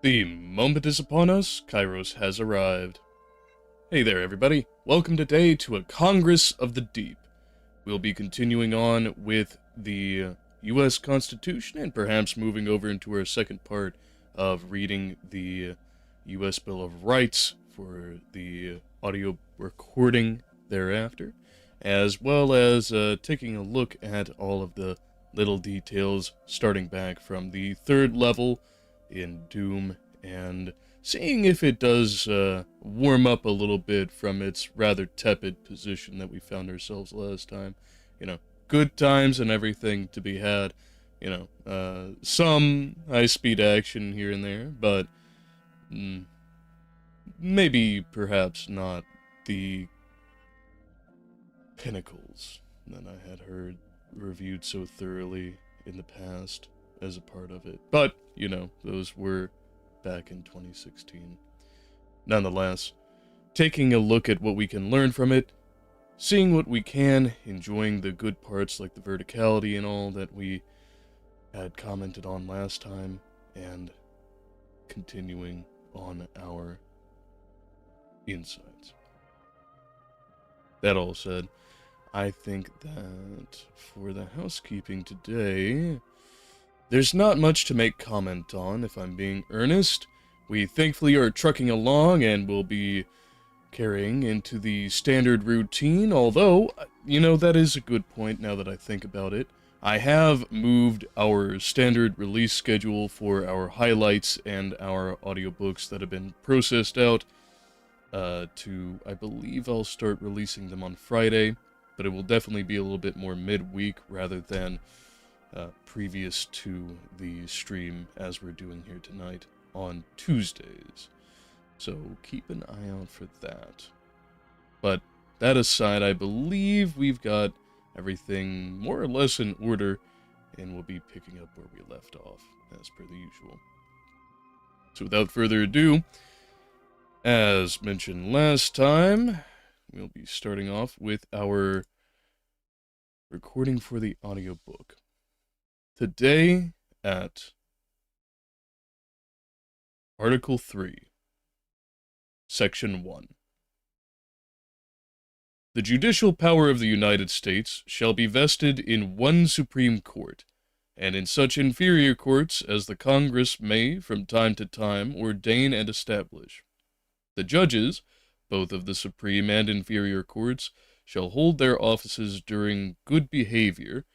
The moment is upon us, Kairos has arrived. Hey there, everybody. Welcome today to a Congress of the Deep. We'll be continuing on with the U.S. Constitution and perhaps moving over into our second part of reading the U.S. Bill of Rights for the audio recording thereafter, as well as taking a look at all of the little details starting back from the third level in Doom and seeing if it does warm up a little bit from its rather tepid position that we found ourselves last time. You know, good times and everything to be had. You know, some high-speed action here and there, but maybe perhaps not the pinnacles that I had heard reviewed so thoroughly in the past as a part of it. But, you know, those were back in 2016. Nonetheless, taking a look at what we can learn from it, seeing what we can, enjoying the good parts like the verticality and all that we had commented on last time, and continuing on our insights. That all said, I think that for the housekeeping today, there's not much to make comment on, if I'm being earnest. We thankfully are trucking along and will be carrying into the standard routine, although, you know, that is a good point now that I think about it. I have moved our standard release schedule for our highlights and our audiobooks that have been processed out to, I believe I'll start releasing them on Friday, but it will definitely be a little bit more midweek rather than previous to the stream as we're doing here tonight on Tuesdays. So keep an eye out for that. But that aside, I believe we've got everything more or less in order, and we'll be picking up where we left off, as per the usual. So without further ado, as mentioned last time, we'll be starting off with our recording for the audiobook. Today at Article 3, Section 1. The judicial power of the United States shall be vested in one Supreme Court, and in such inferior courts as the Congress may from time to time ordain and establish. The judges, both of the Supreme and inferior courts, shall hold their offices during good behavior,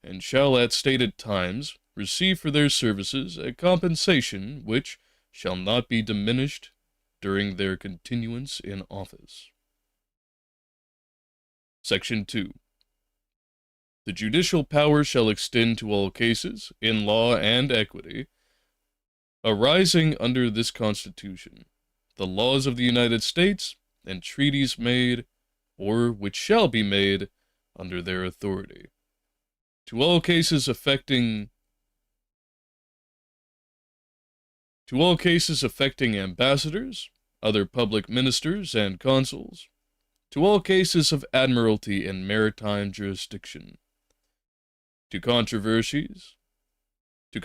and shall at stated times receive for their services a compensation which shall not be diminished during their continuance in office. Section 2. The judicial power shall extend to all cases, in law and equity, arising under this Constitution, the laws of the United States, and treaties made, or which shall be made, under their authority. To all cases affecting ambassadors, other public ministers and consuls, to all cases of admiralty and maritime jurisdiction, to controversies to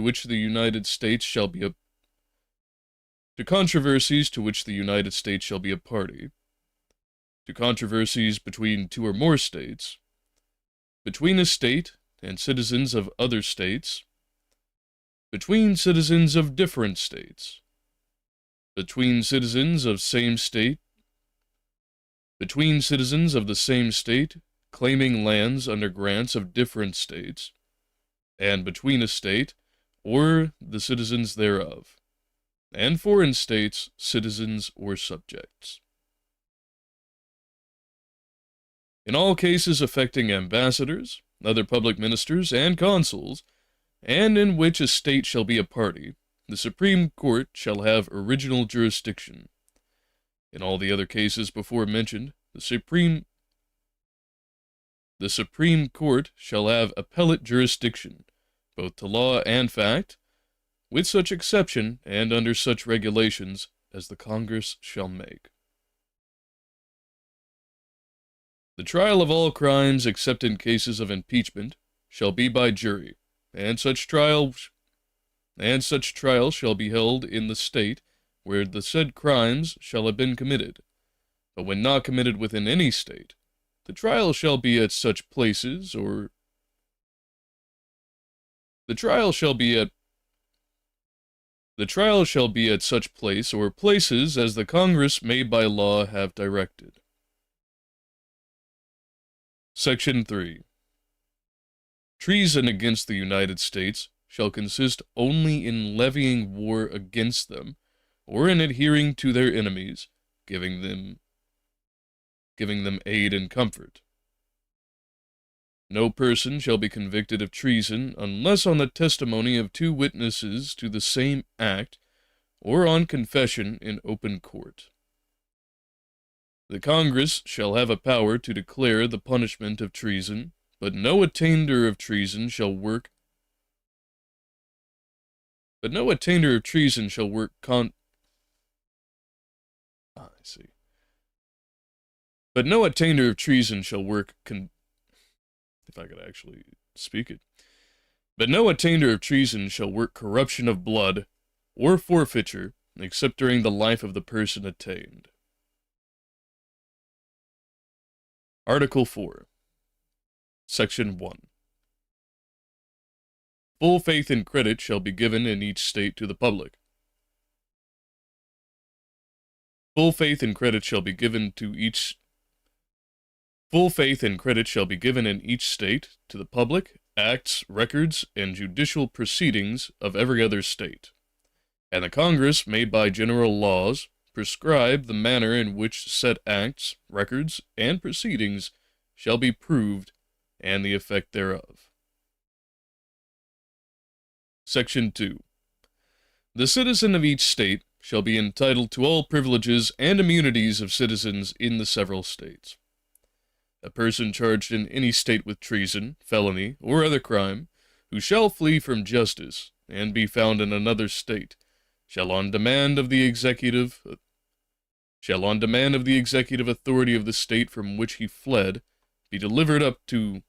which the United States shall be a party, to controversies between two or more states, between a state and citizens of other states, between citizens of different states, between citizens of same state, between citizens of the same state claiming lands under grants of different states, and between a state or the citizens thereof, and foreign states, citizens or subjects. In all cases affecting ambassadors, other public ministers, and consuls, and in which a state shall be a party, the Supreme Court shall have original jurisdiction. In all the other cases before mentioned, the Supreme Court shall have appellate jurisdiction, both to law and fact, with such exception and under such regulations as the Congress shall make. The trial of all crimes except in cases of impeachment shall be by jury, and such trial and such trial shall be held in the state where the said crimes shall have been committed. But when not committed within any state, the trial shall be at such places or the trial shall be at such place or places as the Congress may by law have directed. Section 3. Treason against the United States shall consist only in levying war against them, or in adhering to their enemies, giving them aid and comfort. No person shall be convicted of treason unless on the testimony of 2 witnesses to the same act, or on confession in open court. The Congress shall have a power to declare the punishment of treason, but no attainder of treason shall work But no attainder of treason shall work But no attainder of treason shall work if I could actually speak it. But no attainder of treason shall work corruption of blood or forfeiture, except during the life of the person attainted. Article 4. Section 1. Full faith and credit shall be given in each state to the public. Full faith and credit shall be given in each state to the public, acts, records, and judicial proceedings of every other state. And the Congress may by general laws prescribe the manner in which said acts, records, and proceedings shall be proved, and the effect thereof. Section 2. The citizen of each state shall be entitled to all privileges and immunities of citizens in the several states. A person charged in any state with treason, felony, or other crime, who shall flee from justice, and be found in another state, shall on demand of the executive authority of the state from which he fled, be delivered up to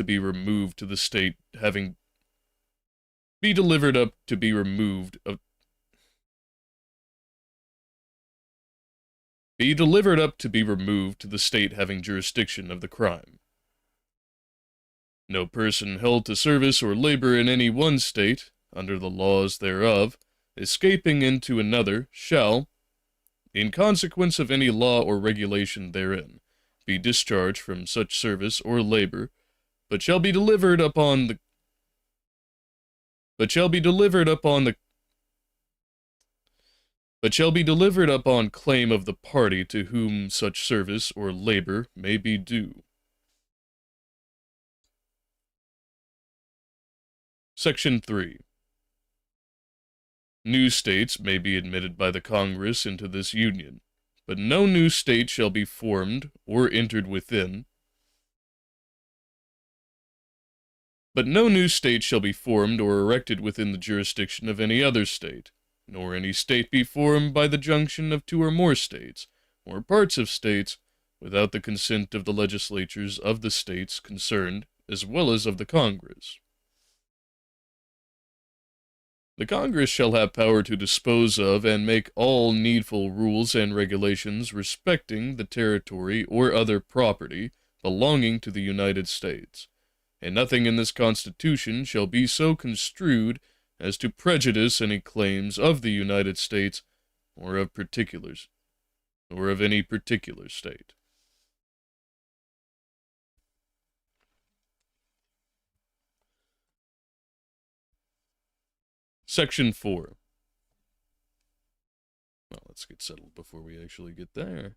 be removed to the state having jurisdiction of the crime. No person held to service or labor in any one state, under the laws thereof, escaping into another, shall, in consequence of any law or regulation therein, be discharged from such service or labor, but shall be delivered upon claim of the party to whom such service or labor may be due. Section 3. New states may be admitted by the Congress into this Union, but no new state shall be formed or entered within. But no new state shall be formed or erected within the jurisdiction of any other state, nor any state be formed by the junction of 2 or more states, or parts of states, without the consent of the legislatures of the states concerned, as well as of the Congress. The Congress shall have power to dispose of and make all needful rules and regulations respecting the territory or other property belonging to the United States, and nothing in this Constitution shall be so construed as to prejudice any claims of the United States or of any particular state. Section 4. Well, let's get settled before we actually get there.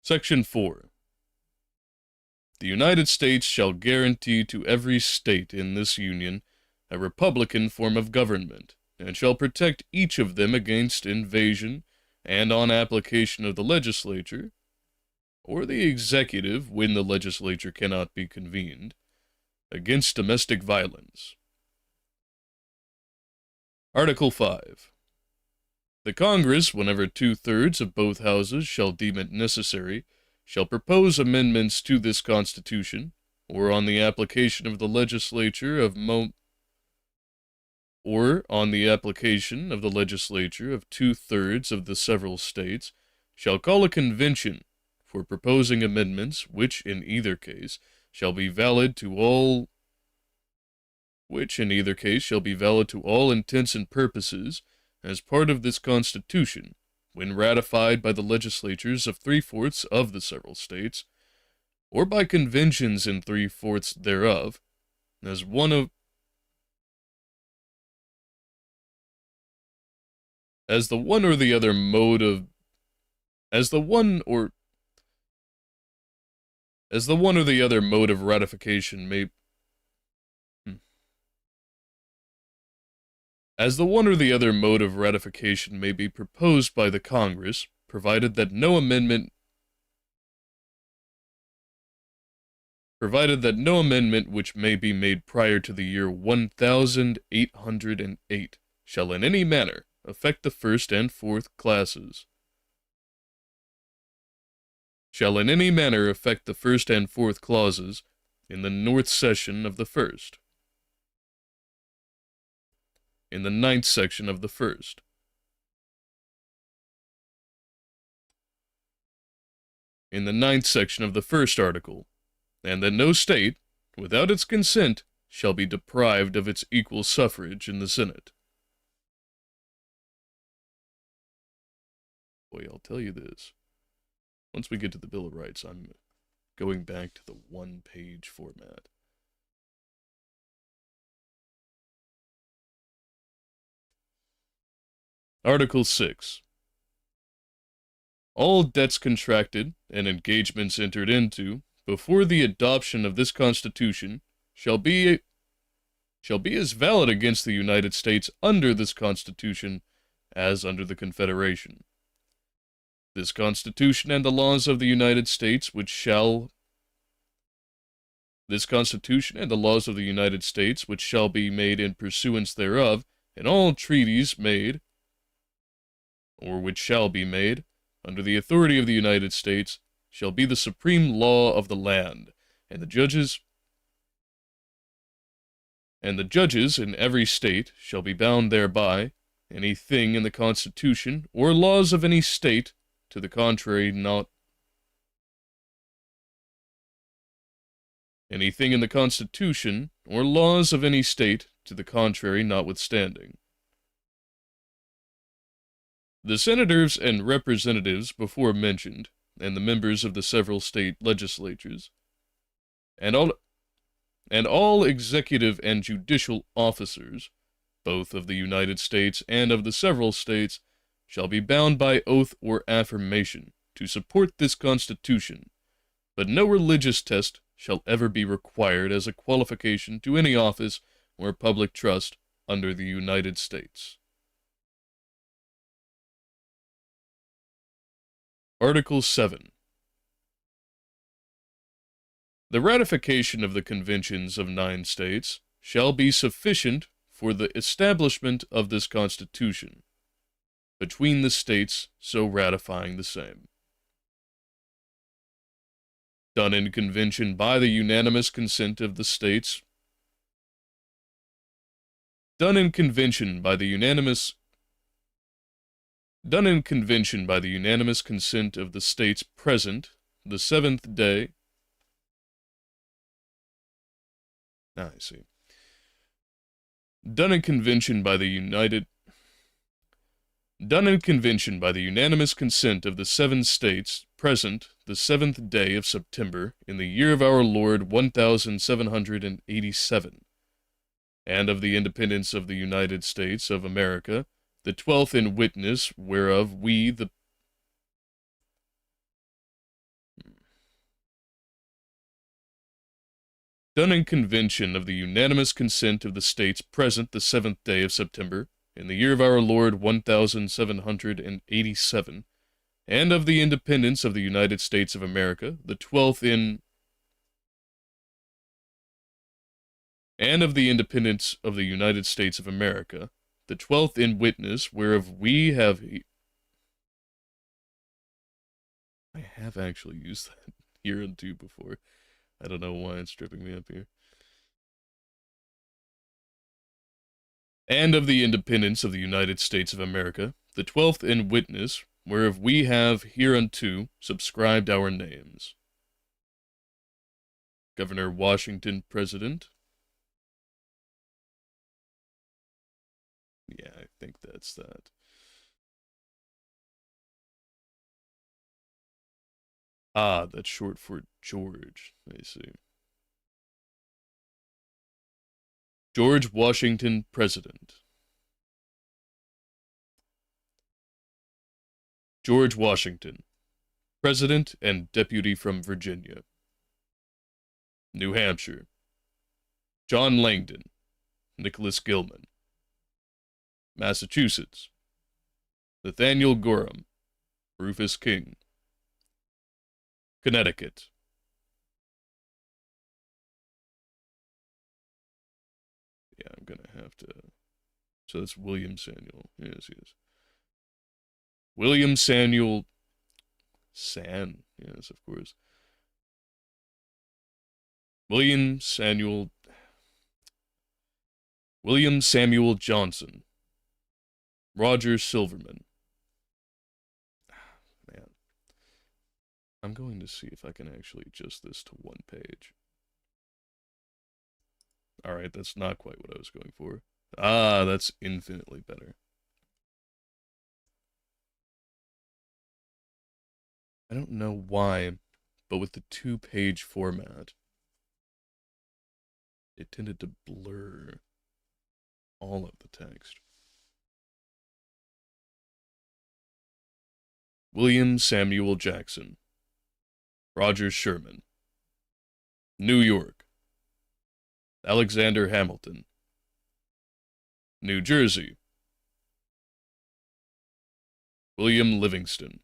Section 4. The United States shall guarantee to every state in this Union a republican form of government, and shall protect each of them against invasion, and on application of the legislature, or the executive when the legislature cannot be convened, against domestic violence. Article 5. The Congress, whenever 2/3 of both houses shall deem it necessary, shall propose amendments to this Constitution, or on the application of the legislature of or on the application of the legislature of 2/3 of the several states, shall call a convention for proposing amendments, which in either case shall be valid to all intents and purposes as part of this Constitution, when ratified by the legislatures of 3/4 of the several states, or by conventions in 3/4 thereof, as one of as the one or the other mode of as the one or as the one or the other mode of ratification may as the one or the other mode of ratification may be proposed by the Congress, provided that no amendment which may be made prior to the year 1808 shall in any manner affect the first and fourth clauses in the north section of the first, in the ninth section of the first, in the ninth section of the first article, and that no state, without its consent, shall be deprived of its equal suffrage in the Senate. Boy, I'll tell you this. Once we get to the Bill of Rights, I'm going back to the one-page format. Article 6. All debts contracted and engagements entered into before the adoption of this Constitution shall be as valid against the United States under this Constitution as under the Confederation. This Constitution and the laws of the United States which shall be made in pursuance thereof, and all treaties made, or which shall be made, under the authority of the United States, shall be the supreme law of the land, and the judges in every state shall be bound thereby. Anything in the Constitution or laws of any state to the contrary notwithstanding. The senators and representatives before mentioned, and the members of the several state legislatures, and all executive and judicial officers, both of the United States and of the several states, shall be bound by oath or affirmation to support this Constitution, but no religious test shall ever be required as a qualification to any office or public trust under the United States. Article 7. The ratification of the conventions of 9 states shall be sufficient for the establishment of this Constitution, between the states so ratifying the same. Done in convention by the unanimous consent of the states. Done in convention by the unanimous consent of the states present the 7th day. I see. Done in convention by the unanimous consent of the 7 states present the 7th day of September in the year of our Lord 1787, and of the independence of the United States of America, the 12th in witness whereof we the Done in convention of the unanimous consent of the states present the 7th day of September in the year of our Lord 1787, and of the independence of the United States of America, the 12th in and of the independence of the United States of America, the 12th in witness whereof we have. I have actually used that here and two before. I don't know why it's tripping me up here. And of the independence of the United States of America, the 12th in witness, whereof we have hereunto subscribed our names. Governor Washington, President. Yeah, I think that's that. Ah, that's short for George. I see. George Washington, President. George Washington, President and Deputy from Virginia. New Hampshire. John Langdon, Nicholas Gilman. Massachusetts. Nathaniel Gorham, Rufus King. Connecticut. Yeah, I'm gonna have to. So that's William Samuel. Yes, yes. William Samuel San. Yes, of course. William Samuel. William Samuel Johnson. Roger Silverman. Man, I'm going to see if I can actually adjust this to one page. Alright, that's not quite what I was going for. Ah, that's infinitely better. I don't know why, but with the two-page format, it tended to blur all of the text. William Samuel Jackson. Roger Sherman. New York. Alexander Hamilton. New Jersey. William Livingston.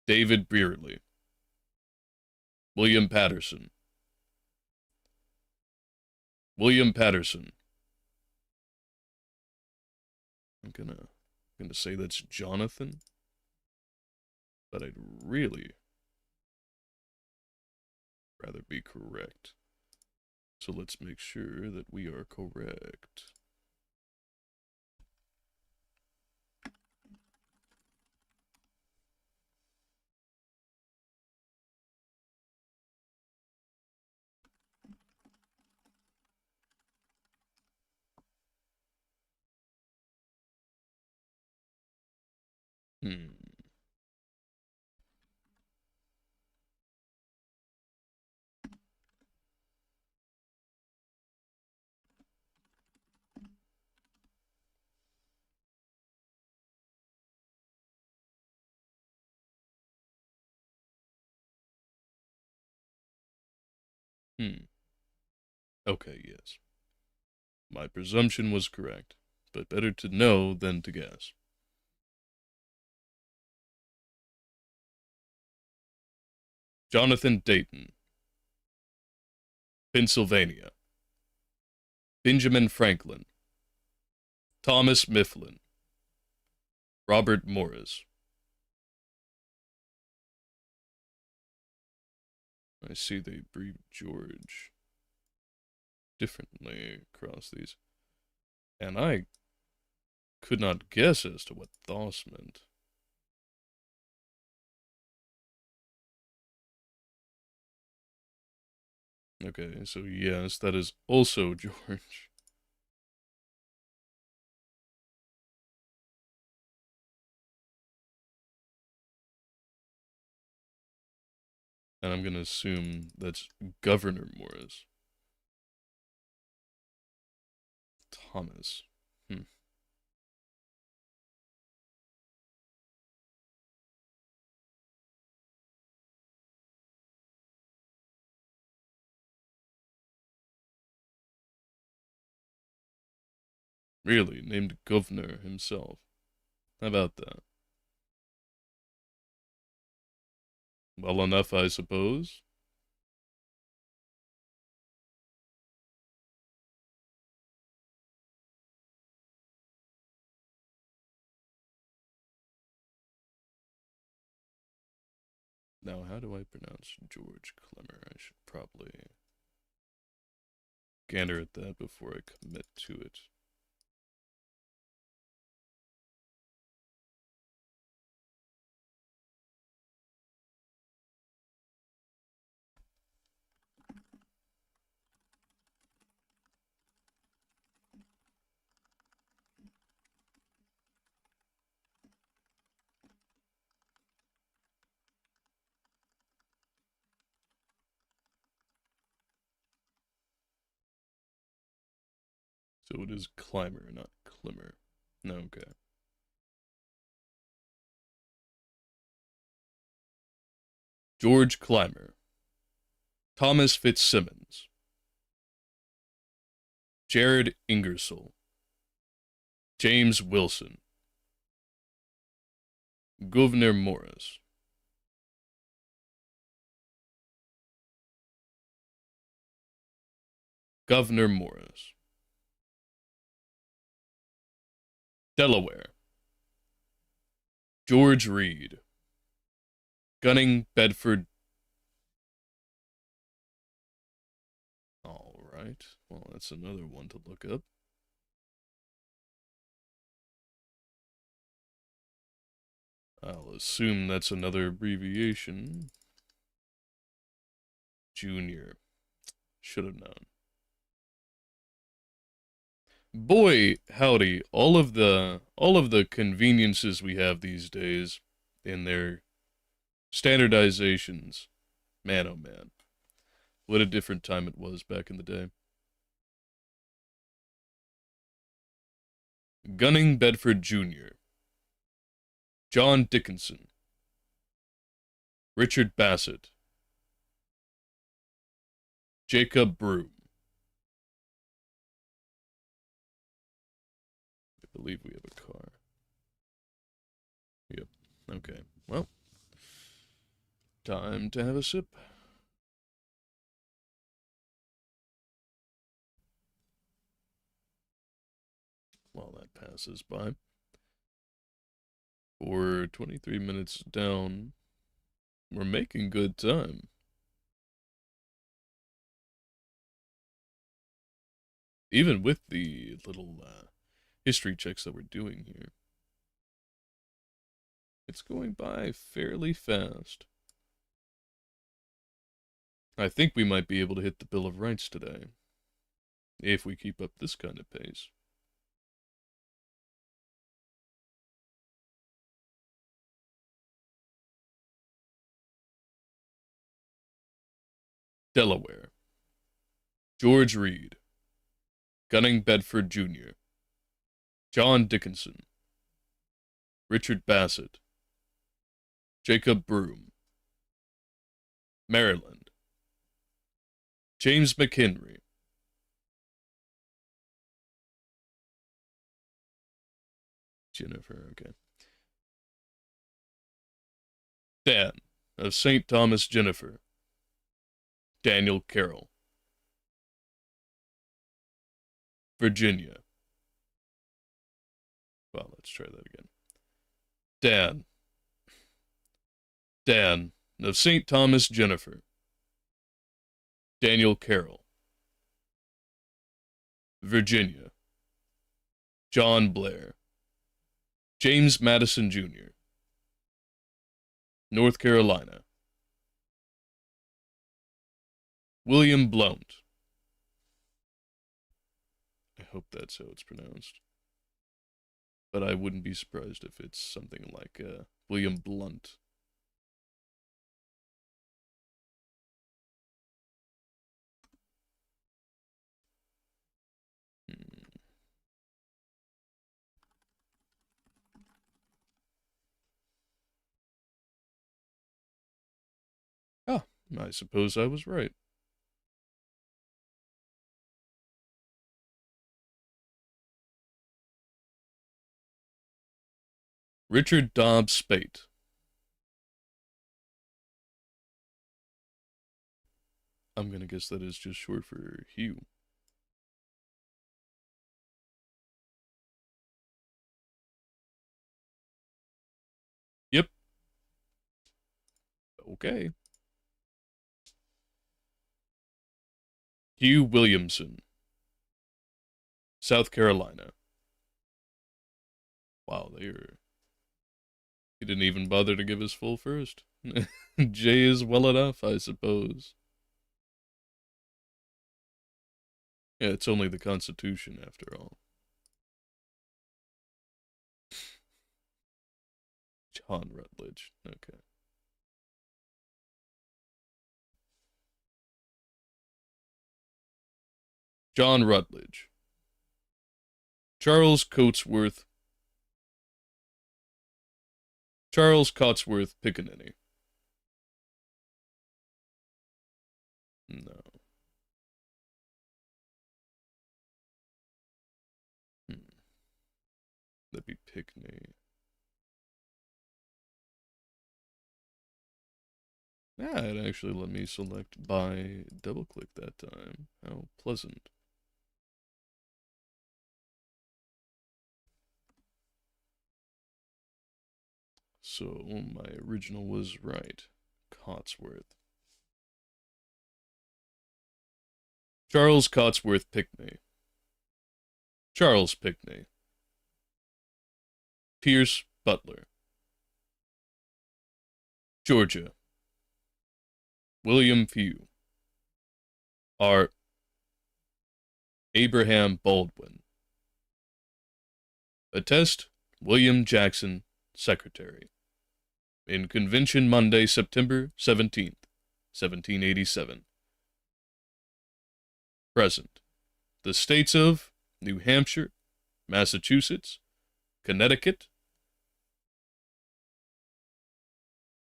David Brearley. William Patterson. William Patterson. I'm gonna say that's Jonathan, but I'd really rather be correct. So let's make sure that we are correct. Hmm. Hmm. Okay, yes. My presumption was correct, but better to know than to guess. Jonathan Dayton. Pennsylvania. Benjamin Franklin. Thomas Mifflin. Robert Morris. I see they breed George differently across these. And I could not guess as to what Thos meant. Okay, so yes, that is also George. And I'm gonna assume that's Governor Morris. Thomas. Hmm. Really, named Governor himself. How about that? Well enough, I suppose. Now, how do I pronounce George Clemmer? I should probably gander at that before I commit to it. So it is Climber, not Climmer. Okay. George Climber, Thomas Fitzsimmons, Jared Ingersoll, James Wilson, Gouverneur Morris, Governor Morris, Delaware, George Reed, Gunning Bedford. All right. Well, that's another one to look up. I'll assume that's another abbreviation. Junior. Should have known. Boy, howdy, all of the conveniences we have these days in their standardizations. Man, oh man. What a different time it was back in the day. Gunning Bedford Jr., John Dickinson, Richard Bassett, Jacob Broom. I believe we have a car. Yep. Okay. Well, time to have a sip. While that passes by. We're 23 minutes down. We're making good time. Even with the little history checks that we're doing here. It's going by fairly fast. I think we might be able to hit the Bill of Rights today. If we keep up this kind of pace. Delaware, George Reed, Gunning Bedford Jr., John Dickinson, Richard Bassett, Jacob Broom, Maryland, James McHenry, Jennifer, okay. Dan, of St. Thomas Jennifer, Daniel Carroll, Virginia. Well, let's try that again. Dan, of St. Thomas Jennifer, Daniel Carroll, Virginia, John Blair, James Madison Jr., North Carolina, William Blount. I hope that's how it's pronounced. But I wouldn't be surprised if it's something like William Blunt. Hmm. Ah, I suppose I was right. Richard Dobbs Spate. I'm gonna guess that is just short for Hugh. Yep. Okay. Hugh Williamson, South Carolina. Wow, he didn't even bother to give his full first. J is well enough, I suppose. Yeah, it's only the Constitution after all. John Rutledge. Okay. John Rutledge. Charles Coatsworth. Charles Cotsworth Pickaninny. No. Hmm. That'd be Pickney. Yeah, it actually let me select by double click that time. How pleasant. So my original was right. Cotsworth. Charles Cotsworth Pickney. Charles Pickney. Pierce Butler. Georgia. William Few. R. Abraham Baldwin. Attest William Jackson, Secretary. In Convention Monday, September 17th, 1787. Present. The states of New Hampshire, Massachusetts, Connecticut,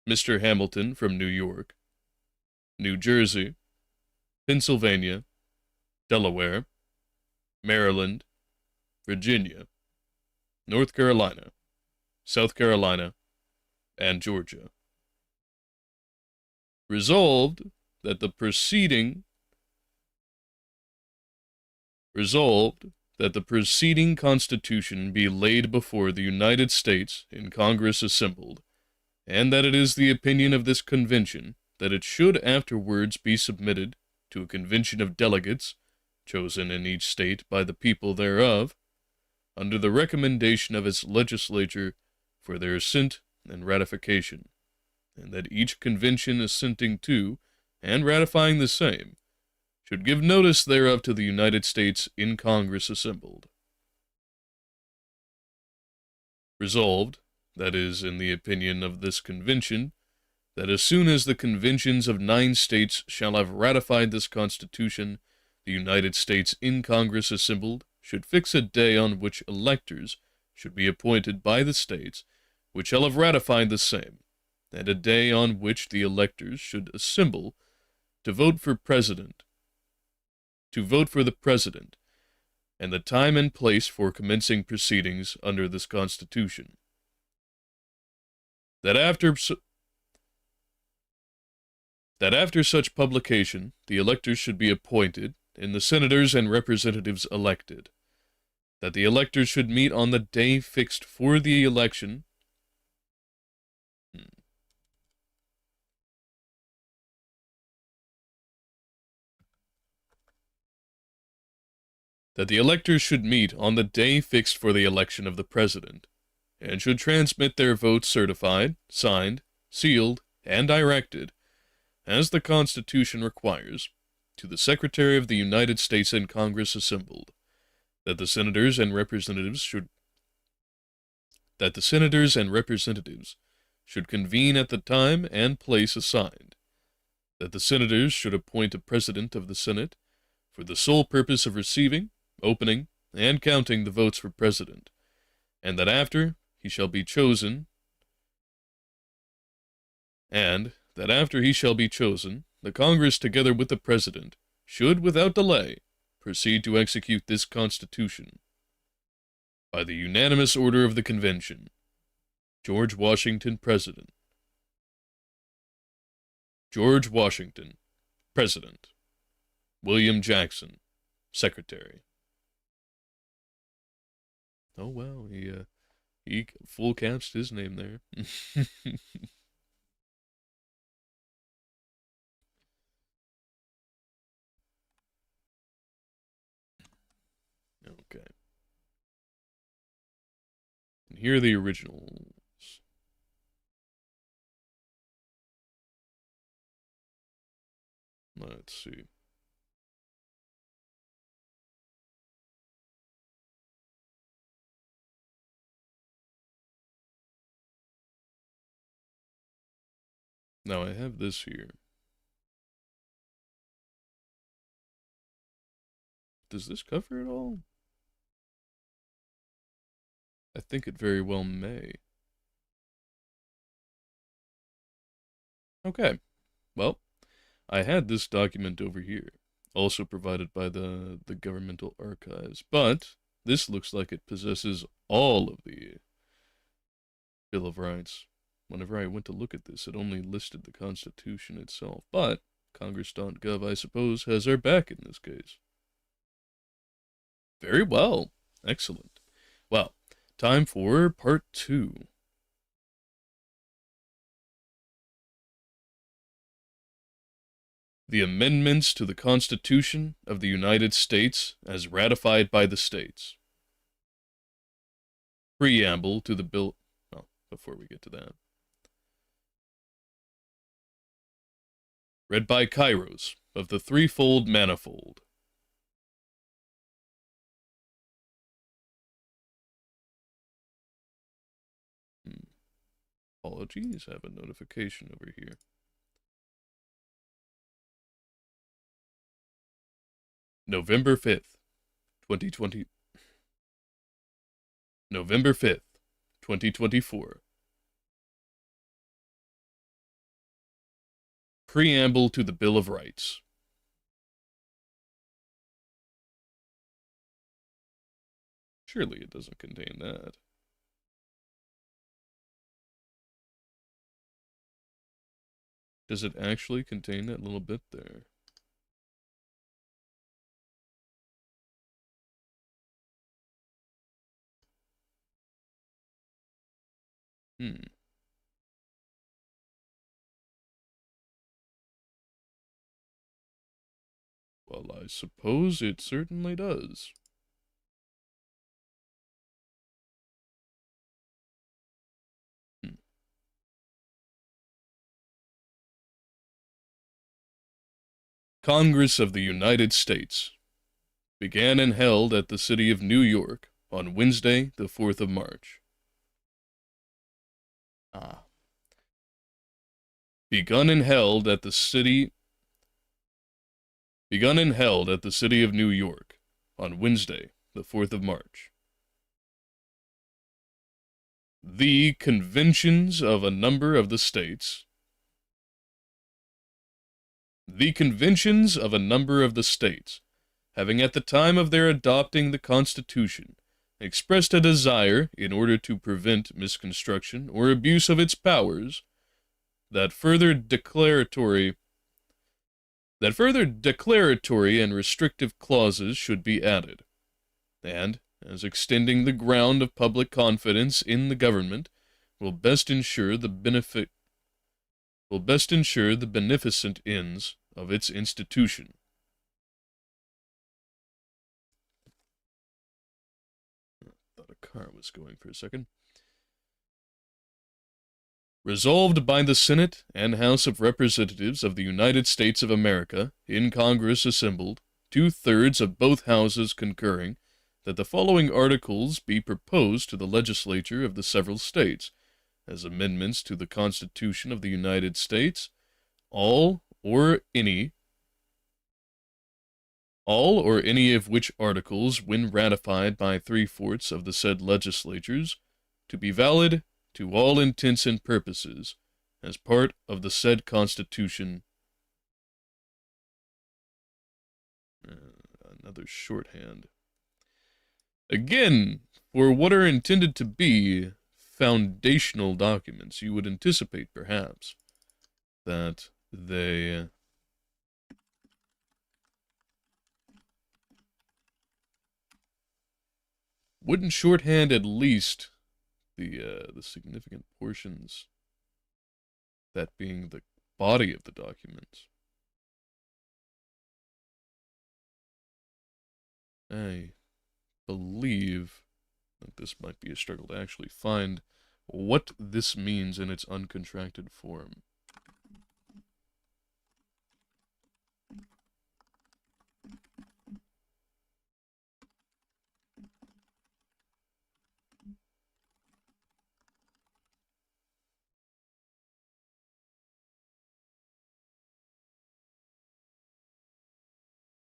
Mr. Hamilton from New York, New Jersey, Pennsylvania, Delaware, Maryland, Virginia, North Carolina, South Carolina, and Georgia. Resolved that the preceding Constitution be laid before the United States in Congress assembled, and that it is the opinion of this convention that it should afterwards be submitted to a convention of delegates, chosen in each state by the people thereof, under the recommendation of its legislature for their assent and ratification, and that each convention assenting to and ratifying the same should give notice thereof to the United States in Congress assembled. Resolved, that is, in the opinion of this convention, that as soon as the conventions of 9 states shall have ratified this Constitution, the United States in Congress assembled should fix a day on which electors should be appointed by the states which shall have ratified the same, and a day on which the electors should assemble to vote for the president, and the time and place for commencing proceedings under this Constitution. That after such publication, the electors should be appointed, and the senators and representatives elected. That the electors should meet on the day fixed for the election. That the electors should meet on the day fixed for the election of the president, and should transmit their votes certified, signed, sealed, and directed, as the Constitution requires, to the Secretary of the United States in Congress assembled, that the senators and representatives should convene at the time and place assigned, that the senators should appoint a president of the Senate for the sole purpose of receiving, opening, and counting the votes for president, and that after he shall be chosen, the Congress, together with the President, should, without delay, proceed to execute this Constitution. By the unanimous order of the Convention, George Washington, President. George Washington, President. William Jackson, Secretary. Oh, wow, he full capsed his name there. here are the originals. Let's see. Now I have this here. Does this cover it all? I think it very well may. Okay. Well, I had this document over here, also provided by the governmental archives, but this looks like it possesses all of the Bill of Rights. Whenever I went to look at this, it only listed the Constitution itself, but Congress.gov, I suppose, has our back in this case. Very well. Excellent. Well, time for part 2. The amendments to the Constitution of the United States as ratified by the states. Preamble to the bill. Well, before we get to that. Read by Kairos of the Threefold Manifold. Apologies, I have a notification over here. November 5th, 2020. November 5th, 2024. Preamble to the Bill of Rights. Surely it doesn't contain that. Does it actually contain that little bit there? Well, I suppose it certainly does. Congress of the United States began and held at the city of New York on Wednesday, the 4th of March. Begun and held at the city of New York on Wednesday, the 4th of March. The conventions of a number of the states having at the time of their adopting the Constitution expressed a desire, in order to prevent misconstruction or abuse of its powers, that further declaratory and restrictive clauses should be added, and, as extending the ground of public confidence in the government, will best ensure the beneficent ends of its institution. I thought a car was going for a second. Resolved by the Senate and House of Representatives of the United States of America, in Congress assembled, 2/3 of both houses concurring, that the following articles be proposed to the legislature of the several states, as amendments to the Constitution of the United States, all or any of which articles, when ratified by 3/4 of the said legislatures, to be valid to all intents and purposes, as part of the said Constitution. Another shorthand. Again, for what are intended to be foundational documents, you would anticipate, perhaps, that they wouldn't shorthand at least the significant portions, that being the body of the document. I believe This might be a struggle to actually find what this means in its uncontracted form.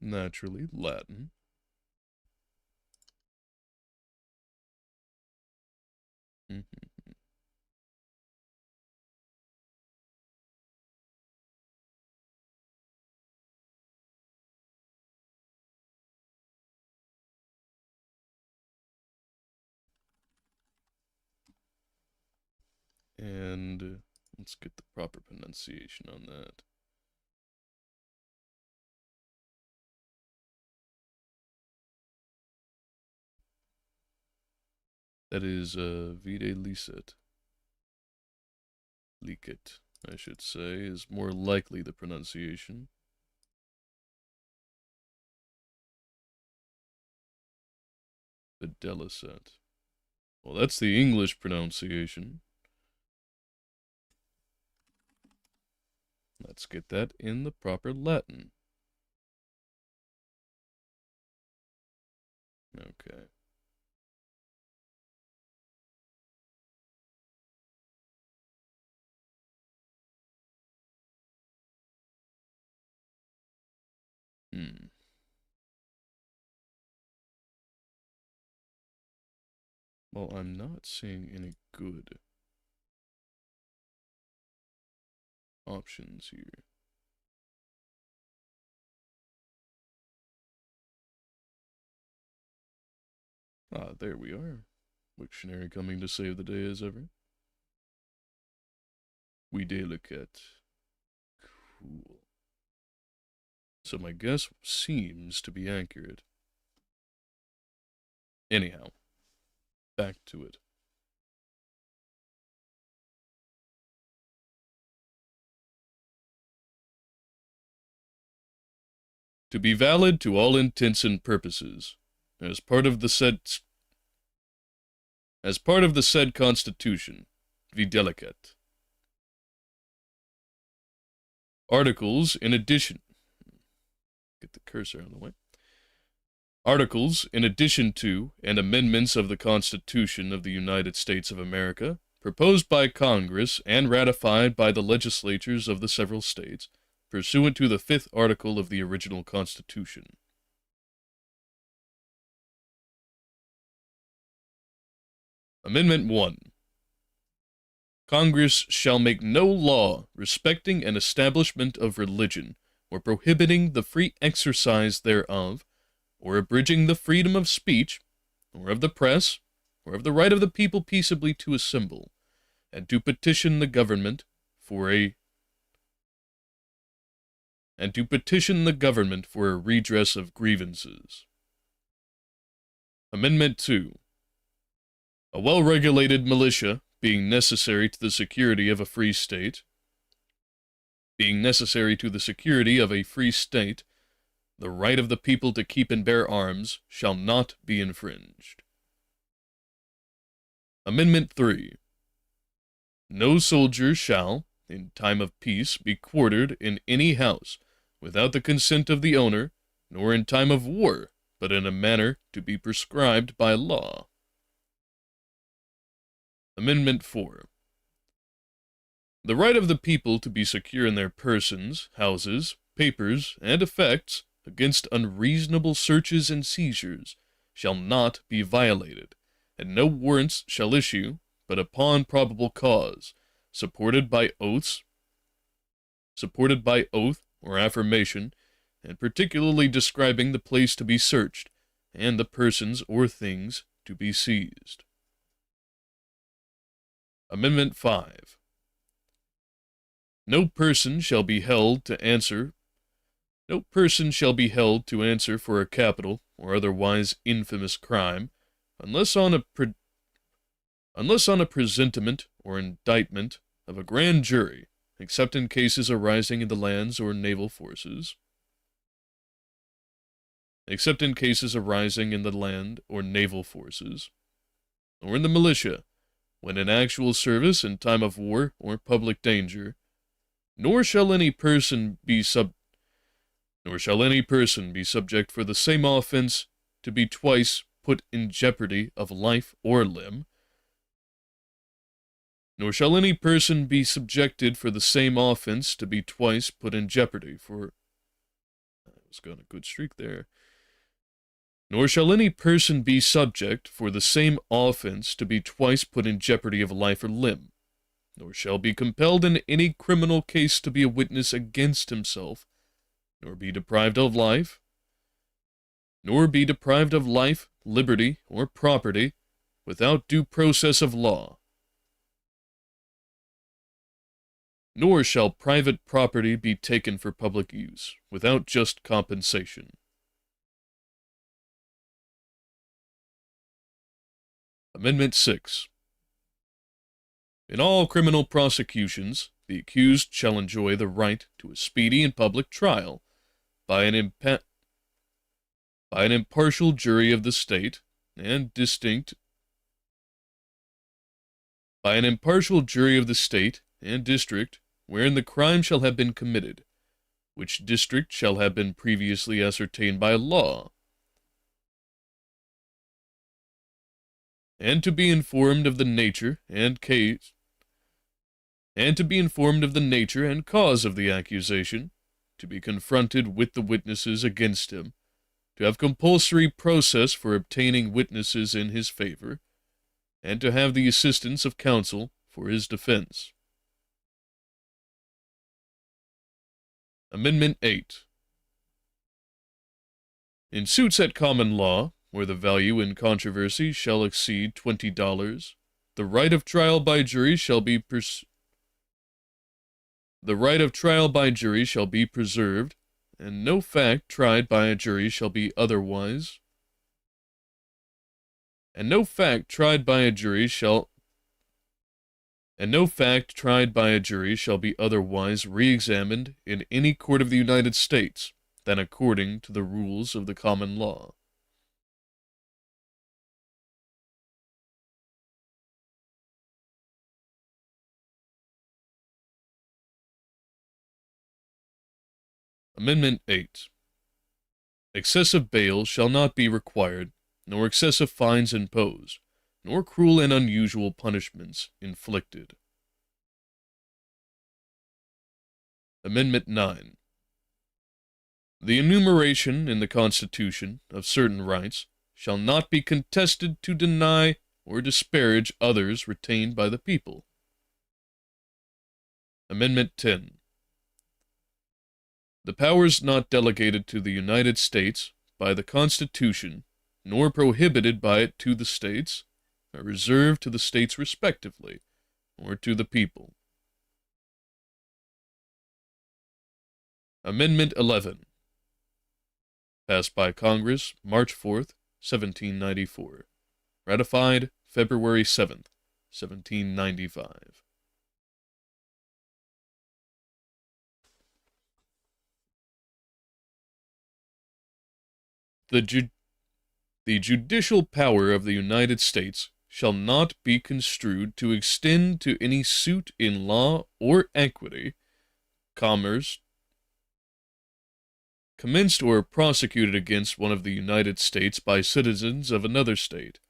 Naturally, Latin. Mm-hmm. And let's get the proper pronunciation on that. That is vide licet. Licet, I should say, is more likely the pronunciation. Videlicet. Well, that's the English pronunciation. Let's get that in the proper Latin. Okay. Well, I'm not seeing any good options here. Ah, there we are. Wiktionary coming to save the day as ever. We delicate. Cool. So my guess seems to be accurate. Anyhow, back to it. To be valid to all intents and purposes, as part of the said Constitution, videlicet. Articles in addition. Get the cursor out of the way. Articles in addition to and amendments of the Constitution of the United States of America, proposed by Congress and ratified by the legislatures of the several states, pursuant to the 5th article of the original Constitution. Amendment 1. Congress shall make no law respecting an establishment of religion, or prohibiting the free exercise thereof, or abridging the freedom of speech, or of the press, or of the right of the people peaceably to assemble, and to petition the government for a redress of grievances. Amendment 2. A well-regulated militia being necessary to the security of a free state, the right of the people to keep and bear arms shall not be infringed. Amendment 3. No soldier shall, in time of peace, be quartered in any house without the consent of the owner, nor in time of war, but in a manner to be prescribed by law. Amendment 4. The right of the people to be secure in their persons, houses, papers, and effects against unreasonable searches and seizures shall not be violated, and no warrants shall issue but upon probable cause, supported by oath or affirmation, and particularly describing the place to be searched, and the persons or things to be seized. Amendment 5. No person shall be held to answer for a capital or otherwise infamous crime, unless on a presentiment or indictment of a grand jury, except in cases arising in the lands or naval forces. nor in the militia, when in actual service in time of war or public danger, nor shall any person be subject for the same offense to be twice put in jeopardy of life or limb, nor shall any person be subjected for the same offense to be twice put in jeopardy for... I was going a good streak there. Nor shall any person be subject for the same offense to be twice put in jeopardy of life or limb, nor shall be compelled in any criminal case to be a witness against himself, nor be deprived of life, liberty, or property, without due process of law. Nor shall private property be taken for public use, without just compensation. Amendment 6. In all criminal prosecutions, the accused shall enjoy the right to a speedy and public trial by an impartial jury of the state and district, wherein the crime shall have been committed, which district shall have been previously ascertained by law, and to be informed of the nature and cause of the accusation, to be confronted with the witnesses against him, to have compulsory process for obtaining witnesses in his favor, and to have the assistance of counsel for his defense. Amendment 8. In suits at common law, where the value in controversy shall exceed $20, the right of trial by jury shall be preserved, and no fact tried by a jury shall be otherwise re-examined in any court of the United States than according to the rules of the common law. Amendment 8. Excessive bail shall not be required, nor excessive fines imposed, nor cruel and unusual punishments inflicted. Amendment 9. The enumeration in the Constitution of certain rights shall not be contested to deny or disparage others retained by the people. Amendment 10. The powers not delegated to the United States by the Constitution, nor prohibited by it to the states, are reserved to the states respectively, or to the people. Amendment 11. Passed by Congress March 4th, 1794. Ratified February 7th, 1795. The judicial power of the United States shall not be construed to extend to any suit in law or equity, commerce, commenced or prosecuted against one of the United States by citizens of another state,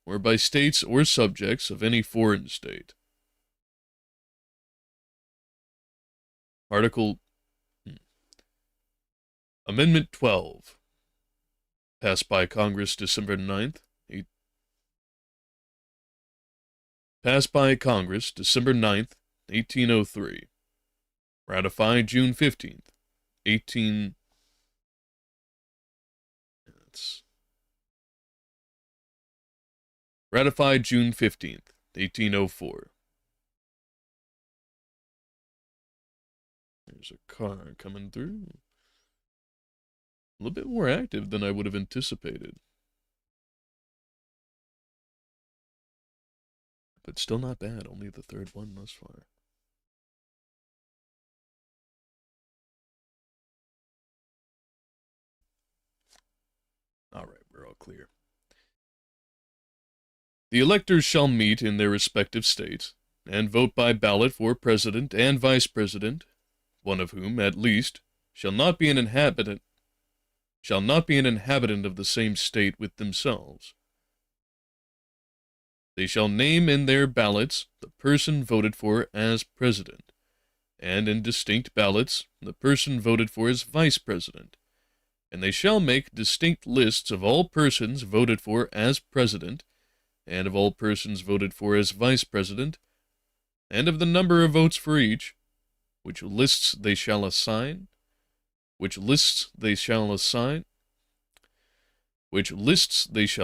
or by states or subjects of any foreign state. Amendment 12. Passed by Congress December 9th, 1803. Ratified June 15th, 18... Ratified June 15th, 1804. There's a car coming through. A little bit more active than I would have anticipated. But still not bad, only the third one thus far. Alright, we're all clear. The electors shall meet in their respective states, and vote by ballot for president and vice president, one of whom, at least, shall not be an inhabitant of the same state with themselves. They shall name in their ballots the person voted for as president, and in distinct ballots the person voted for as vice president, and they shall make distinct lists of all persons voted for as president, and of all persons voted for as vice president, and of the number of votes for each, which lists they shall assign, which lists they shall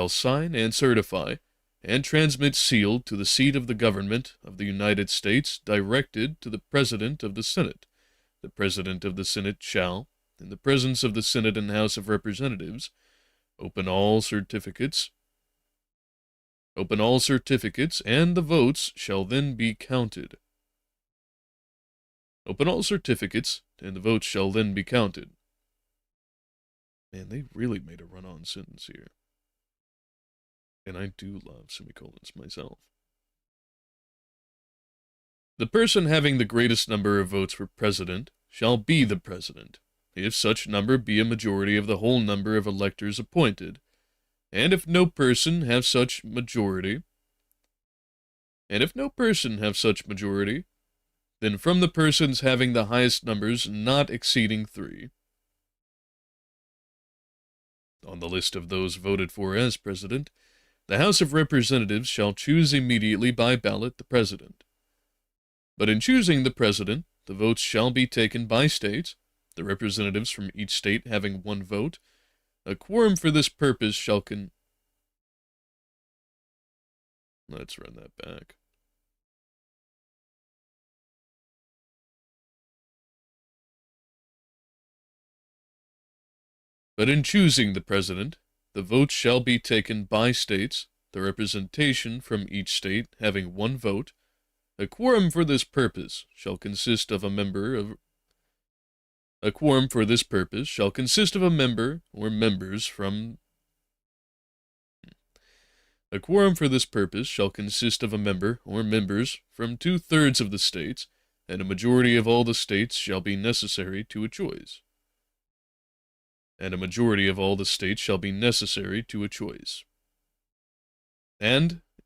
sign and certify, and transmit sealed to the seat of the government of the United States, directed to the President of the Senate. The President of the Senate shall, in the presence of the Senate and House of Representatives, open all certificates, and the votes shall then be counted. Open all certificates, and the votes shall then be counted. Man, they really made a run-on sentence here. And I do love semicolons myself. The person having the greatest number of votes for president shall be the president, if such number be a majority of the whole number of electors appointed, and if no person have such majority, then from the persons having the highest numbers not exceeding 3, on the list of those voted for as president, the House of Representatives shall choose immediately by ballot the president. But in choosing the president, the votes shall be taken by states, the representatives from each state having 1 vote. A quorum for this purpose shall Let's run that back. But in choosing the president, the votes shall be taken by states, the representation from each state having 1 vote. A quorum for this purpose shall consist of a member or members from A quorum for this purpose shall consist of a member or members from 2/3 of the states, and a majority of all the states shall be necessary to a choice. And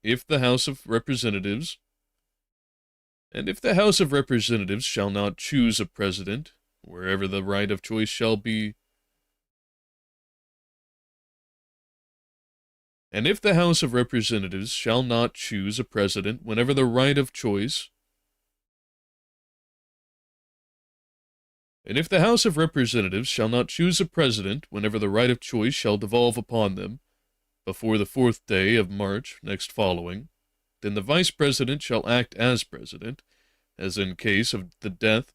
if the House of Representatives shall not choose a president, wherever the right of choice shall be And if the House of Representatives shall not choose a president whenever the right of choice shall devolve upon them before the 4th day of March next following, then the Vice President shall act as President, as in case of the death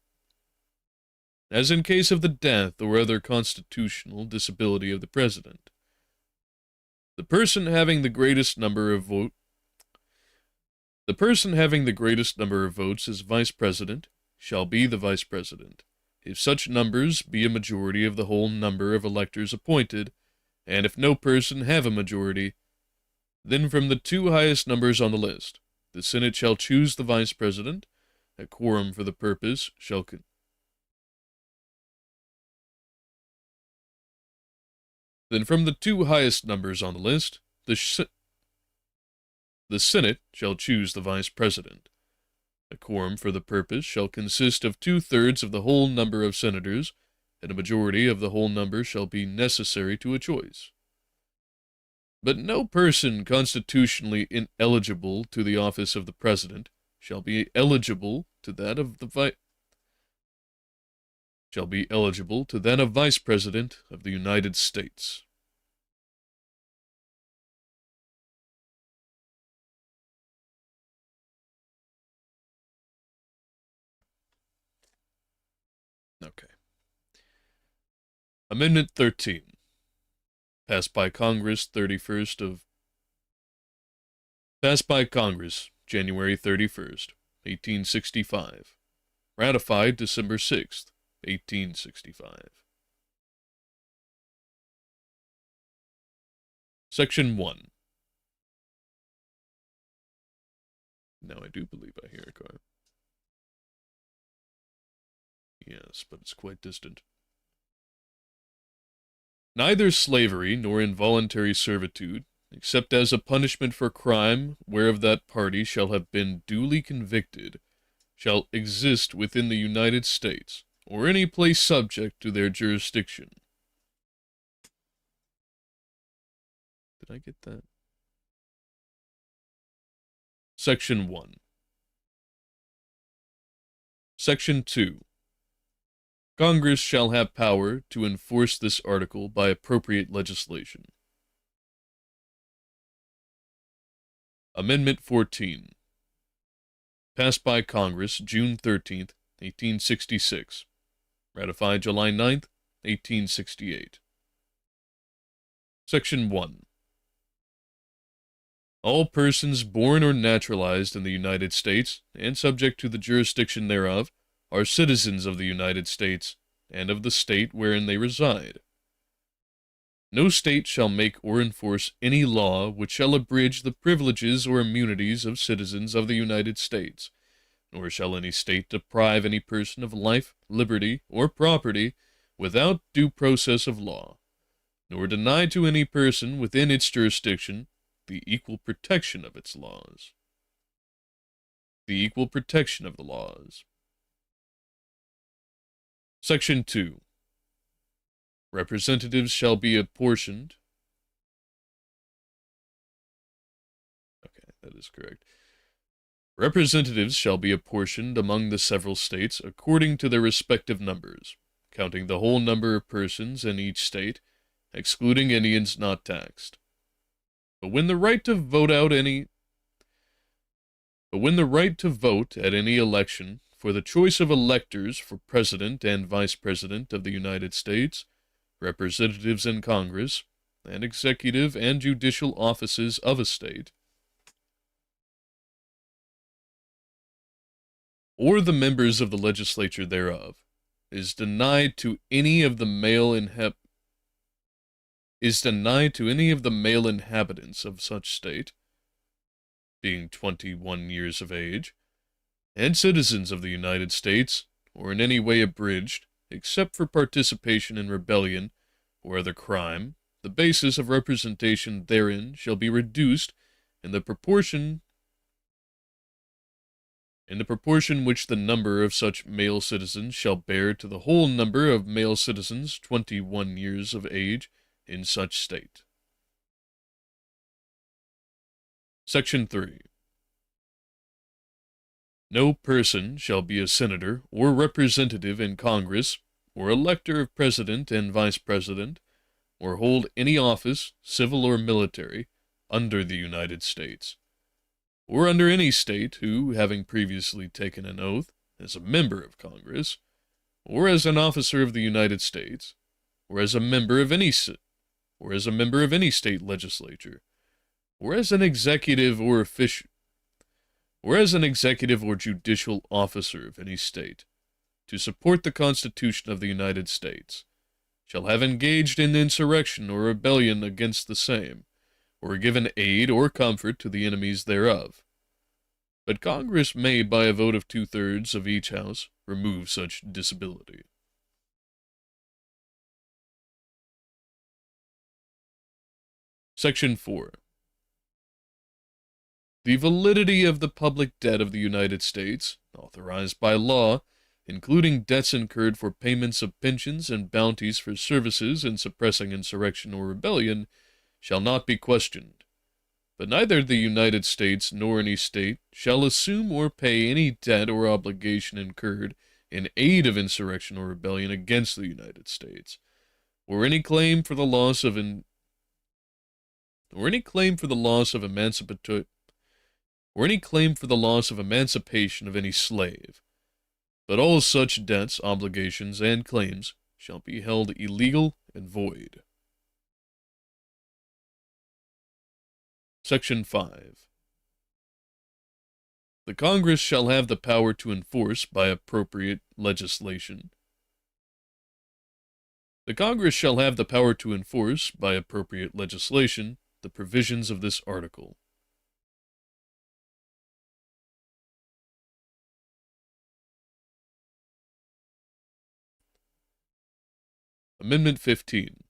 or other constitutional disability of the President. The person having the greatest number of votes as Vice President shall be the Vice President, if such numbers be a majority of the whole number of electors appointed, and if no person have a majority, then from the 2 highest numbers on the list, the Senate shall choose the Vice President. A quorum for the purpose shall Then from the 2 highest numbers on the list, the Senate shall choose the Vice President. A quorum for the purpose shall consist of 2/3 of the whole number of senators, and a majority of the whole number shall be necessary to a choice. But no person constitutionally ineligible to the office of the President shall be eligible to that of Vice President of the United States. Okay. Amendment 13. Passed by Congress January 31st, 1865. Ratified December 6th, 1865. Section 1. Now I do believe I hear a car. Yes, but it's quite distant. Neither slavery nor involuntary servitude, except as a punishment for crime whereof that party shall have been duly convicted, shall exist within the United States, or any place subject to their jurisdiction. Did I get that? Section 1. Section 2. Congress shall have power to enforce this article by appropriate legislation. Amendment 14. Passed by Congress June 13th, 1866. Ratified July 9th, 1868. Section 1. All persons born or naturalized in the United States, and subject to the jurisdiction thereof, are citizens of the United States, and of the state wherein they reside. No state shall make or enforce any law which shall abridge the privileges or immunities of citizens of the United States, nor shall any state deprive any person of life, liberty, or property without due process of law, nor deny to any person within its jurisdiction the equal protection of its laws. The equal protection of the laws. Section 2. Representatives shall be apportioned. Okay, that is correct. Representatives shall be apportioned among the several states according to their respective numbers, counting the whole number of persons in each state, excluding Indians not taxed. But when the right to vote at any election for the choice of electors for President and Vice President of the United States, representatives in Congress, and executive and judicial offices of a state, or the members of the legislature thereof, is denied to any of the male inhabitants of such state, being 21 years of age, and citizens of the United States, or in any way abridged, except for participation in rebellion or other crime, the basis of representation therein shall be reduced in the proportion which the number of such male citizens shall bear to the whole number of male citizens 21 years of age in such state. Section 3. No person shall be a senator or representative in Congress, or elector of President and Vice President, or hold any office, civil or military, under the United States, or under any state who, having previously taken an oath as a member of Congress, or as an officer of the United States, or as a member of any state legislature, or as an executive or judicial officer of any state, to support the Constitution of the United States, shall have engaged in insurrection or rebellion against the same, or given aid or comfort to the enemies thereof. But Congress may, by a vote of 2/3 of each house, remove such disability. Section 4. The validity of the public debt of the United States, authorized by law, including debts incurred for payments of pensions and bounties for services in suppressing insurrection or rebellion, shall not be questioned. But neither the United States nor any state shall assume or pay any debt or obligation incurred in aid of insurrection or rebellion against the United States, or any claim for the loss of emancipation of any slave. But all such debts, obligations, and claims shall be held illegal and void. Section 5. The Congress shall have the power to enforce by appropriate legislation. The Congress shall have the power to enforce by appropriate legislation the provisions of this article. Amendment 15,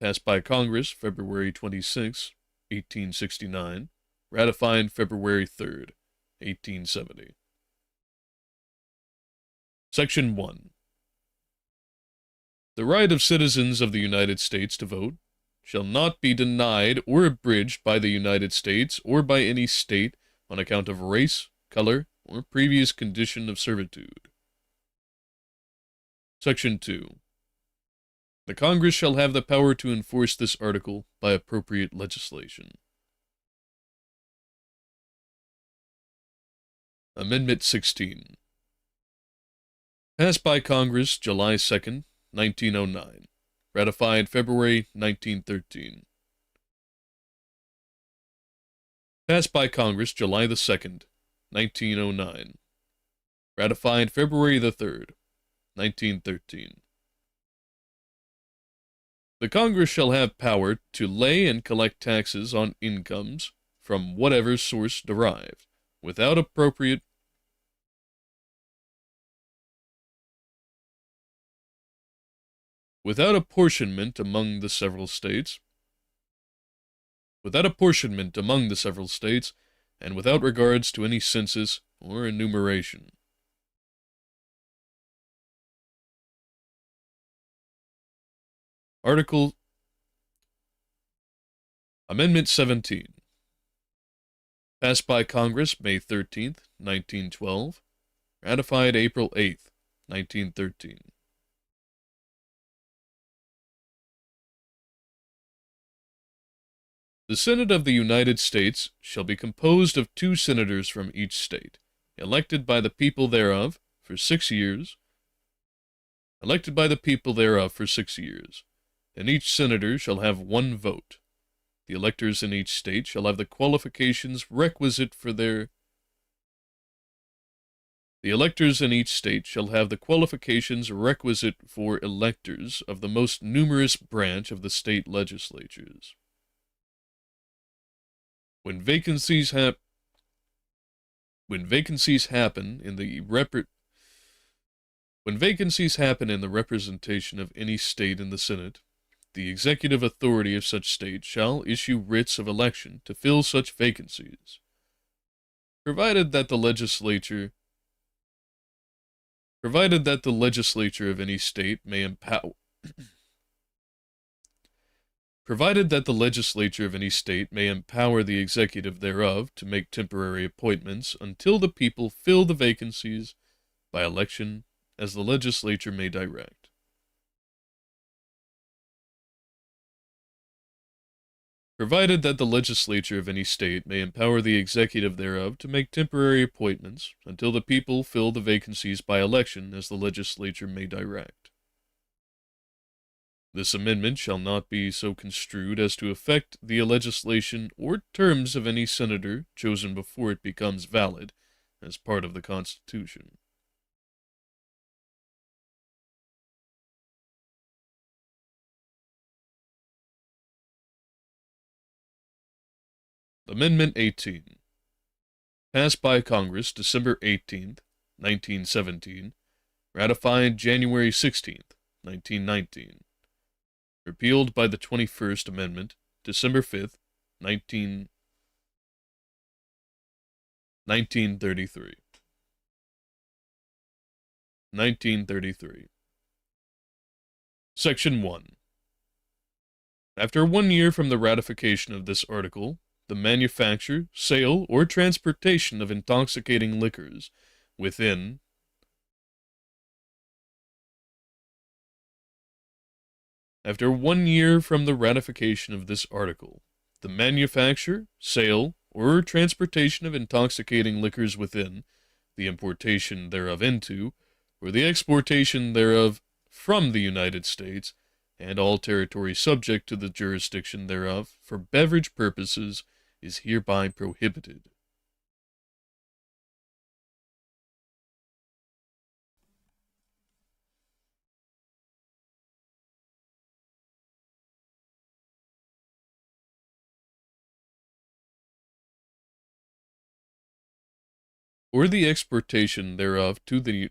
passed by Congress February 26, 1869, ratified February 3rd, 1870. Section 1. The right of citizens of the United States to vote shall not be denied or abridged by the United States or by any state on account of race, color, or previous condition of servitude. Section 2. The Congress shall have the power to enforce this article by appropriate legislation. Amendment 16. Passed by Congress July 2nd, 1909. Ratified February 1913. Passed by Congress July the 2nd, 1909. Ratified February the 3rd, 1913. The Congress shall have power to lay and collect taxes on incomes from whatever source derived, without apportionment among the several states, and without regards to any census or enumeration. Amendment 17. Passed by Congress May 13th, 1912. Ratified April 8th, 1913. The Senate of the United States shall be composed of 2 senators from each state, elected by the people thereof for 6 years, and each senator shall have 1 vote. The electors in each state shall have the qualifications requisite for electors of the most numerous branch of the state legislatures. When vacancies happen in the representation of any state in the Senate, the executive authority of such state shall issue writs of election to fill such vacancies, provided that the legislature of any state may empower the executive thereof to make temporary appointments until the people fill the vacancies by election as the legislature may direct. Provided that the legislature of any state may empower the executive thereof to make temporary appointments until the people fill the vacancies by election as the legislature may direct. This amendment shall not be so construed as to affect the legislation or terms of any senator chosen before it becomes valid as part of the Constitution. Amendment 18. Passed by Congress December 18th, 1917. Ratified January 16th, 1919. Repealed by the 21st Amendment, December 5th, 1933. 1933. Section 1. After 1 year from the ratification of this article, the manufacture, sale, or transportation of intoxicating liquors within After 1 year from the ratification of this article, the manufacture, sale, or transportation of intoxicating liquors within, the importation thereof into, or the exportation thereof from the United States, and all territory subject to the jurisdiction thereof, for beverage purposes, is hereby prohibited. Or the exportation thereof to the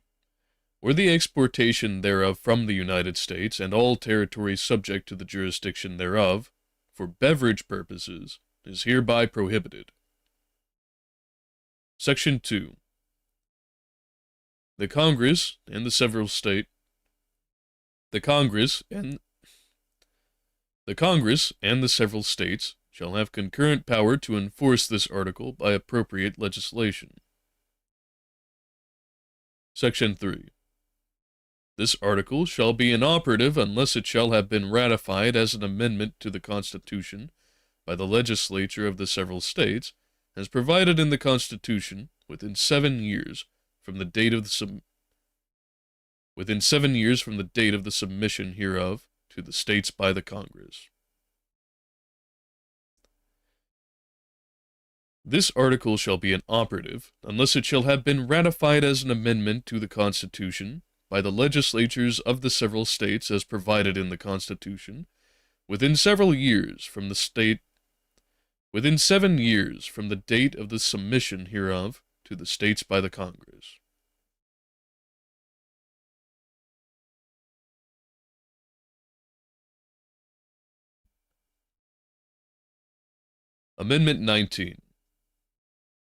or the exportation thereof from the United States and all territories subject to the jurisdiction thereof, for beverage purposes, is hereby prohibited. Section 2. The Congress and the several state The Congress and the several states shall have concurrent power to enforce this article by appropriate legislation. Section 3. This article shall be inoperative unless it shall have been ratified as an amendment to the Constitution by the legislature of the several states, as provided in the Constitution, within 7 years from the date of the submission hereof to the states by the Congress. This article shall be inoperative unless it shall have been ratified as an amendment to the Constitution by the legislatures of the several states as provided in the Constitution, within 7 years from the date of the submission hereof to the states by the Congress. Amendment 19.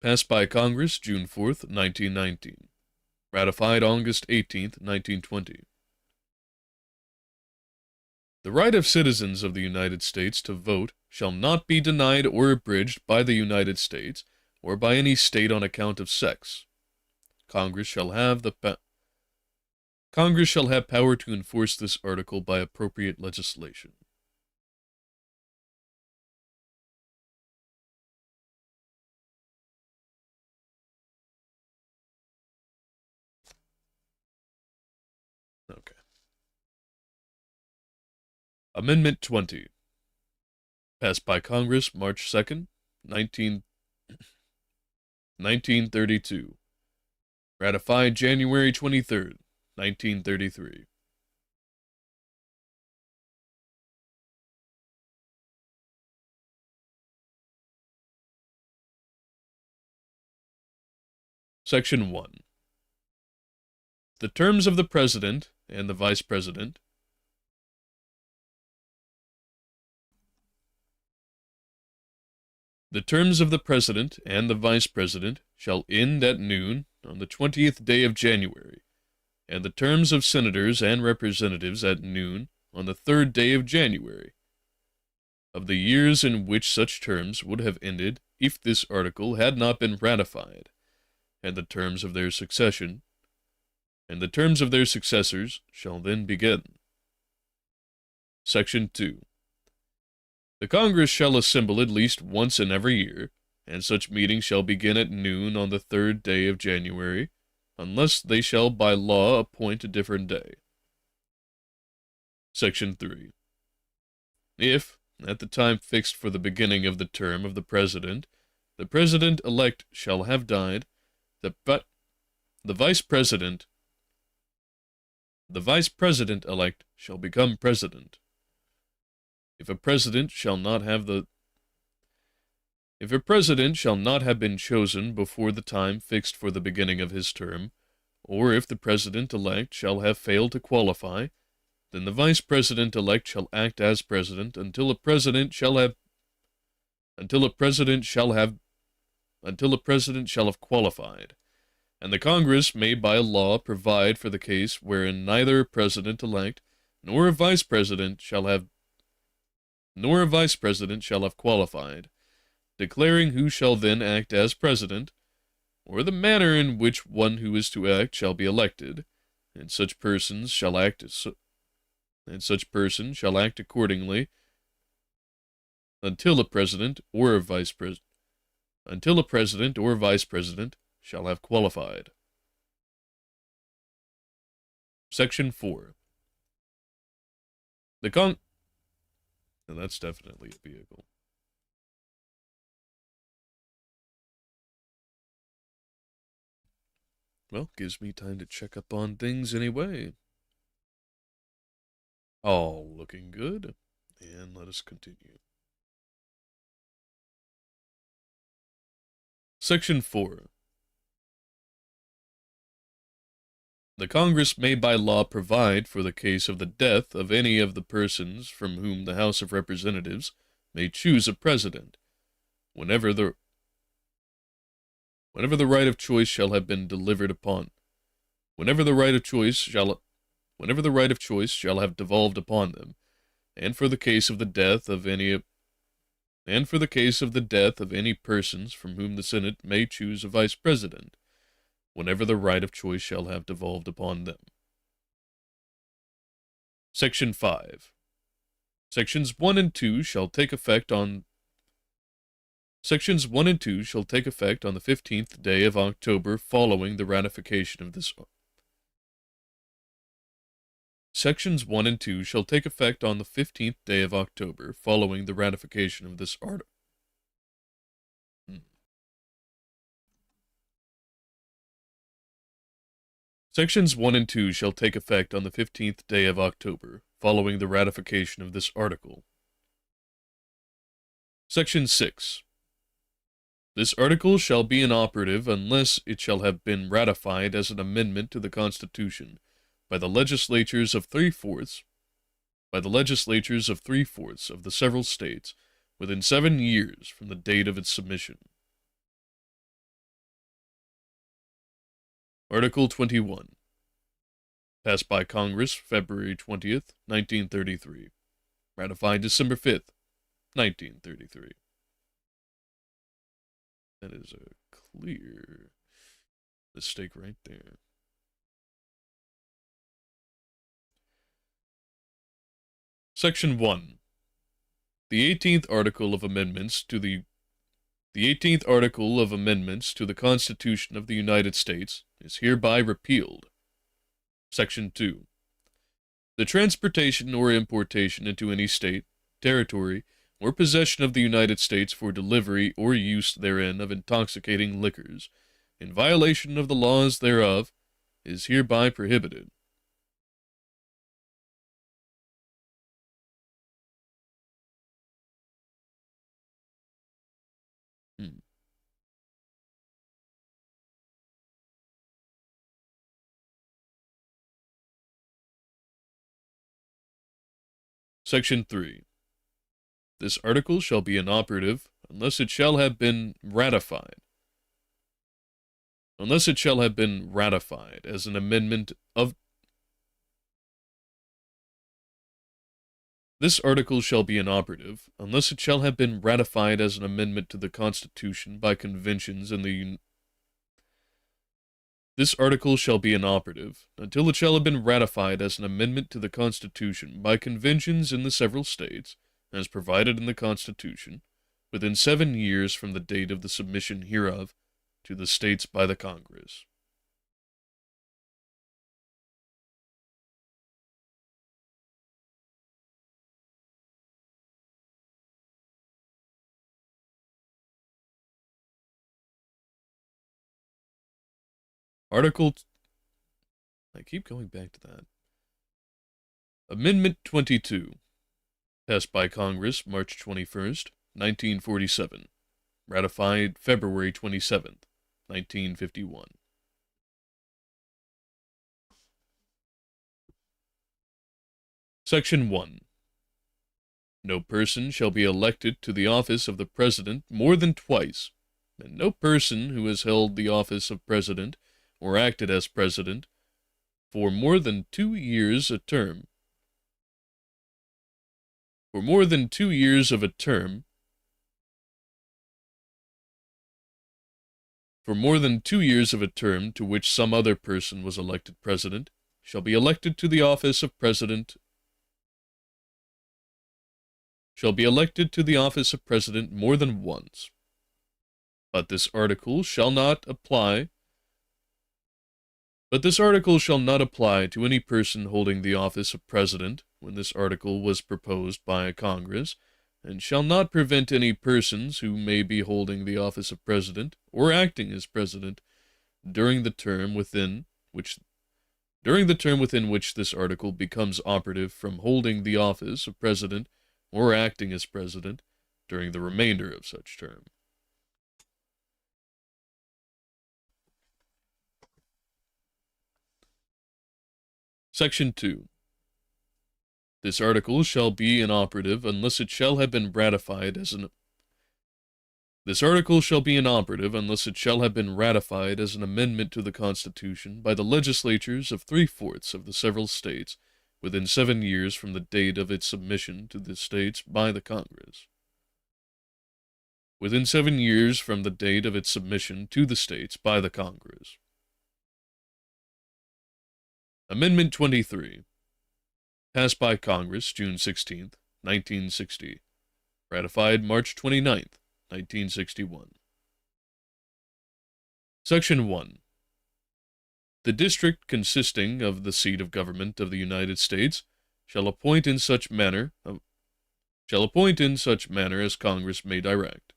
Passed by Congress June 4th, 1919. Ratified August 18th, 1920. The right of citizens of the United States to vote shall not be denied or abridged by the United States or by any state on account of sex. Congress shall have power to enforce this article by appropriate legislation. Okay. Amendment 20. Passed by Congress March 2nd, 1932. Ratified January 23rd, 1933. Section 1. The terms of the President and the Vice President The terms of the President and the Vice President shall end at noon on the 20th day of January, and the terms of Senators and Representatives at noon on the 3rd day of January, of the years in which such terms would have ended if this article had not been ratified, and the terms of their successors shall then begin. Section 2. The Congress shall assemble at least once in every year, and such meeting shall begin at noon on the 3rd day of January, unless they shall by law appoint a different day. Section 3. If, at the time fixed for the beginning of the term of the President-elect shall have died, the Vice President-elect shall become President. If a President shall not have been chosen before the time fixed for the beginning of his term, or if the President-elect shall have failed to qualify, then the Vice President-elect shall act as President until a President shall have qualified, and the Congress may by law provide for the case wherein neither a President-elect nor a Vice President shall have qualified, declaring who shall then act as President, or the manner in which one who is to act shall be elected, and such person shall act accordingly until a President or Vice President shall have qualified. Section 4. Now that's definitely a vehicle. Well, gives me time to check up on things anyway. All looking good, and let us continue. Section 4. The Congress may by law provide for the case of the death of any of the persons from whom the House of Representatives may choose a president, whenever the right of choice shall have been delivered upon, whenever the right of choice shall have devolved upon them, and for the case of the death of any persons from whom the Senate may choose a vice president, whenever the right of choice shall have devolved upon them. Section 5. Sections 1 and 2 shall take effect on Sections 1 and 2 shall take effect on the 15th day of October following the ratification of this Sections 1 and 2 shall take effect on the 15th day of October following the ratification of this article. Sections 1 and 2 shall take effect on the 15th day of October following the ratification of this article. Section 6. This article shall be inoperative unless it shall have been ratified as an amendment to the Constitution by the legislatures of three-fourths of the several states within 7 years from the date of its submission. Article 21. Passed by Congress February 20th, 1933. Ratified December 5th, 1933. That is a clear mistake right there. Section 1. The 18th Article of Amendments to the 18th Article of Amendments to the Constitution of the United States is hereby repealed. Section 2. The transportation or importation into any state, territory, or possession of the United States for delivery or use therein of intoxicating liquors, in violation of the laws thereof, is hereby prohibited. Section 3. This article shall be inoperative unless it shall have been ratified. As an amendment of This article shall be inoperative unless it shall have been ratified as an amendment to the Constitution by conventions in the This article shall be inoperative until it shall have been ratified as an amendment to the Constitution by conventions in the several states, as provided in the Constitution, within 7 years from the date of the submission hereof to the states by the Congress. I keep going back to that. Amendment 22, passed by Congress March 21st, 1947, ratified February 27th, 1951. Section 1. No person shall be elected to the office of the President more than twice, and no person who has held the office of President or acted as President for more than 2 years a term, to which some other person was elected President, shall be elected to the office of President more than once. But this article shall not apply to any person holding the office of President when this article was proposed by Congress, and shall not prevent any persons who may be holding the office of President or acting as President during the term within which this article becomes operative from holding the office of President or acting as President during the remainder of such term. Section 2. This article shall be inoperative unless it shall have been ratified as an This article shall be inoperative unless it shall have been ratified as an amendment to the Constitution by the legislatures of 3/4 of the several states within 7 years from the date of its submission to the states by the Congress. Within 7 years from the date of its submission to the states by the Congress. Amendment 23. Passed by Congress June 16, 1960. Ratified March 29, 1961. Section 1. The district consisting of the seat of government of the United States shall appoint in such manner as Congress may direct.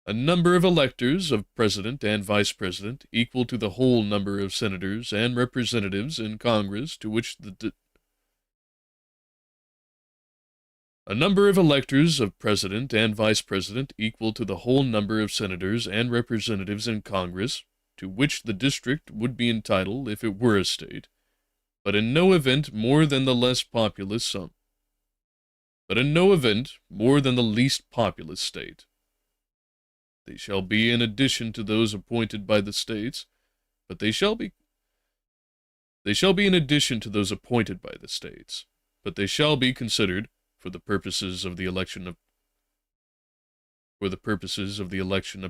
A number of electors of President and Vice President equal to the whole number of senators and representatives in Congress to which A number of electors of President and Vice President equal to the whole number of senators and representatives in Congress to which the district would be entitled if it were a state, but in no event more than the least populous state. They shall be in addition to those appointed by the states, but they shall be in addition to those appointed by the states, but they shall be considered for the purposes of the election of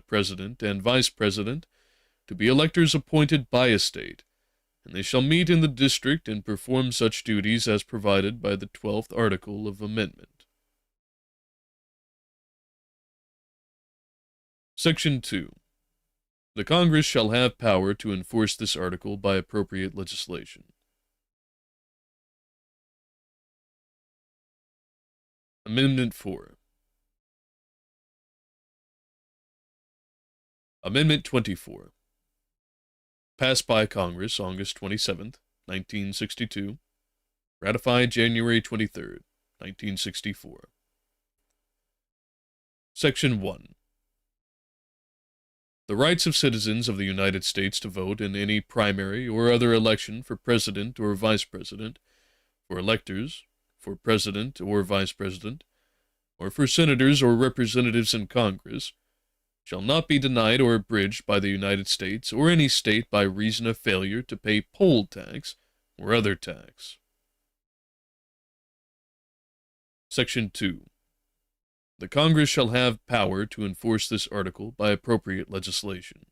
President and Vice President to be electors appointed by a state, and they shall meet in the district and perform such duties as provided by the 12th article of amendment. Section 2. The Congress shall have power to enforce this article by appropriate legislation. Amendment 4. Amendment 24. Passed by Congress August 27, 1962. Ratified January 23, 1964. Section 1. The rights of citizens of the United States to vote in any primary or other election for President or Vice President, for electors, for President or Vice President, or for Senators or Representatives in Congress, shall not be denied or abridged by the United States or any state by reason of failure to pay poll tax or other tax. Section 2. The Congress shall have power to enforce this article by appropriate legislation.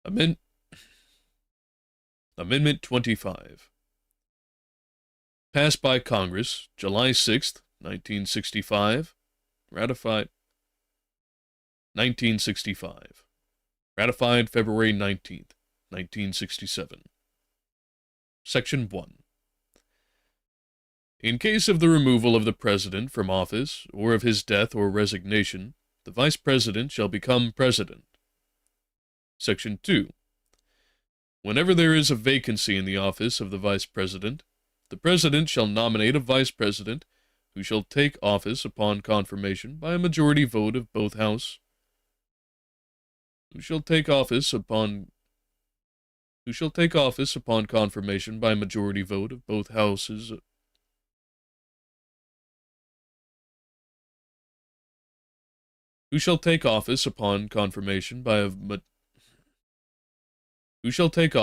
Amendment 25. Passed by Congress July 6, 1965. Ratified 1965. Ratified February 19, 1967. Section 1. In case of the removal of the President from office, or of his death or resignation, the Vice President shall become President. Section 2. Whenever there is a vacancy in the office of the Vice President, the President shall nominate a Vice President, who shall take office upon confirmation by a majority vote of both Houses. Who shall take office upon confirmation by a majority vote of both Houses. Who shall take office upon confirmation by a majority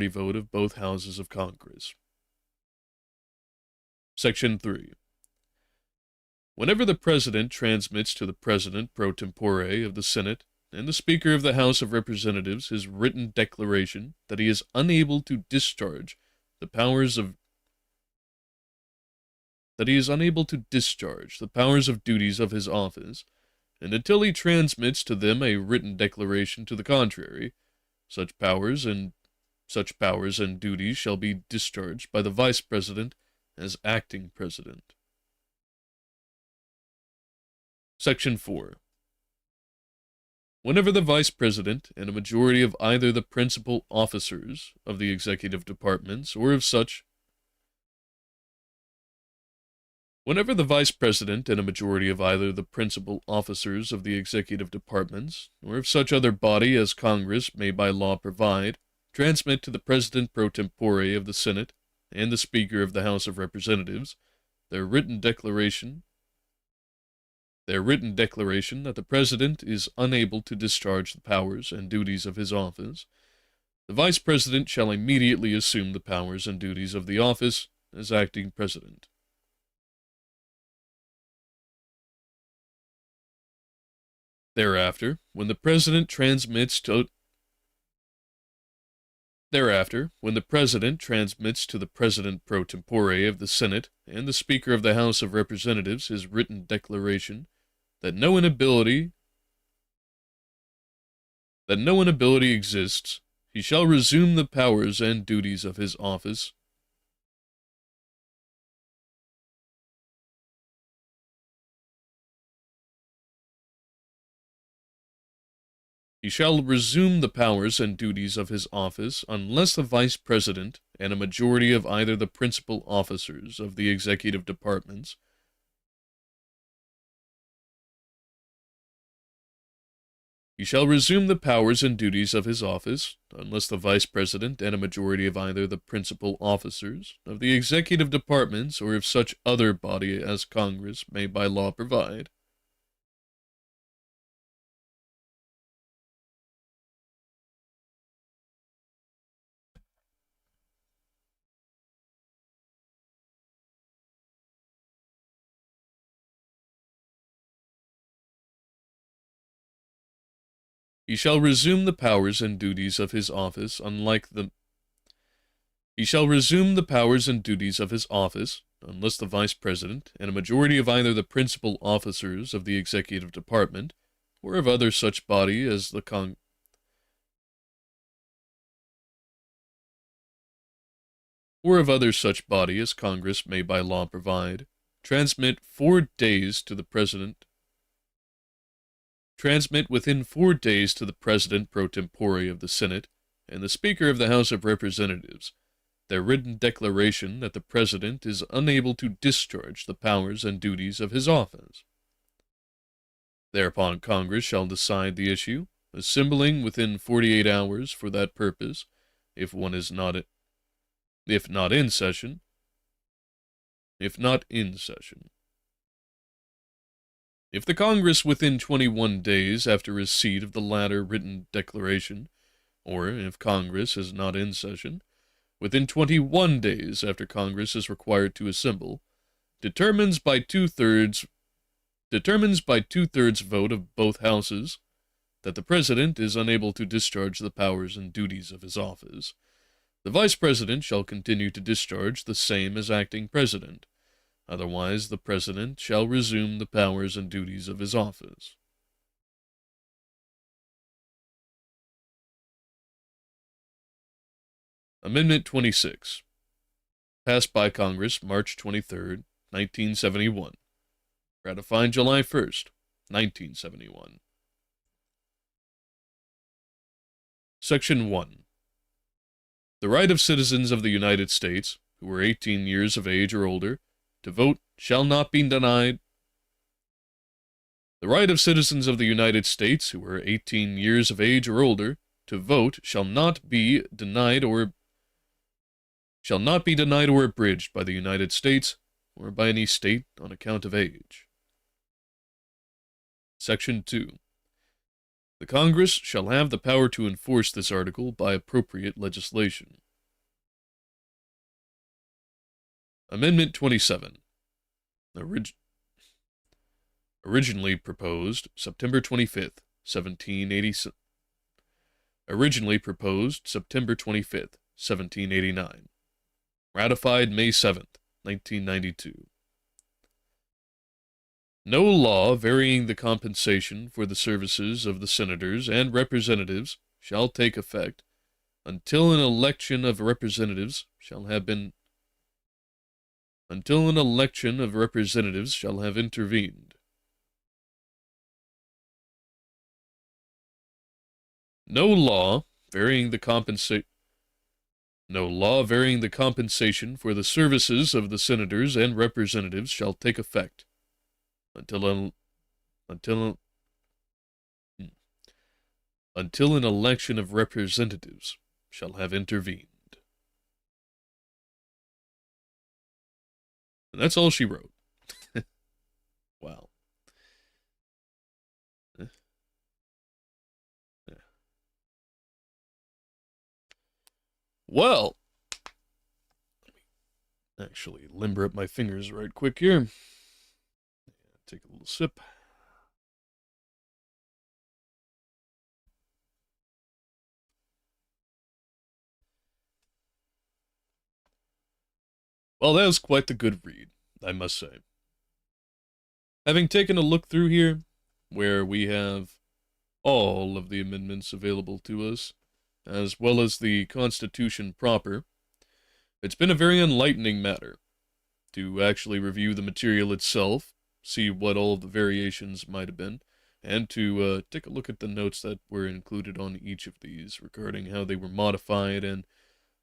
vote of both houses of Congress. Section 3. Whenever the President transmits to the President pro tempore of the Senate and the Speaker of the House of Representatives his written declaration that he is unable to discharge the powers of duties of his office, and until he transmits to them a written declaration to the contrary, such powers and duties shall be discharged by the Vice President as acting President. Section 4. Whenever the Vice President and a majority of either the principal officers of the executive departments or of such Whenever the Vice President and a majority of either the principal officers of the executive departments, or of such other body as Congress may by law provide, transmit to the President pro tempore of the Senate and the Speaker of the House of Representatives their written declaration that the President is unable to discharge the powers and duties of his office, the Vice President shall immediately assume the powers and duties of the office as acting President. Thereafter, when the President transmits to the President pro tempore of the Senate and the Speaker of the House of Representatives his written declaration that no inability exists, he shall resume the powers and duties of his office. He shall resume the powers and duties of his office unless the Vice President and a majority of either the principal officers of the executive departments He shall resume the powers and duties of his office, unless the Vice President and a majority of either the principal officers of the executive departments or of such other body as Congress may by law provide. He shall resume the powers and duties of his office He shall resume the powers and duties of his office, unless the Vice President and a majority of either the principal officers of the executive department, or of other such body as Congress may by law provide, transmit within 4 days to the President pro tempore of the Senate and the Speaker of the House of Representatives their written declaration that the President is unable to discharge the powers and duties of his office. Thereupon Congress shall decide the issue, assembling within 48 hours for that purpose, if not in session. If the Congress within 21 days after receipt of the latter written declaration, or if Congress is not in session, within 21 days after Congress is required to assemble, determines by two-thirds vote of both houses that the President is unable to discharge the powers and duties of his office, the Vice President shall continue to discharge the same as acting President. Otherwise, the President shall resume the powers and duties of his office. Amendment 26. Passed by Congress March 23, 1971. Ratified July 1st, 1971. Section 1. The right of citizens of the United States, who are 18 years of age or older, to vote shall not be denied. The right of citizens of the United States, who are 18 years of age or older, to vote shall not be denied or abridged by the United States or by any state on account of age. Section 2. The Congress shall have the power to enforce this article by appropriate legislation. Amendment 27. Originally proposed September 25th, 1787. Originally proposed September 25th, 1789. Ratified May 7th, 1992. No law varying the compensation for the services of the senators and representatives shall take effect until an election of representatives shall have intervened. No law varying the compensation No law varying the compensation for the services of the senators and representatives shall take effect until an, until until an election of representatives shall have intervened. And that's all she wrote. Wow. Well, actually limber up my fingers right quick here. Take a little sip. Well, that was quite the good read, I must say. Having taken a look through here, where we have all of the amendments available to us, as well as the Constitution proper, it's been a very enlightening matter to actually review the material itself, see what all of the variations might have been, and to take a look at the notes that were included on each of these regarding how they were modified and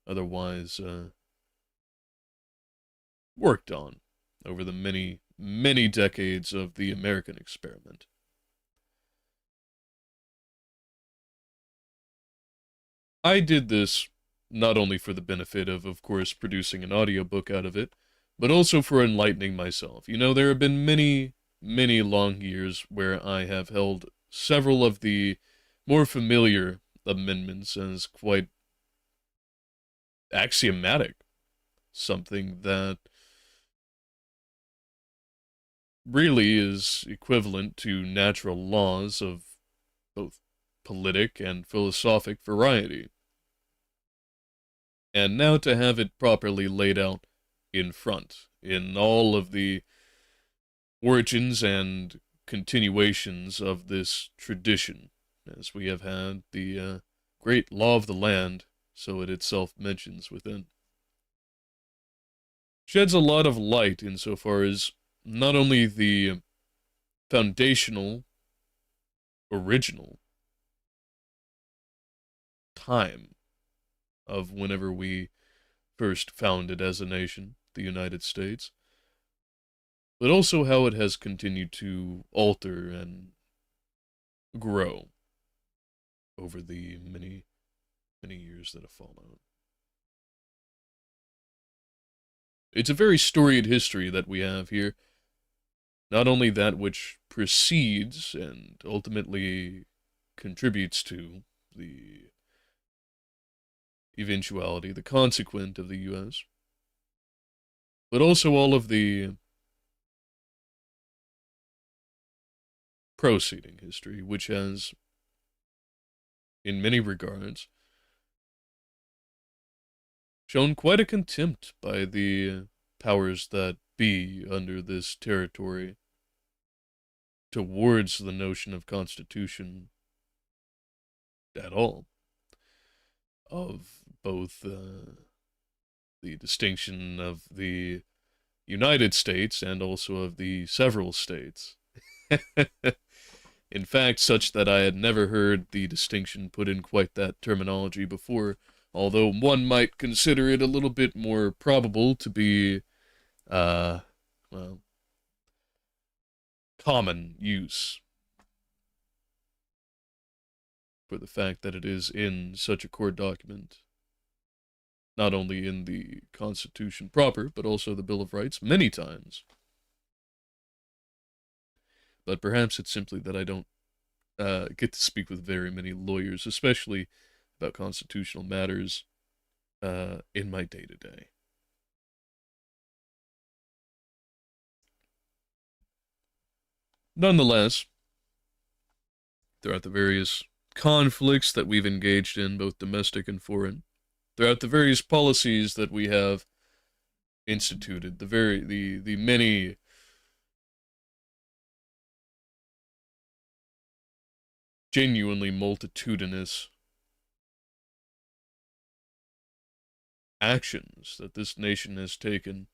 otherwise worked on over the many, many decades of the American experiment. I did this not only for the benefit of course, producing an audiobook out of it, but also for enlightening myself. You know, there have been many, many long years where I have held several of the more familiar amendments as quite axiomatic, something that really is equivalent to natural laws of both politic and philosophic variety. And now to have it properly laid out in front, in all of the origins and continuations of this tradition, as we have had the great law of the land, so it itself mentions within, sheds a lot of light insofar as not only the foundational, original time of whenever we first founded as a nation, the United States, but also how it has continued to alter and grow over the many, many years that have followed. It's a very storied history that we have here, not only that which precedes and ultimately contributes to the eventuality, the consequent of the U.S., but also all of the proceeding history, which has, in many regards, shown quite a contempt by the powers that be under this territory towards the notion of constitution at all, of both the distinction of the United States and also of the several states. In fact, such that I had never heard the distinction put in quite that terminology before, although one might consider it a little bit more probable to be, well, common use, for the fact that it is in such a core document, not only in the Constitution proper, but also the Bill of Rights, many times. But perhaps it's simply that I don't get to speak with very many lawyers, especially about constitutional matters, in my day-to-day. Nonetheless, throughout the various conflicts that we've engaged in, both domestic and foreign, throughout the various policies that we have instituted, the many genuinely multitudinous actions that this nation has taken,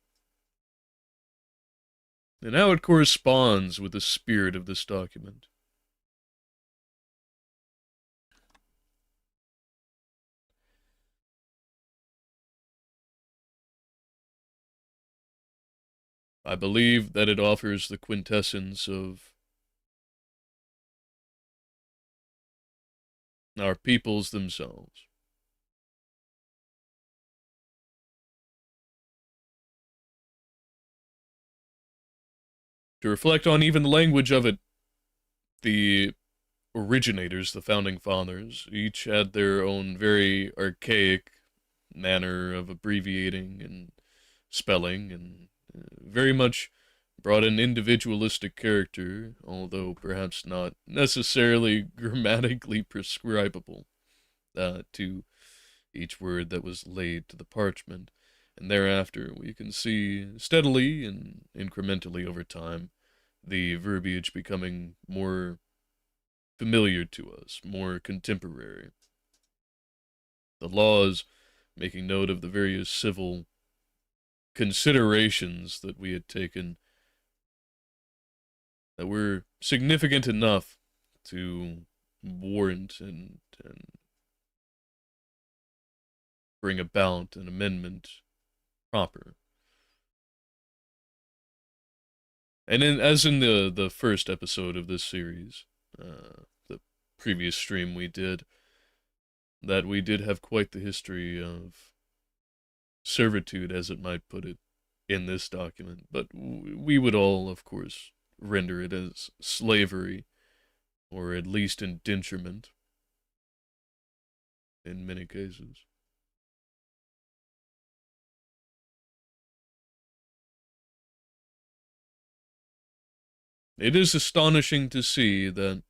and how it corresponds with the spirit of this document. I believe that it offers the quintessence of our peoples themselves. To reflect on even the language of it, the originators, the founding fathers, each had their own very archaic manner of abbreviating and spelling, and very much brought an individualistic character, although perhaps not necessarily grammatically prescribable to each word that was laid to the parchment. And thereafter, we can see steadily and incrementally over time the verbiage becoming more familiar to us, more contemporary. The laws making note of the various civil considerations that we had taken that were significant enough to warrant and bring about an amendment proper. And as in the first episode of this series, the previous stream we did, that we did have quite the history of servitude, as it might put it, in this document. But we would all, of course, render it as slavery, or at least indenturement, in many cases. It is astonishing to see that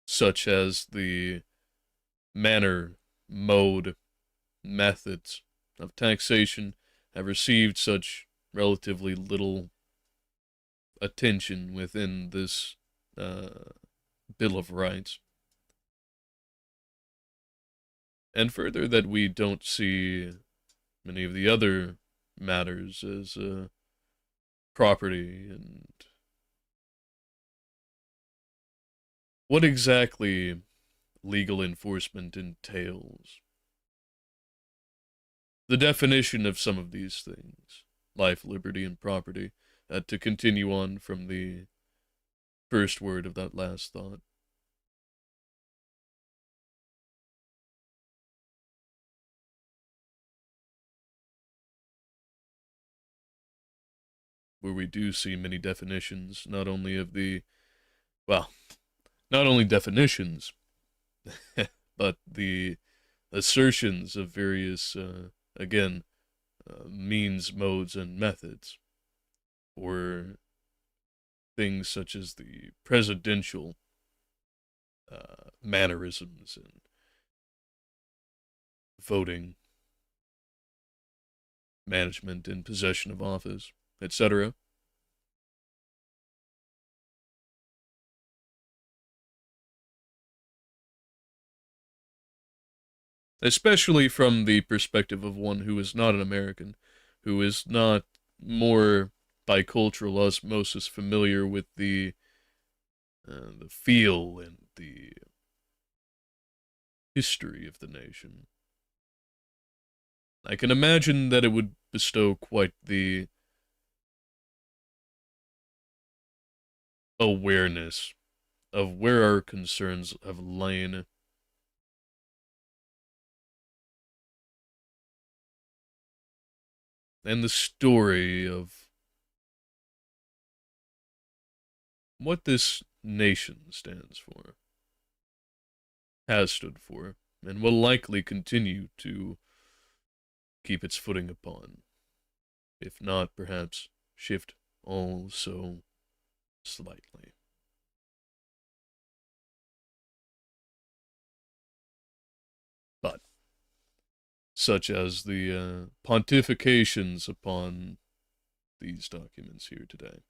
such as the manner, mode, methods of taxation have received such relatively little attention within this Bill of Rights. And further, that we don't see many of the other matters as property and what exactly legal enforcement entails. The definition of some of these things, life, liberty, and property, to continue on from the first word of that last thought. Where we do see many definitions, not only of the, well, not only definitions, but the assertions of various, again, means, modes, and methods, or things such as the presidential mannerisms and voting, management, and possession of office, etc. Especially from the perspective of one who is not an American, who is not more by cultural osmosis familiar with the feel and the history of the nation. I can imagine that it would bestow quite the awareness of where our concerns have lain. And the story of what this nation stands for, has stood for, and will likely continue to keep its footing upon, if not perhaps shift all so slightly. But such as the pontifications upon these documents here today.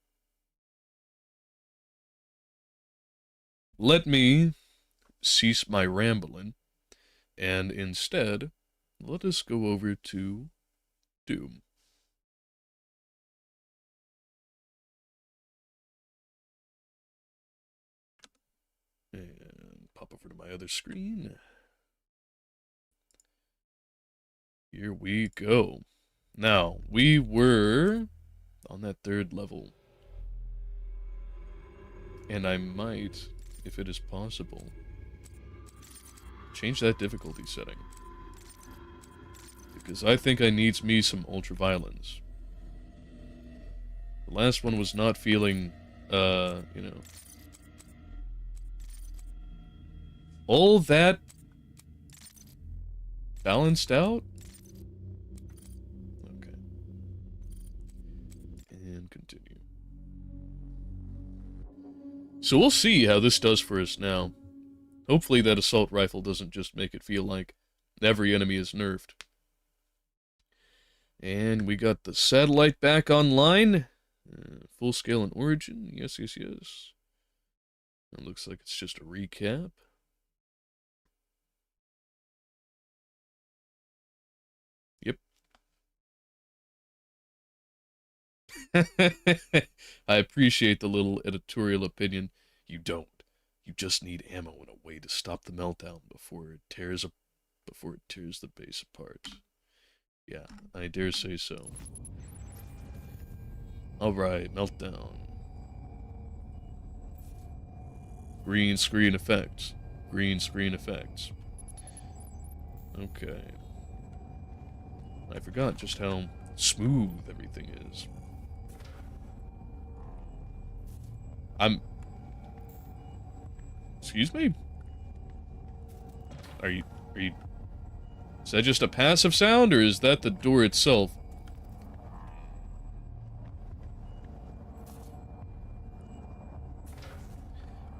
Let me cease my rambling, and instead, let us go over to Doom. And pop over to my other screen. Here we go. Now, we were, On that 3rd level. And I might, if it is possible, change that difficulty setting. Because I think I needs me some ultraviolence. The last one was not feeling, you know, all that balanced out? Okay. And continue. So we'll see how this does for us now. Hopefully that assault rifle doesn't just make it feel like every enemy is nerfed. And we got the satellite back online. Full scale in origin. Yes, yes, yes. It looks like it's just a recap. Yep. I appreciate the little editorial opinion. You don't. You just need ammo and a way to stop the meltdown before it tears the base apart. Yeah, I dare say so. Alright, meltdown. Green screen effects. Green screen effects. Okay. I forgot just how smooth everything is. Excuse me? Are you... Is that just a passive sound, or is that the door itself?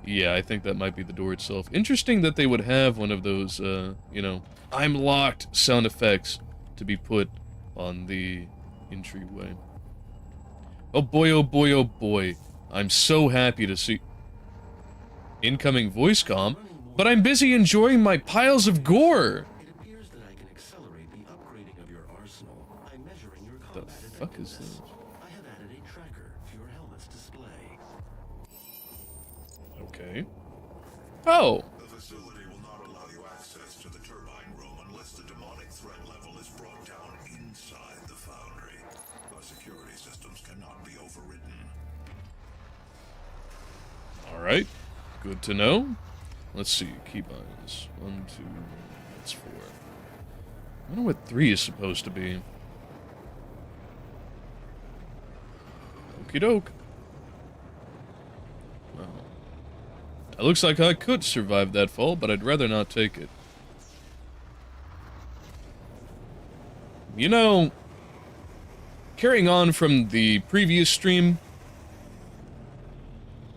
Yeah, I think that might be the door itself. Interesting that they would have one of those, you know, I'm locked sound effects to be put on the entryway. Oh boy, oh boy, oh boy. I'm so happy to see... Incoming voice comm, but I'm busy enjoying my piles of gore! It appears that I can accelerate the upgrading of your arsenal by measuring your combat The fuck is this? I have added a tracker to your helmet's display. Okay. Oh! The facility will not allow you access to the turbine room unless the demonic threat level is brought down inside the foundry. Our security systems cannot be overridden. Alright. Good to know. Let's see. Keybinds. 1, 2, that's 4. I wonder what 3 is supposed to be. Okie doke. Well, it looks like I could survive that fall, but I'd rather not take it. You know, carrying on from the previous stream,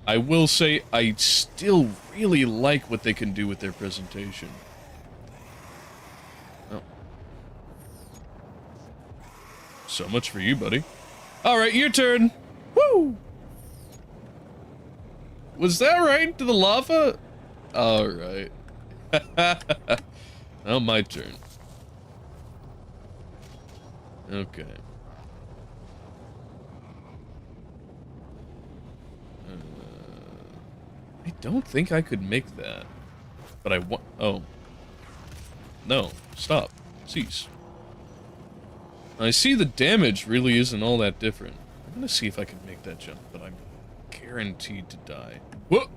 I will say I still really like what they can do with their presentation. Oh. So much for you, buddy. Alright, your turn! Woo! Was that right into the lava? Alright. Now my turn. Okay. I don't think I could make that. But I want... Oh. No. Stop. Cease. I see the damage really isn't all that different. I'm gonna see if I can make that jump, but I'm guaranteed to die. Whoa!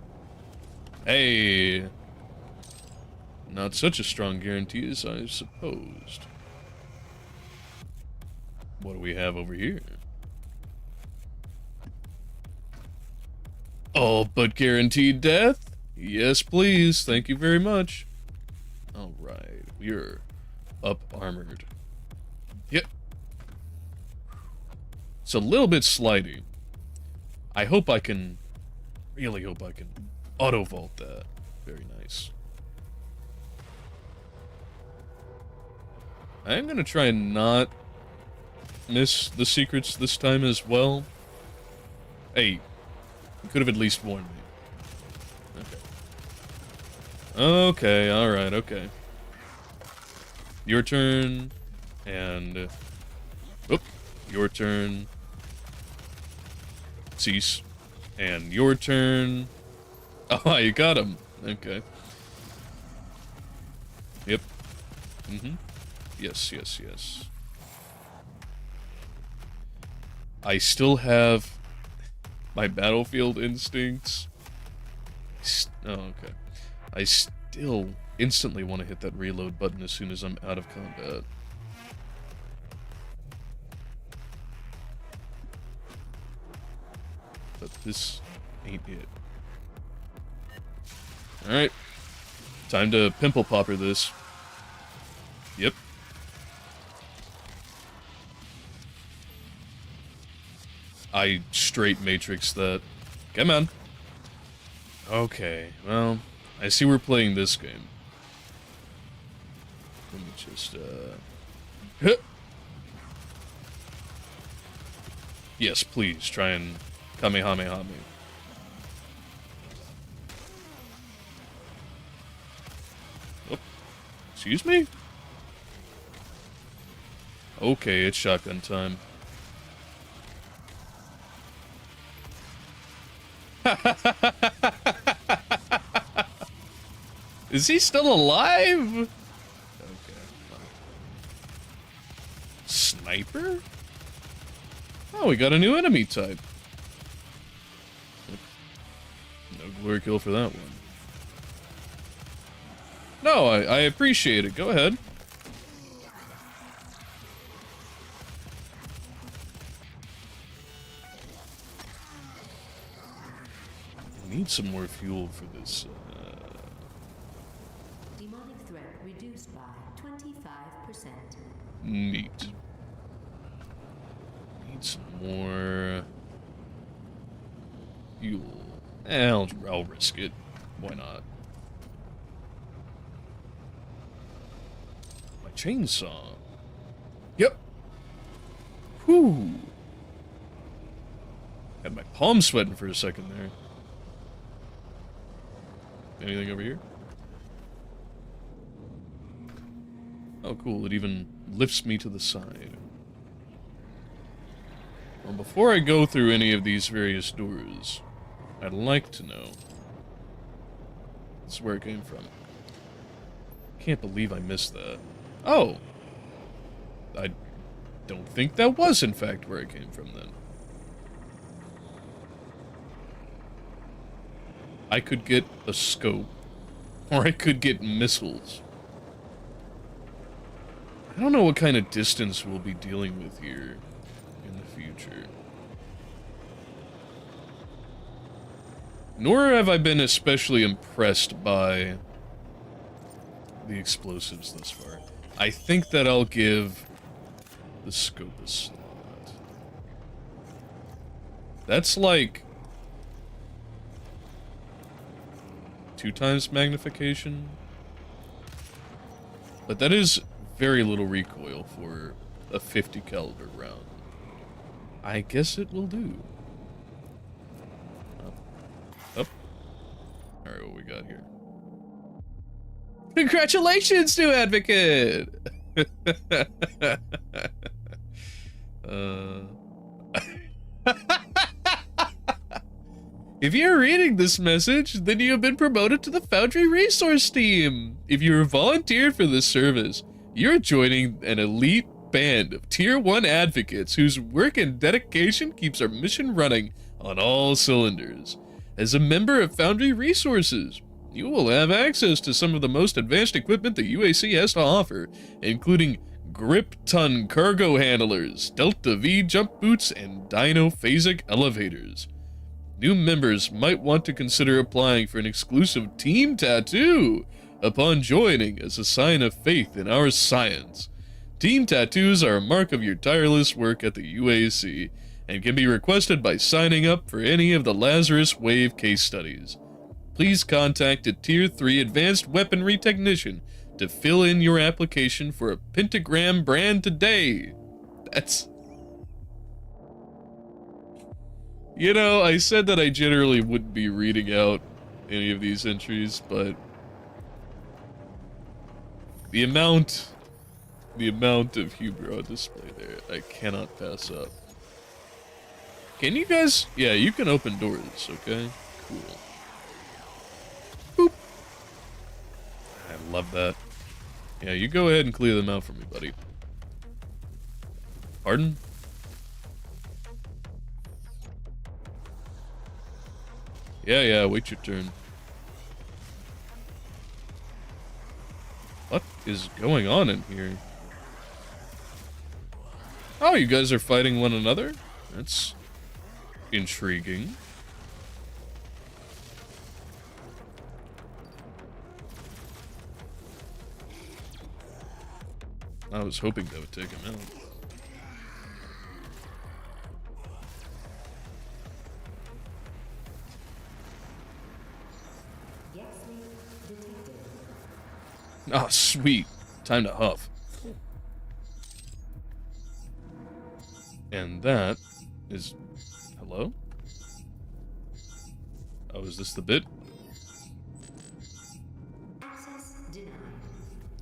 Hey! Not such a strong guarantee as I supposed. What do we have over here? Oh, but guaranteed death? Yes, please. Thank you very much. Alright, we're up-armored. Yep. It's a little bit slidey. I hope I can... Really hope I can auto-vault that. Very nice. I'm gonna try and not miss the secrets this time as well. Hey, you could have at least warned me. Okay. Okay, alright, okay. Your turn, and... Oop, your turn. Cease. And your turn. Oh, you got him. Okay. Yep. Mm-hmm. Yes, yes, yes. I still have my battlefield instincts. Oh, okay. I still instantly want to hit that reload button as soon as I'm out of combat. But this ain't it. Alright. Time to pimple popper this. Yep. I straight matrix that. Come on. Okay, well, I see we're playing this game. Let me just, Yes, please, try and Kamehameha me. Oh, excuse me? Okay, it's shotgun time. Is he still alive? Okay. Sniper? Oh, we got a new enemy type. No glory kill for that one. No, I appreciate it. Go ahead. I need some more fuel for this. Demonic threat reduced by 25%. Neat. Need some more fuel. I'll risk it. Why not? My chainsaw. Yep. Whew. Had my palms sweating for a second there. Anything over here? Oh, cool. It even lifts me to the side. Well, before I go through any of these various doors, I'd like to know. This is where it came from. Can't believe I missed that. Oh! I don't think that was, in fact, where it came from, then. I could get a scope, or I could get missiles. I don't know what kind of distance we'll be dealing with here in the future. Nor have I been especially impressed by the explosives thus far. I think that I'll give the scope a slot. That's like 2 times magnification. But that is very little recoil for a 50 caliber round. I guess it will do. Up. Alright, what we got here? Congratulations, new advocate! If you're reading this message, then you have been promoted to the Foundry Resource Team. If you are volunteered for this service, you're joining an elite band of Tier 1 advocates whose work and dedication keeps our mission running on all cylinders. As a member of Foundry Resources, you will have access to some of the most advanced equipment the UAC has to offer, including grip-ton cargo handlers, Delta V jump boots, and dino-phasic elevators. New members might want to consider applying for an exclusive team tattoo upon joining as a sign of faith in our science. Team tattoos are a mark of your tireless work at the UAC and can be requested by signing up for any of the Lazarus Wave case studies. Please contact a Tier 3 Advanced Weaponry Technician to fill in your application for a pentagram brand today. That's... You know, I said that I generally wouldn't be reading out any of these entries, but the amount of humor on display there, I cannot pass up. Can you guys? Yeah, you can open doors, okay? Cool. Boop. I love that. Yeah, you go ahead and clear them out for me, buddy. Pardon? Yeah, wait your turn. What is going on in here? Oh, you guys are fighting one another? That's intriguing. I was hoping that would take him out. Oh, sweet. Time to huff. And that is... Hello? Oh, is this the bit? Access denied.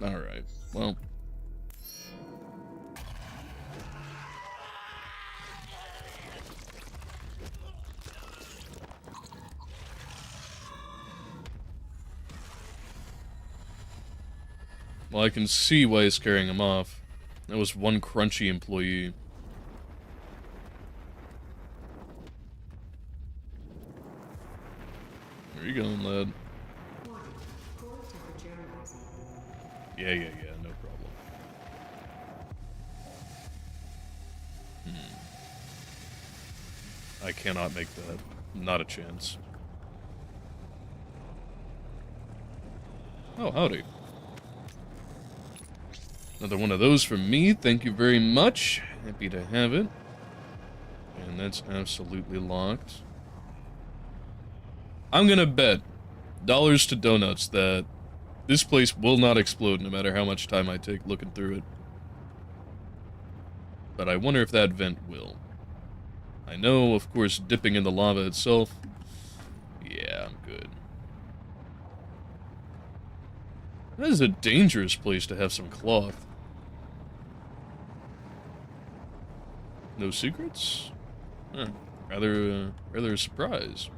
Alright, well... Well, I can see why he's carrying him off. That was one crunchy employee. Where you going, lad? Warning. Core temperature rising. Yeah, no problem. I cannot make that. Not a chance. Oh, howdy. Another one of those from me. Thank you very much. Happy to have it. And that's absolutely locked. I'm gonna bet dollars to donuts that this place will not explode no matter how much time I take looking through it. But I wonder if that vent will. I know, of course, dipping in the lava itself. Yeah, I'm good. That is a dangerous place to have some cloth. No secrets? Huh. Rather a surprise.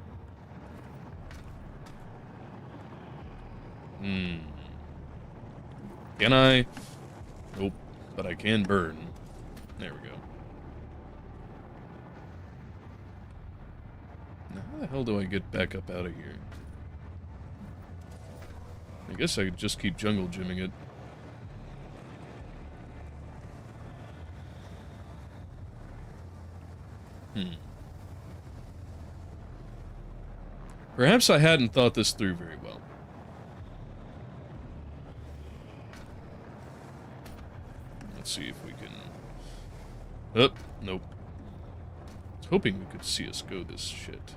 Can I? Nope. But I can burn. There we go. Now, how the hell do I get back up out of here? I guess I could just keep jungle gymming it. Perhaps I hadn't thought this through very well. Let's see if we can... Oh, nope. I was hoping we could see us go this shit.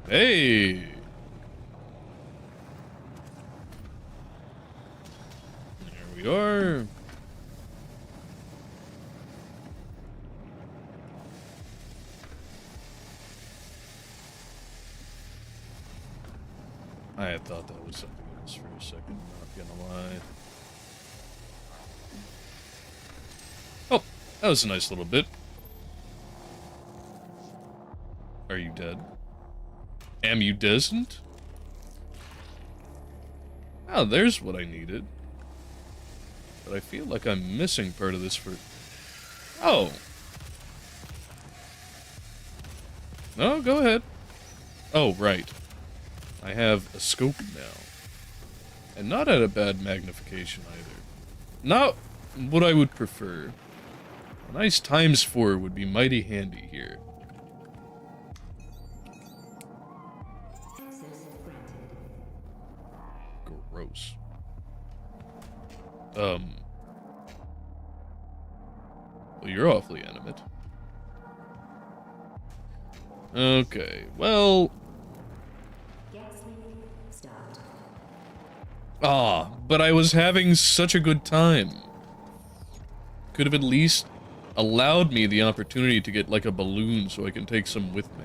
Hey! There we are. I had thought that was something else for a second, not gonna lie. Oh, that was a nice little bit. Are you dead? Am you desn't? Oh, there's what I needed. But I feel like I'm missing part of this for... Oh! No, go ahead. Oh, right. I have a scope now. And not at a bad magnification either. Not what I would prefer. A nice ×4 would be mighty handy here. Gross. Well, you're awfully animate. Okay, well... Ah, but I was having such a good time. Could have at least allowed me the opportunity to get like a balloon so I can take some with me.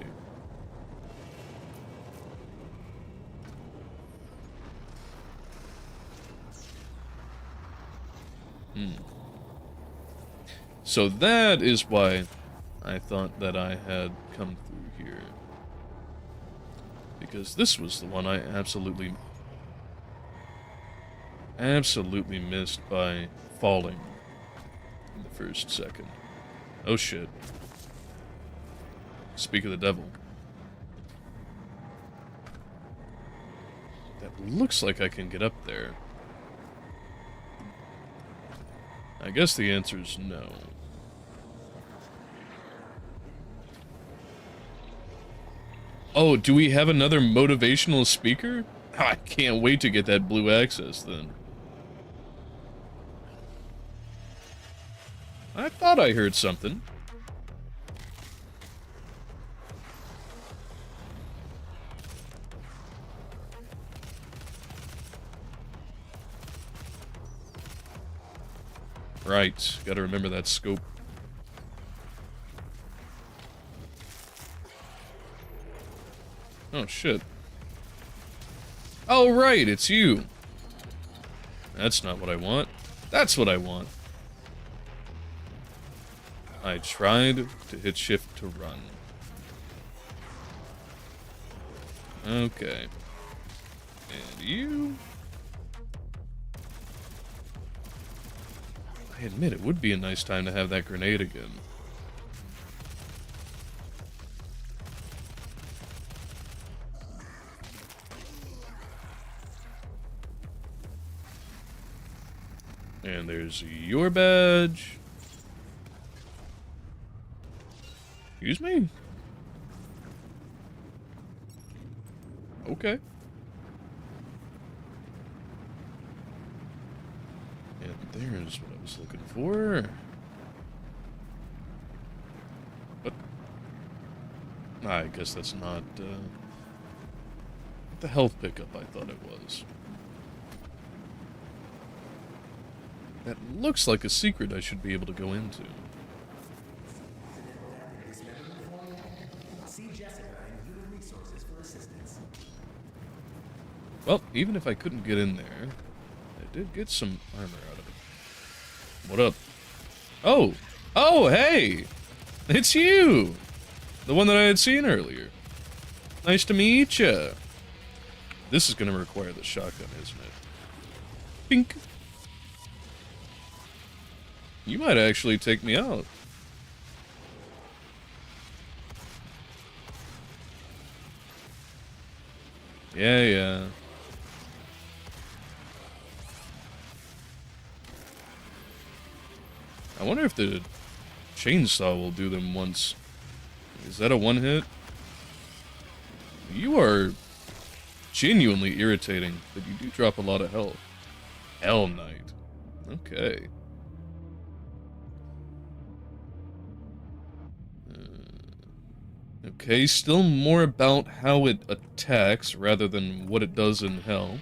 So that is why I thought that I had come through here. Because this was the one I absolutely missed by falling in the first second. Oh shit. Speak of the devil. That looks like I can get up there. I guess the answer is no. Oh, do we have another motivational speaker? I can't wait to get that blue access then. I thought I heard something. Right, gotta remember that scope. Oh, shit. Oh, right, it's you. That's not what I want. That's what I want. I tried to hit shift to run. Okay. And you... I admit, it would be a nice time to have that grenade again. And there's your badge. Excuse me? Okay. And there's what I was looking for. What? I guess that's not, the health pickup I thought it was. That looks like a secret I should be able to go into. Well, even if I couldn't get in there, I did get some armor out of it. What up? Oh! Oh, hey! It's you! The one that I had seen earlier. Nice to meet ya. This is gonna require the shotgun, isn't it? Pink! You might actually take me out. Yeah. I wonder if the chainsaw will do them once. Is that a one hit? You are genuinely irritating, but you do drop a lot of health. Hell Knight. Okay. Okay, still more about how it attacks rather than what it does in hell.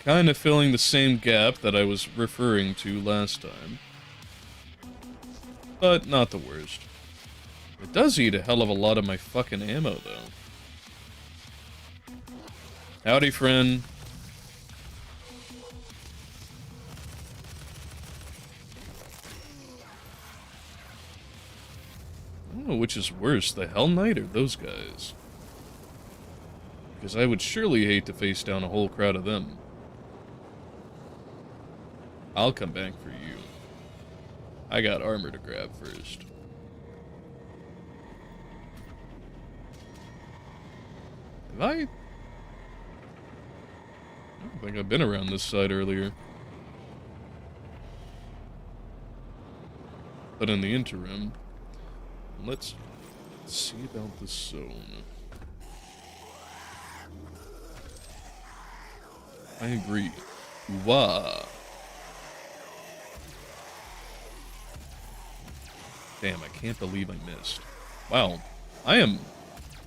Kind of filling the same gap that I was referring to last time. But not the worst. It does eat a hell of a lot of my fucking ammo, though. Howdy, friend. I don't know which is worse, the Hell Knight or those guys. Because I would surely hate to face down a whole crowd of them. I'll come back for you. I got armor to grab first. Have I don't think I've been around this side earlier. But in the interim, let's see about the zone. I agree. Wah. Damn, I can't believe I missed. Wow, I am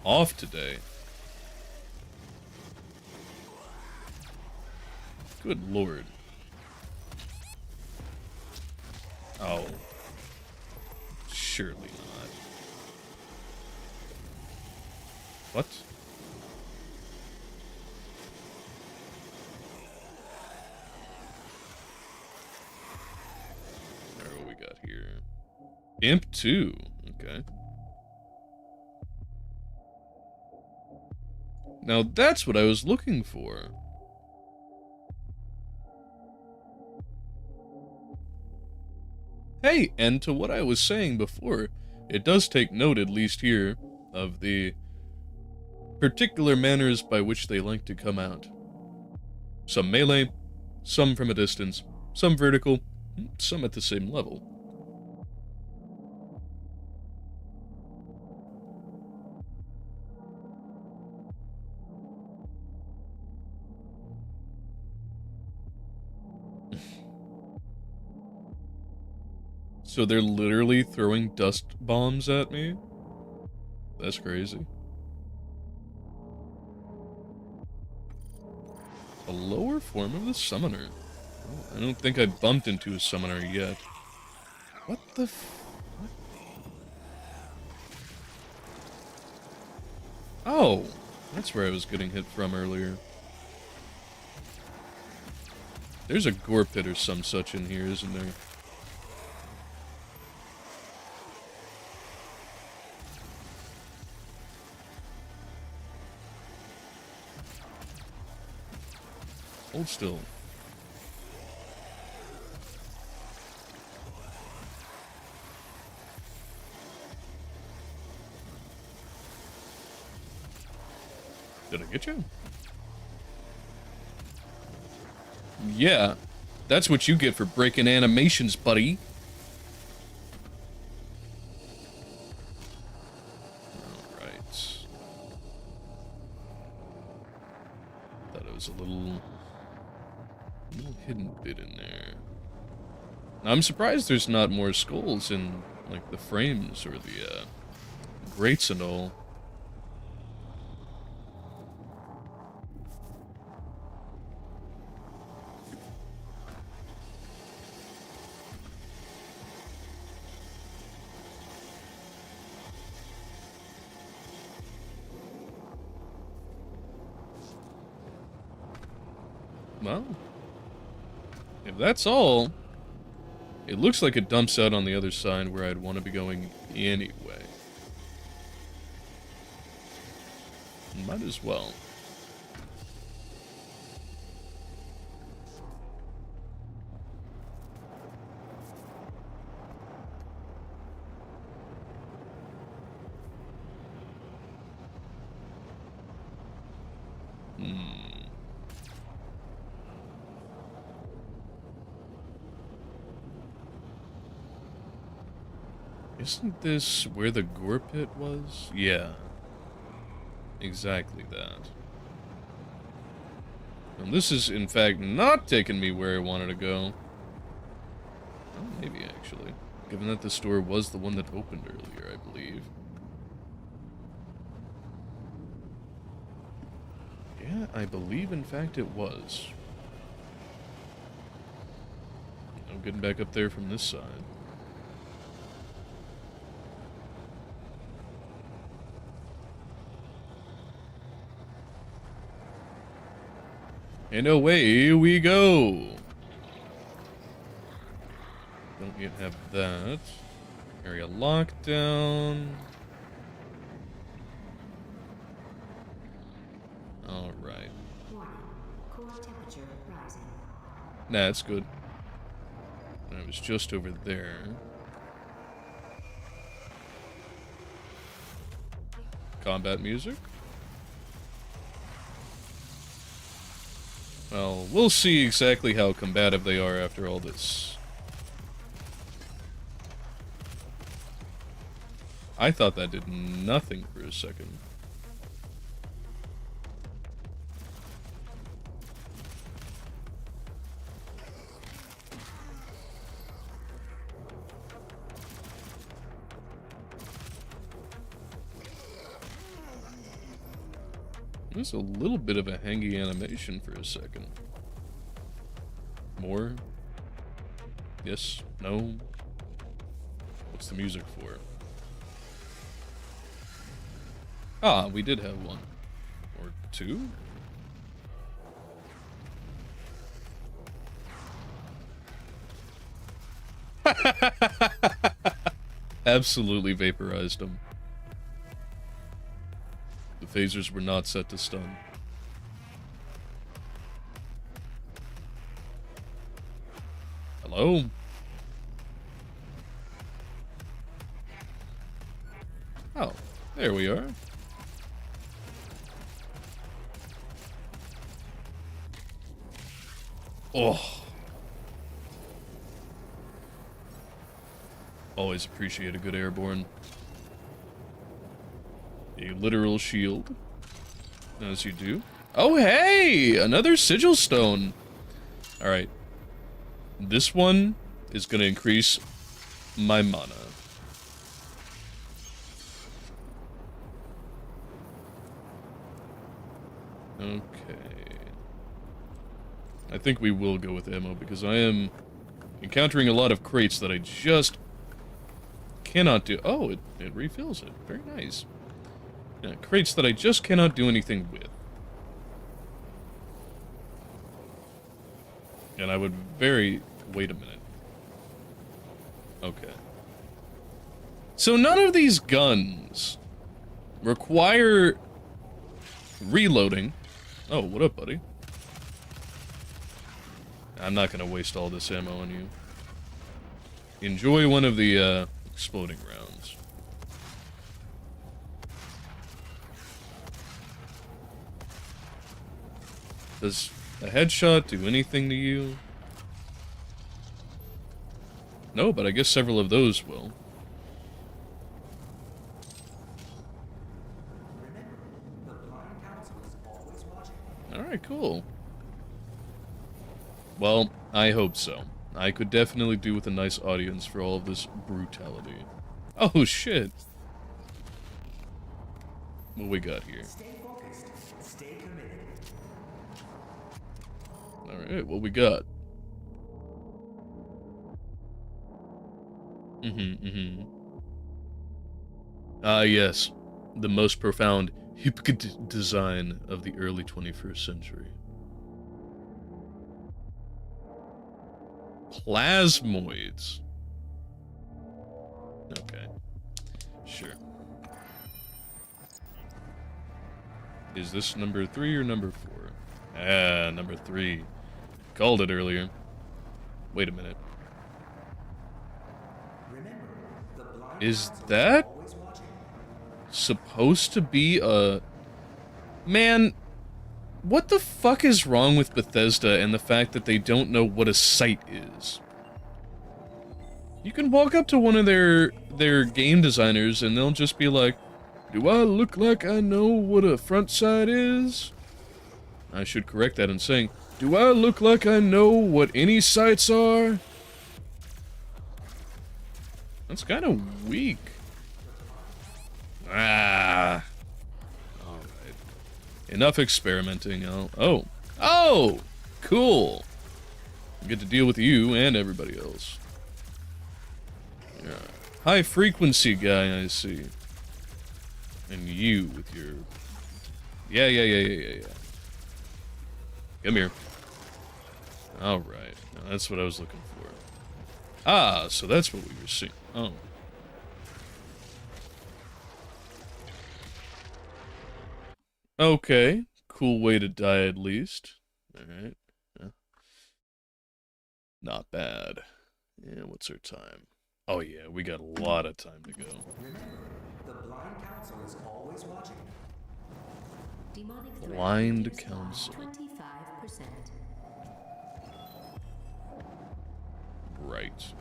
off today. Good lord. Oh. Surely not. What? Alright, what we got here? Imp 2. Okay. Now that's what I was looking for. Hey, and to what I was saying before, it does take note, at least here, of the particular manners by which they like to come out. Some melee, some from a distance, some vertical, some at the same level. So they're literally throwing dust bombs at me? That's crazy. A lower form of the summoner. Oh, I don't think I bumped into a summoner yet. What the what? Oh, that's where I was getting hit from earlier. There's a gore pit or some such in here, isn't there? Hold still. Did I get you? Yeah. That's what you get for breaking animations, buddy. Alright. Thought it was a little hidden bit in there. Now, I'm surprised there's not more skulls in, like, the frames or the, grates and all. Well, if that's all, it looks like it dumps out on the other side where I'd want to be going anyway. Might as well. Isn't this where the gore pit was? Yeah. Exactly that. And this is, in fact, not taking me where I wanted to go. Oh, maybe, actually. Given that the store was the one that opened earlier, I believe. Yeah, I believe, in fact, it was. I'm getting back up there from this side. And away we go! Don't yet have that. Area lockdown. Alright. Warning. Core temperature rising. Nah, it's good. I was just over there. Combat music? Well, we'll see exactly how combative they are after all this. I thought that did nothing for a second. There's a little bit of a hangy animation for a second. More? Yes? No? What's the music for? Ah, we did have one. Or two? Absolutely vaporized him. The phasers were not set to stun. Hello? There we are. Oh. Always appreciate a good airborne. A literal shield. As you do. Oh, hey! Another sigil stone. Alright. This one is going to increase my mana. Okay. I think we will go with ammo because I am encountering a lot of crates that I just cannot do. Oh, it refills it. Very nice. Yeah, crates that I just cannot do anything with. And I would very... Wait a minute. Okay. So none of these guns require reloading. Oh, what up, buddy? I'm not gonna waste all this ammo on you. Enjoy one of the, exploding rounds. Does a headshot do anything to you? No, but I guess several of those will. Alright, cool. Well, I hope so. I could definitely do with a nice audience for all of this brutality. Oh, shit. What we got here? Stay focused. Stay committed. Alright, what we got? Ah, yes. The most profound hypnotic design of the early 21st century. Plasmoids. Okay. Sure. Is this number 3 or number 4? Ah, number 3. Called it earlier. Wait a minute. Is that supposed to be a... Man, what the fuck is wrong with Bethesda and the fact that they don't know what a site is? You can walk up to one of their game designers and they'll just be like, do I look like I know what a front side is? I should correct that in saying, do I look like I know what any sites are? That's kind of weak. Ah. Alright. Enough experimenting. Oh! Cool. I get to deal with you and everybody else. Yeah. High frequency guy, I see. And you with your... Yeah. Come here. Alright. Now that's what I was looking for. Ah, so that's what we were seeing. Oh. Okay. Cool way to die, at least. Alright. Yeah. Not bad. Yeah, what's our time? Oh yeah, we got a lot of time to go. The blind council is always watching. Demonic threat Blind reduced by council. 25%. Right.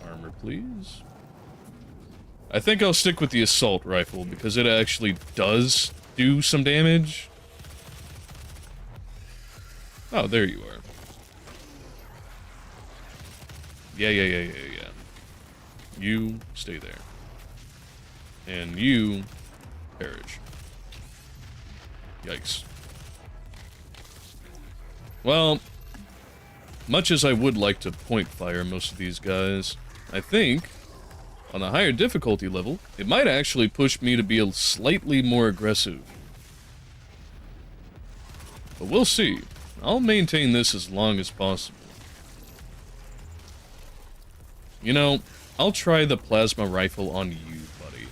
Armor, please. I think I'll stick with the assault rifle because it actually does do some damage. Oh, there you are. Yeah. You stay there. And you perish. Yikes. Well, much as I would like to point fire most of these guys, I think, on a higher difficulty level, it might actually push me to be a slightly more aggressive. But we'll see. I'll maintain this as long as possible. You know, I'll try the plasma rifle on you, buddy.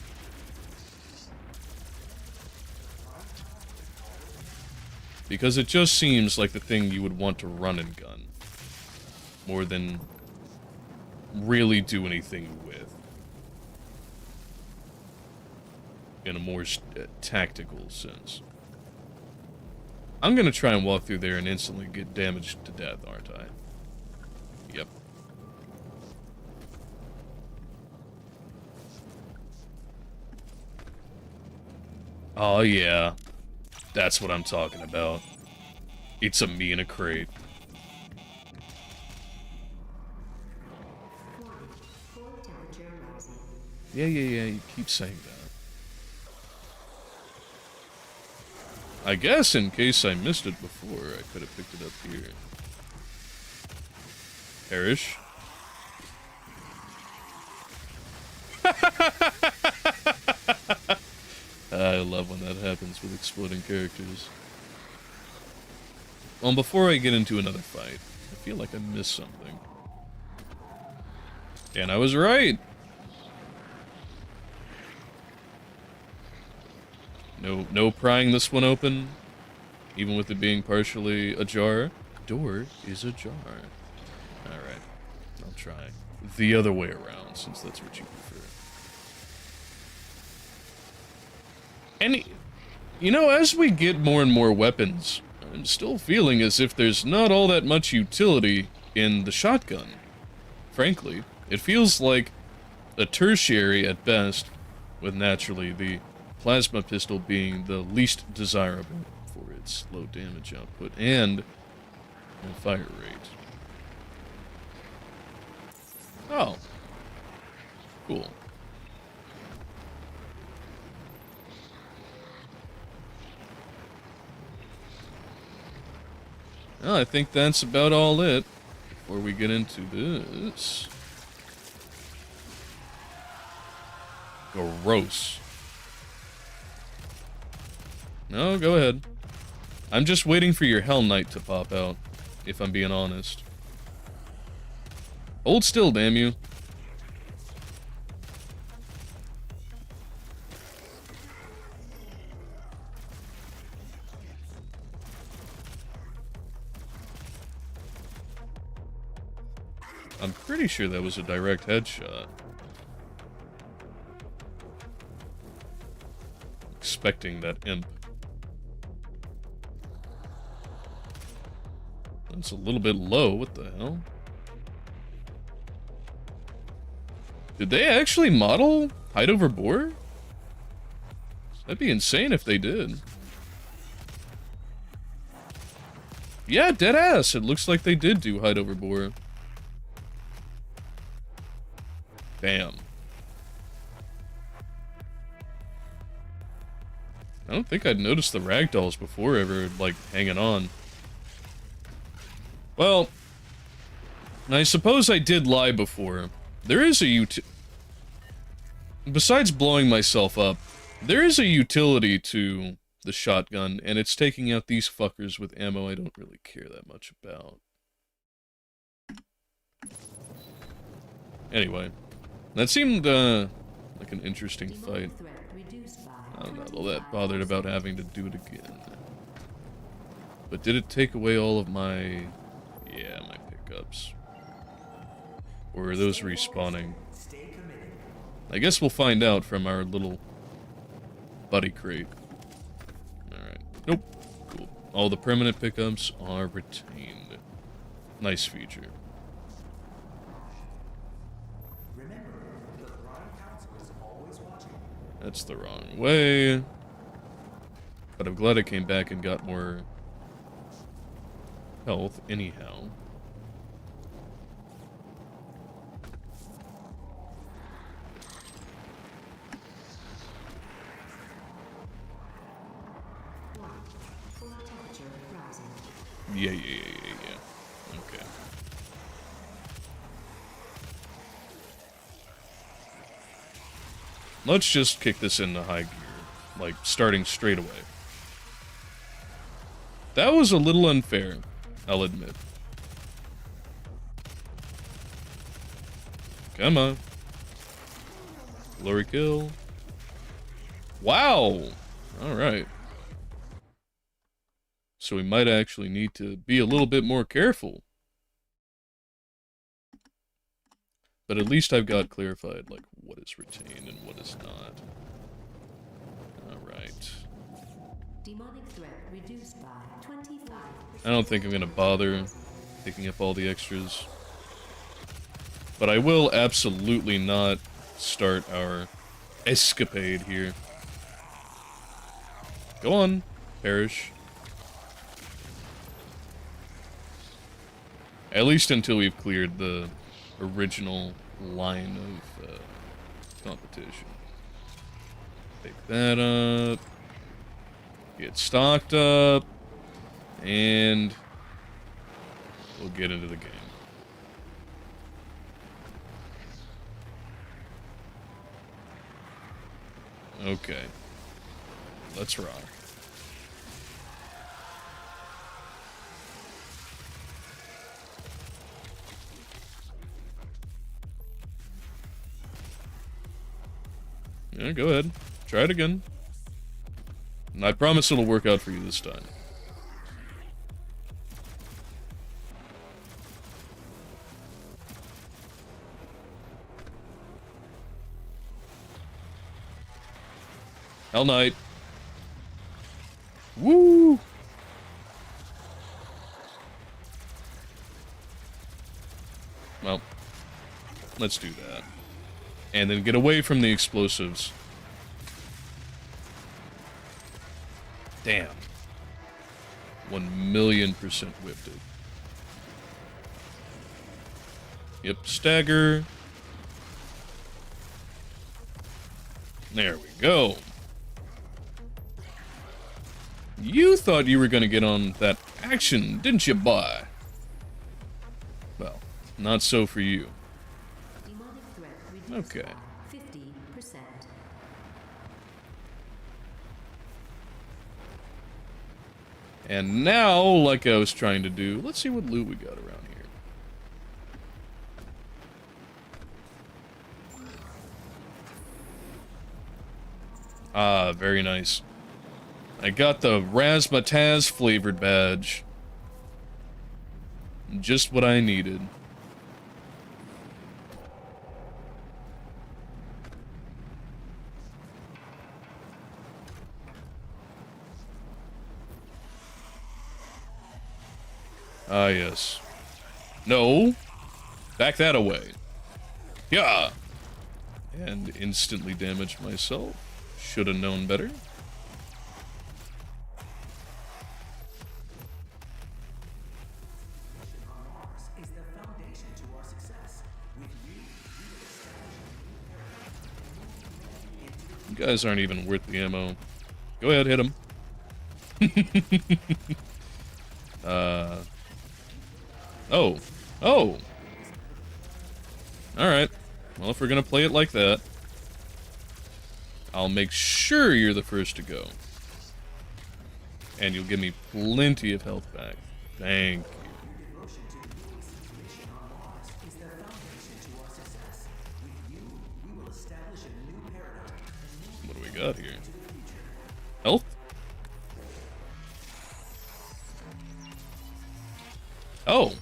Because it just seems like the thing you would want to run and gun. More than really do anything with. in a more tactical sense. I'm gonna try and walk through there and instantly get damaged to death, aren't I? Yep. Oh yeah. That's what I'm talking about. It's a me in a crate. Yeah, you keep saying that. I guess in case I missed it before, I could have picked it up here. Perish. I love when that happens with exploding characters. Well, before I get into another fight, I feel like I missed something. And I was right! No prying this one open, even with it being partially ajar. Door is ajar. Alright, I'll try the other way around, since that's what you prefer. And, you know, as we get more and more weapons, I'm still feeling as if there's not all that much utility in the shotgun. Frankly, it feels like a tertiary at best, with naturally the plasma pistol being the least desirable for its low damage output and fire rate. Oh. Cool. Well, I think that's about all it before we get into this. Gross. No, go ahead. I'm just waiting for your Hell Knight to pop out, if I'm being honest. Hold still, damn you. I'm pretty sure that was a direct headshot. Expecting that imp. That's a little bit low, what the hell? Did they actually model Hide Over Boar? That'd be insane if they did. Yeah, deadass. It looks like they did do Hide Over Boar. Bam. I don't think I'd noticed the ragdolls before ever, like, hanging on. Well, I suppose I did lie before. There is a besides blowing myself up, there is a utility to the shotgun, and it's taking out these fuckers with ammo I don't really care that much about. Anyway, that seemed, like an interesting fight. I'm not all that bothered about having to do it again. But did it take away all of my... yeah, my pickups? Or are those respawning? I guess we'll find out from our little buddy crate. Alright. Nope. Cool. All the permanent pickups are retained. Nice feature. That's the wrong way. But I'm glad I came back and got more health anyhow. Yeah. Okay. Let's just kick this into high gear, like, starting straight away. That was a little unfair, I'll admit. Come on. Glory kill. Wow! Alright. So we might actually need to be a little bit more careful. But at least I've got clarified, like, what is retained and what is not. Alright. Demonic threat reduced by 25%. I don't think I'm gonna bother picking up all the extras. But I will absolutely not start our escapade here. Go on, perish. At least until we've cleared the original line of competition. Pick that up. Get stocked up. And we'll get into the game. Okay. Let's rock. Yeah, go ahead. Try it again. And I promise it'll work out for you this time. Hell Knight. Woo! Well, let's do that. And then get away from the explosives. Damn. 1,000,000% whipped it. Yep, stagger. There we go. You thought you were gonna get on that action, didn't you, boy? Well, not so for you. Demonic threat reduced Okay. by 50%. And now, like I was trying to do, let's see what loot we got around here. Ah, very nice. I got the Razzmatazz flavored badge. Just what I needed. Ah, yes. No. Back that away. Yeah. And instantly damaged myself. Should have known better. Is the foundation to our success. With you, You guys aren't even worth the ammo. Go ahead, hit him. Oh. Oh! Alright. Well, if we're gonna play it like that, I'll make sure you're the first to go. And you'll give me plenty of health back. Thank you. devotion to the UAC's mission on Mars is the foundation to our success. With you, we will establish a new paradigm. What do we got here? Health? Oh.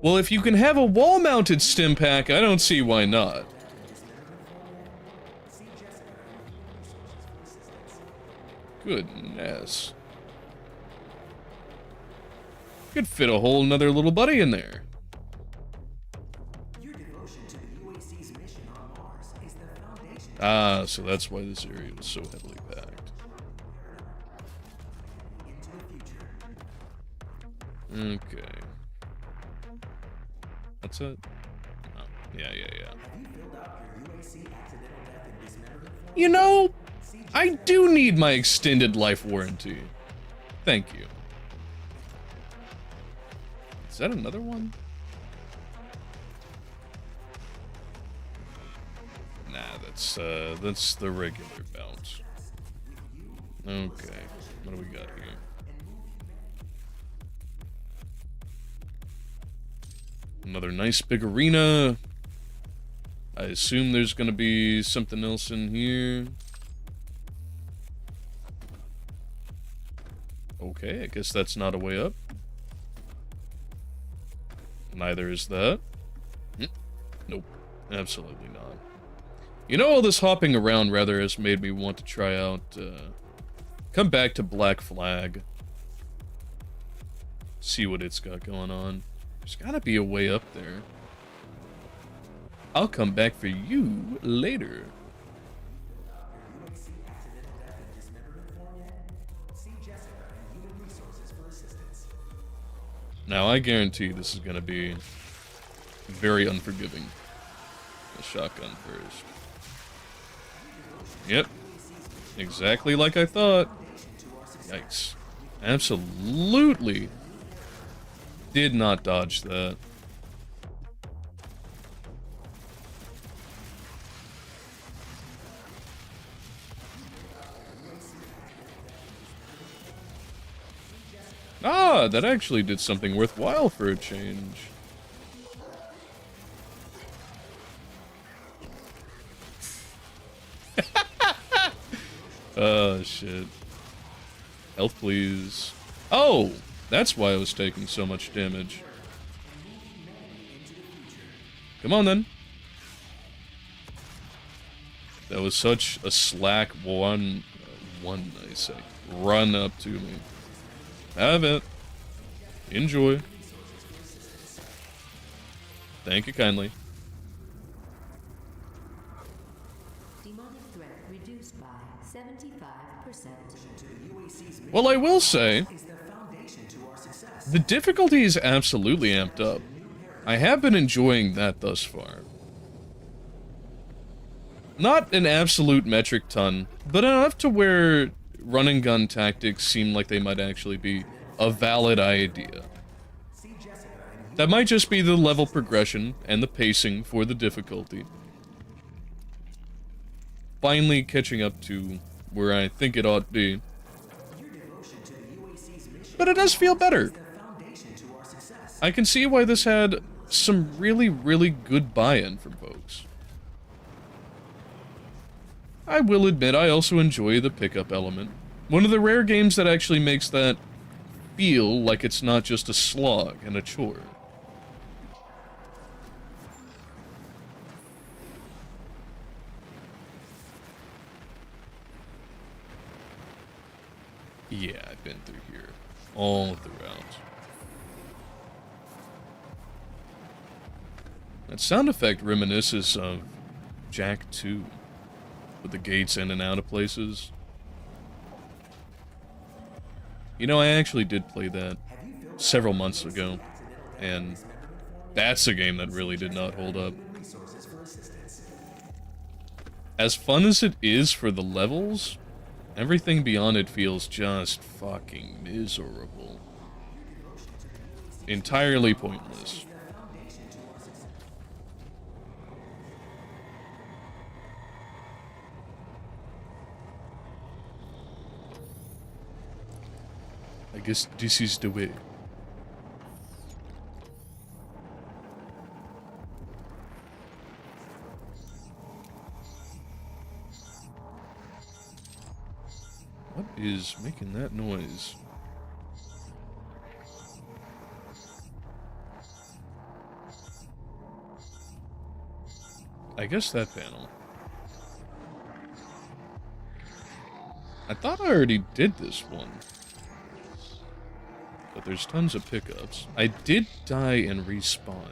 Well, if you can have a wall-mounted stim pack, I don't see why not. Goodness. Could fit a whole nother little buddy in there. Your devotion to the UAC's mission on Mars is the foundation Ah, so that's why this area was so heavily packed. into the future. Okay. That's it? Oh, yeah. Have you filled out your UAC accidental death and dismemberment form? You know, I do need my extended life warranty. Thank you. Is that another one? Nah, that's the regular bounce. Okay, what do we got here? Another nice big arena. I assume there's gonna be something else in here. Okay, I guess that's not a way up. Neither is that. Nope. Absolutely not. You know, all this hopping around rather has made me want to try out, come back to Black Flag. See what it's got going on. There's gotta be a way up there. I'll come back for you later. Now, I guarantee this is gonna be very unforgiving. The shotgun first. Yep. Exactly like I thought. Yikes. Absolutely did not dodge that. Ah, that actually did something worthwhile for a change. Oh, shit. Health, please. Oh! That's why I was taking so much damage. Come on, then. That was such a slack run up to me. Have it. Enjoy. Thank you kindly. Demonic threat reduced by 75%. Well, I will say, the difficulty is absolutely amped up. I have been enjoying that thus far. Not an absolute metric ton, but enough to where run and gun tactics seem like they might actually be a valid idea. That might just be the level progression and the pacing for the difficulty. Finally catching up to where I think it ought to be. But it does feel better. I can see why this had some really, really good buy-in from folks. I will admit I also enjoy the pickup element. One of the rare games that actually makes that feel like it's not just a slog and a chore. Yeah, I've been through here. All throughout. That sound effect reminisces of Jak 2. With the gates in and out of places. You know, I actually did play that several months ago. And that's a game that really did not hold up. As fun as it is for the levels, everything beyond it feels just fucking miserable. Entirely pointless. I guess this is the way. What is making that noise? I guess that panel. I thought I already did this one. But there's tons of pickups. I did die and respawn.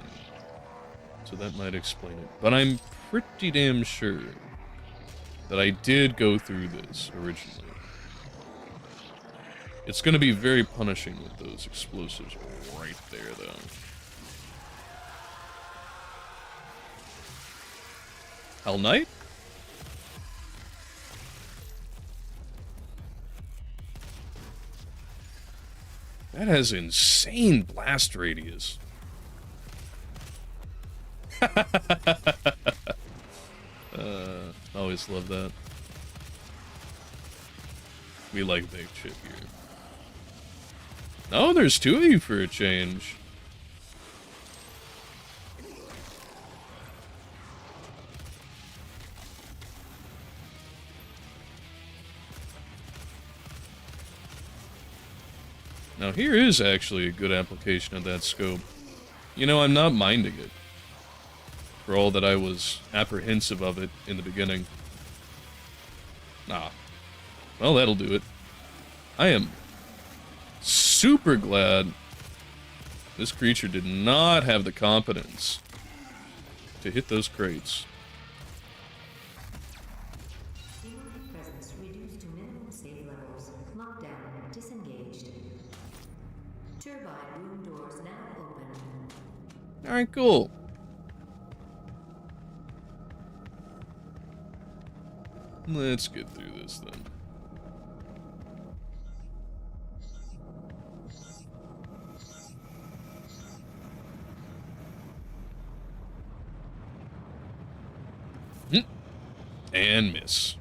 So that might explain it. But I'm pretty damn sure that I did go through this originally. It's going to be very punishing with those explosives right there, though. Hell Knight? That has insane blast radius. Always love that. We like big chip here. Oh, there's two of you for a change. Now here is actually a good application of that scope. You know, I'm not minding it. For all that I was apprehensive of it in the beginning. Nah. Well, that'll do it. I am super glad this creature did not have the competence to hit those crates. Demonic presence reduced to minimum safe levels. Lockdown disengaged. Turbine room doors now open. Alright, cool. Let's get through this then. And miss.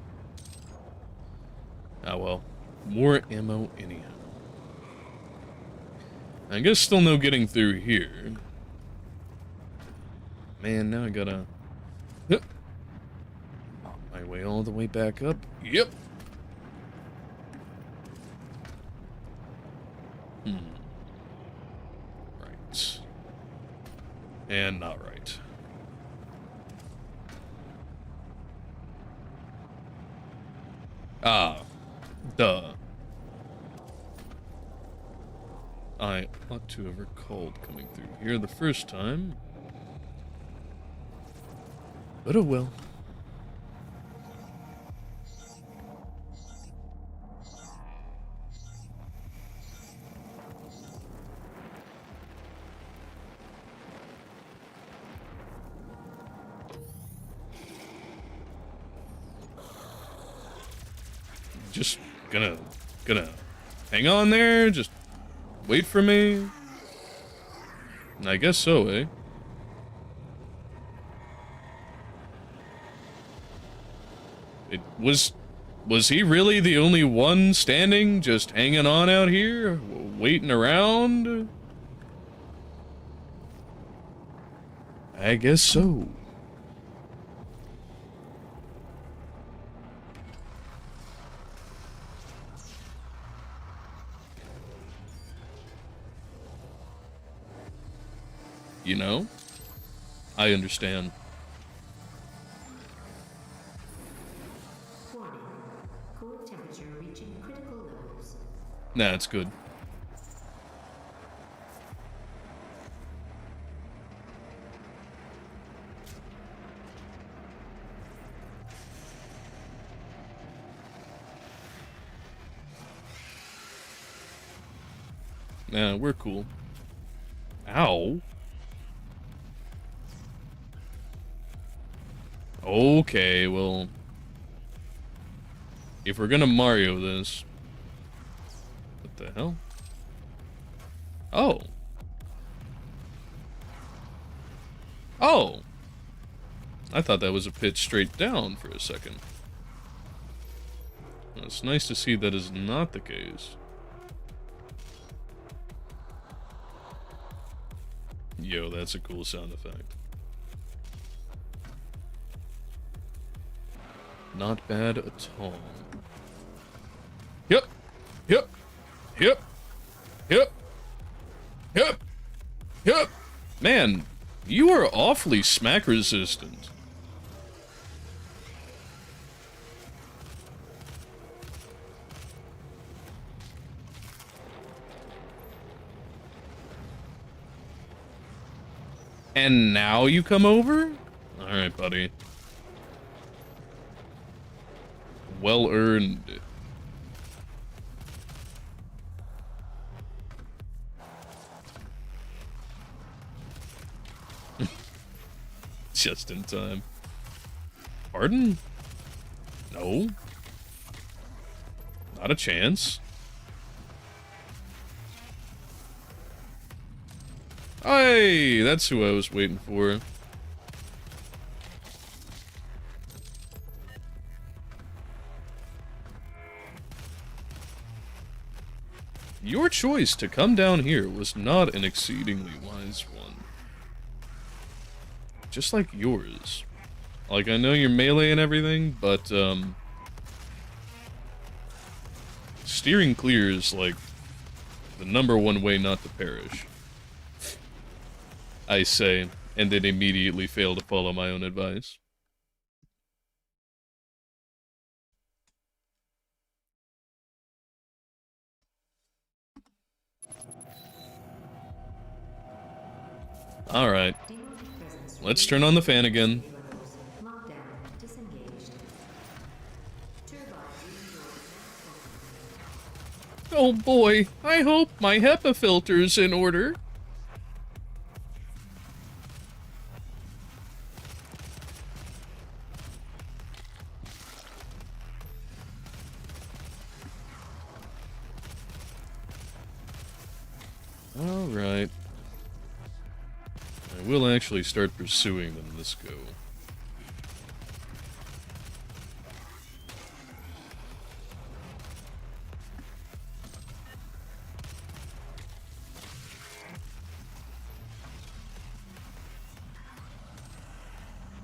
Ah well. More ammo anyhow. I guess still no getting through here. Man, now I gotta... Hup. My way all the way back up. Yep. Right. And not right. Ah. Duh. I ought to have recalled coming through here the first time. But oh well. Just gonna hang on there, just wait for me. I guess so, eh? Was he really the only one standing, just hanging on out here, waiting around? I guess so. You know? I understand. Warning. Core temperature reaching critical levels. Nah, it's good. Nah, we're cool. Ow. Okay, well... If we're gonna Mario this... What the hell? Oh. Oh! I thought that was a pit straight down for a second. Well, it's nice to see that is not the case. Yo, that's a cool sound effect. Not bad at all. Yep. Yep. Yep. Yep. Yep. Yep. Man, you are awfully smack resistant. And now you come over? Alright, buddy. Well earned. Just in time. Pardon? No. Not a chance. Hey, that's who I was waiting for. Your choice to come down here was not an exceedingly wise one. Just like yours. Like, I know you're melee and everything, but, steering clear is, like, the #1 way not to perish. I say, and then immediately fail to follow my own advice. Alright, let's turn on the fan again. Lockdown disengaged. Turbine Oh boy, I hope my HEPA filter's in order. Alright. I will actually start pursuing them this go.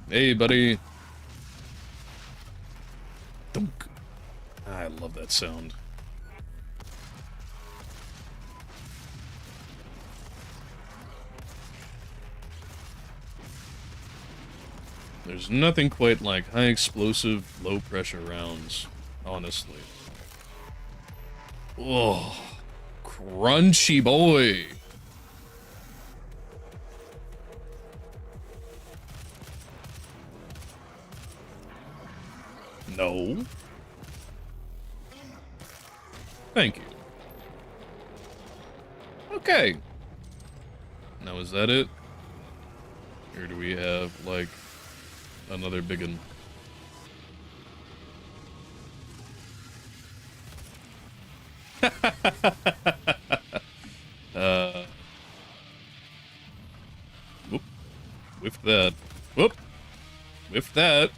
Hey, buddy. Dunk. I love that sound. There's nothing quite like high explosive, low pressure rounds, honestly. Oh, crunchy boy. No. Thank you. Okay. Now is that it? Or do we have, like, another big one? Whoop. Whiff that. Whoop. Whiff that.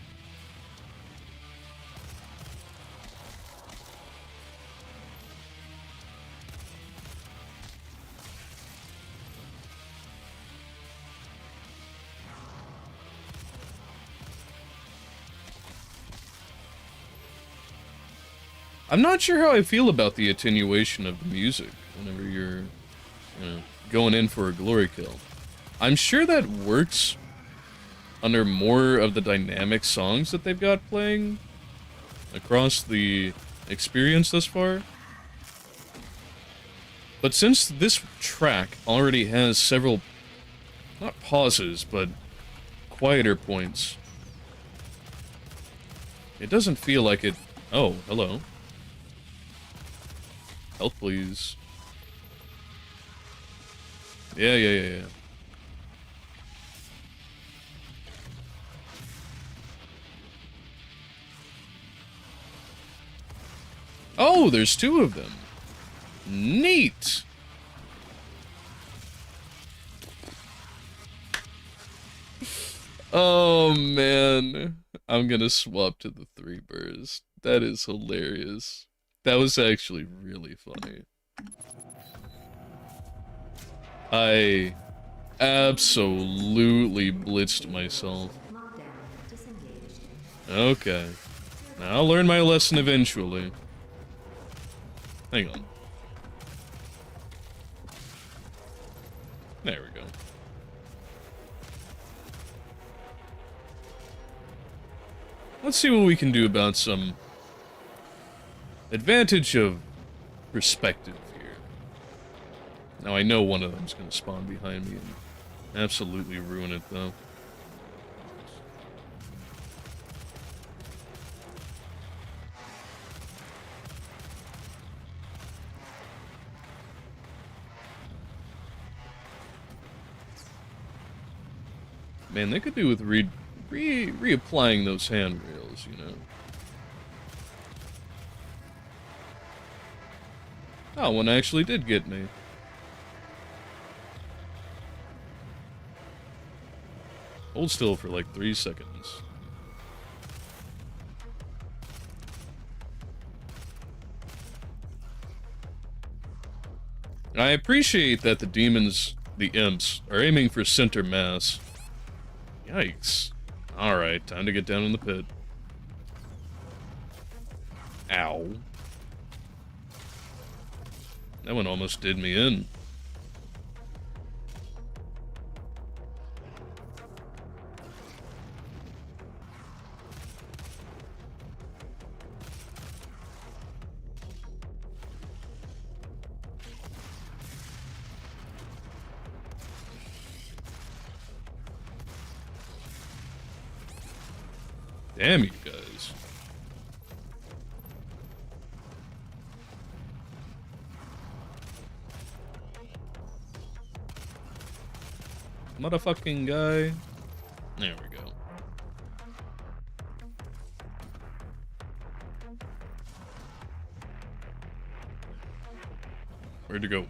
I'm not sure how I feel about the attenuation of the music whenever you're, going in for a glory kill. I'm sure that works under more of the dynamic songs that they've got playing across the experience thus far. But since this track already has several, not pauses, but quieter points, it doesn't feel like it... Oh, hello. Health, please. Yeah. Oh, there's two of them. Neat. Oh, man. I'm gonna swap to the 3 burst. That is hilarious. That was actually really funny. I absolutely blitzed myself. lockdown disengaged. Okay. Now I'll learn my lesson eventually. Hang on. There we go. Let's see what we can do about some advantage of perspective here. Now I know one of them's gonna spawn behind me and absolutely ruin it though. Man, they could do with reapplying those handrails, you know. Oh, one actually did get me. Hold still for like 3 seconds. I appreciate that the demons, the imps, are aiming for center mass. Yikes. Alright, time to get down in the pit. Ow. That one almost did me in. Damn you guys. Motherfucking guy. There we go. Where'd you go?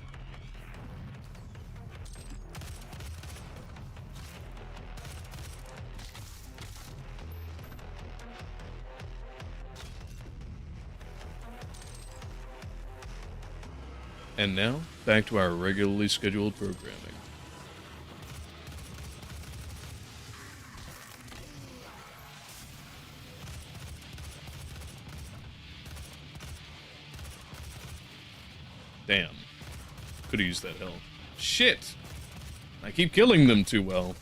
And now, back to our regularly scheduled programming. Damn. Could've used that health. Shit! I keep killing them too well.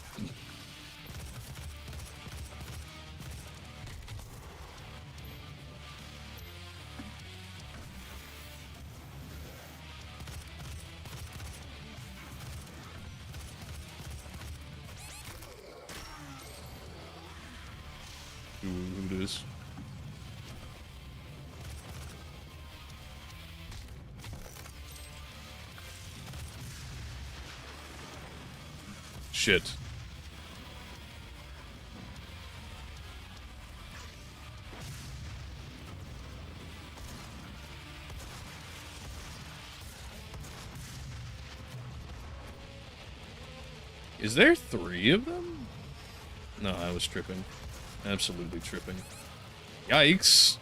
Who it is? Shit. Is there 3 of them? No, I was tripping. Absolutely tripping. Yikes.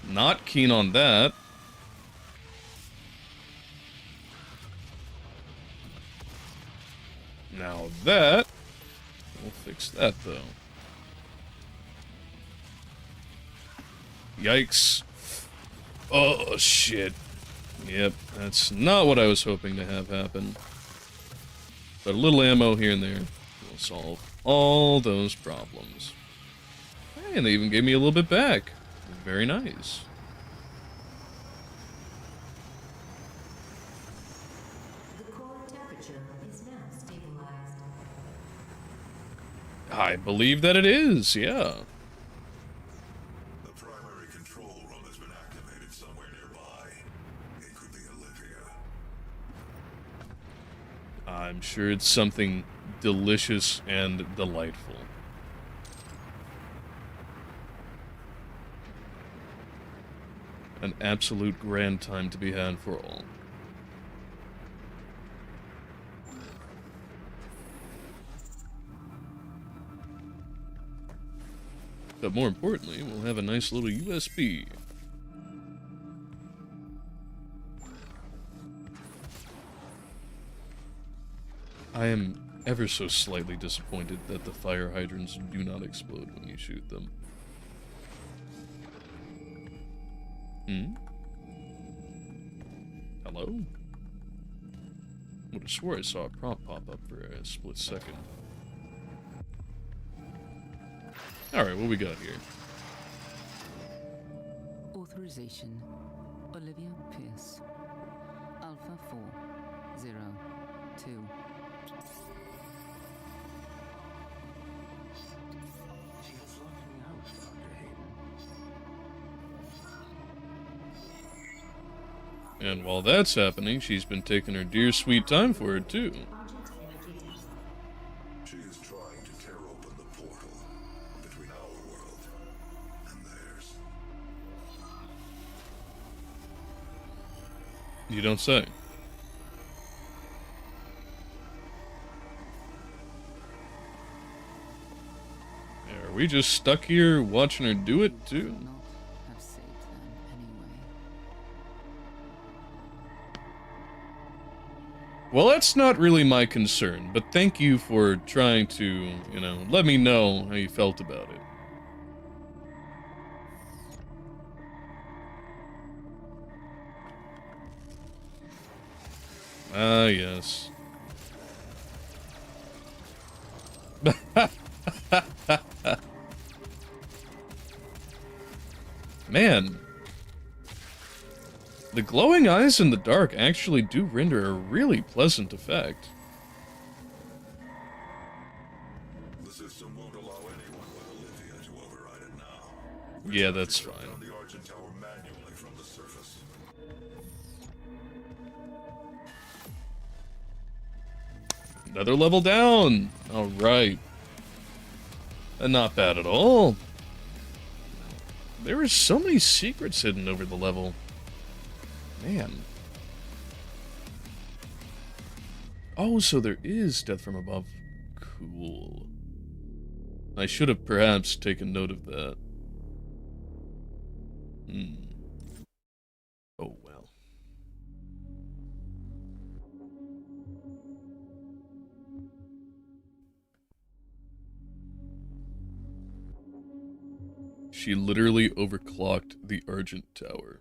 Not keen on that. Now that... We'll fix that, though. Yikes. Oh, shit. Yep, that's not what I was hoping to have happen. But a little ammo here and there will solve all those problems. Hey, and they even gave me a little bit back. Very nice. The core temperature is now stabilized. I believe that it is, yeah. The primary control room has been activated somewhere nearby. It could be Olivia. I'm sure it's something delicious and delightful. An absolute grand time to be had for all. But more importantly, we'll have a nice little USB. I am ever so slightly disappointed that the fire hydrants do not explode when you shoot them. Hello? Would have swore I saw a prompt pop up for a split second. Alright, what we got here? Authorization. Olivia Pierce. Alpha 402. She has locked me out, Dr. Hayden. And while that's happening, she's been taking her dear sweet time for it too. She is trying to tear open the portal between our world and theirs. You don't say. Are we just stuck here watching her do it too? Not have saved them anyway. Well, that's not really my concern, but thank you for trying to, you know, let me know how you felt about it. Ah, yes. Man. The glowing eyes in the dark actually do render a really pleasant effect. The system won't allow anyone but Olivia to override Yeah, that's Shut fine. down the Argent Tower manually from the surface. Another level down! Alright. Not bad at all. There are so many secrets hidden over the level. Man. Oh, so there is death from above. Cool. I should have perhaps taken note of that. Oh, well. She literally overclocked the Argent Tower.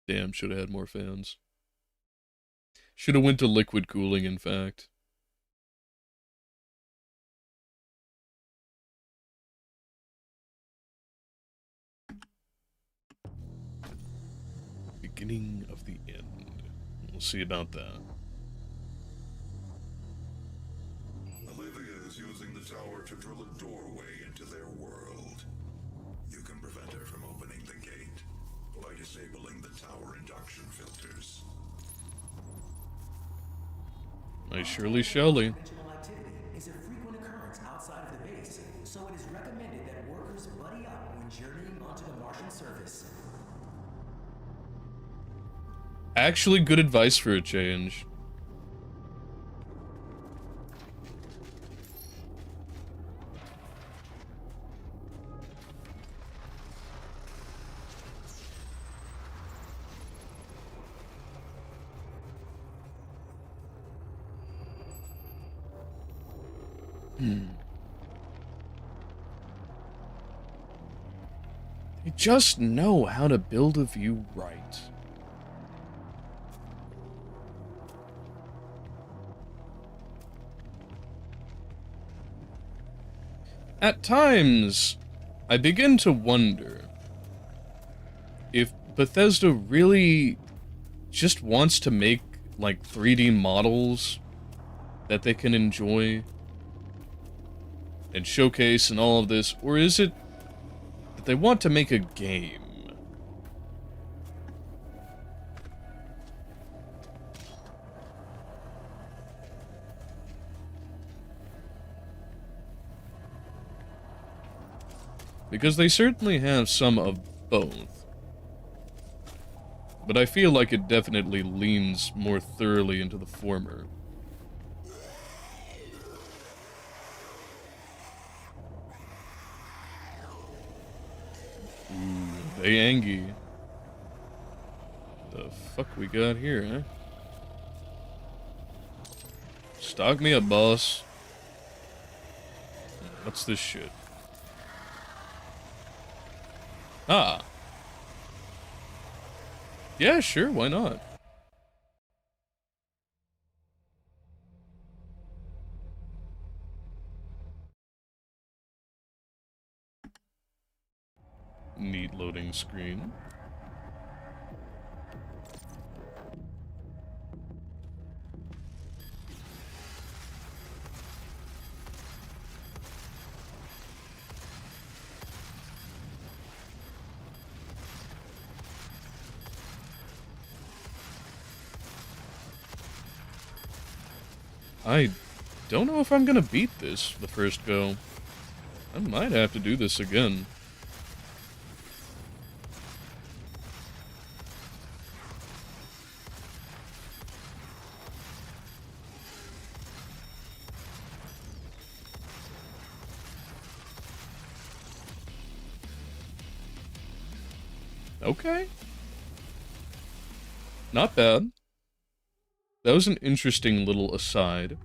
Damn, should have had more fans. Should have went to liquid cooling, in fact. Beginning of the end. We'll see about that. Olivia is using the tower to drill a doorway into their world. You can prevent her from opening the gate by disabling the tower induction filters. I surely shall. Dimensional activity is a frequent occurrence outside of the base, so it is recommended that workers buddy up when journeying onto the Martian surface. Actually, good advice for a change. They just know how to build a view right. At times, I begin to wonder if Bethesda really just wants to make, like, 3D models that they can enjoy and showcase and all of this, or is it that they want to make a game? Because they certainly have some of both. But I feel like it definitely leans more thoroughly into the former. Ooh, they angy. The fuck we got here, huh? Stock me up, boss. What's this shit? Ah. Yeah, sure, why not? Neat loading screen. I don't know if I'm gonna beat this the first go. I might have to do this again. Okay. Not bad. That was an interesting little aside.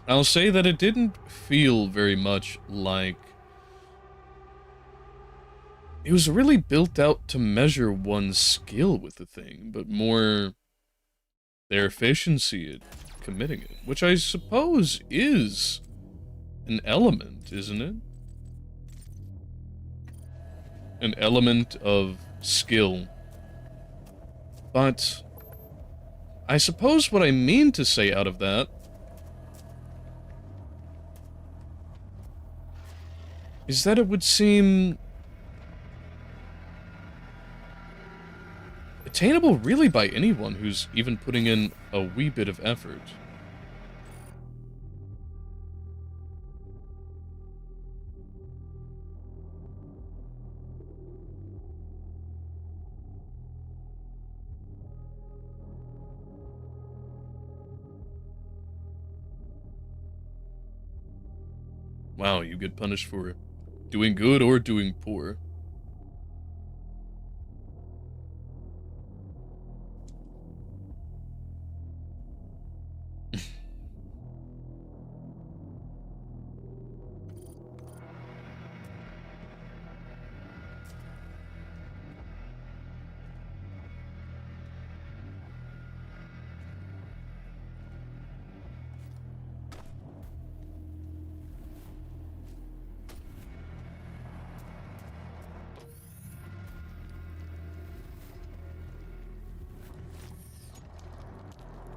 I'll say that it didn't feel very much like... It was really built out to measure one's skill with the thing, but more their efficiency at committing it, which I suppose is an element, isn't it? An element of skill. But I suppose what I mean to say out of that is that it would seem attainable really by anyone who's even putting in a wee bit of effort. Wow, you get punished for doing good or doing poor.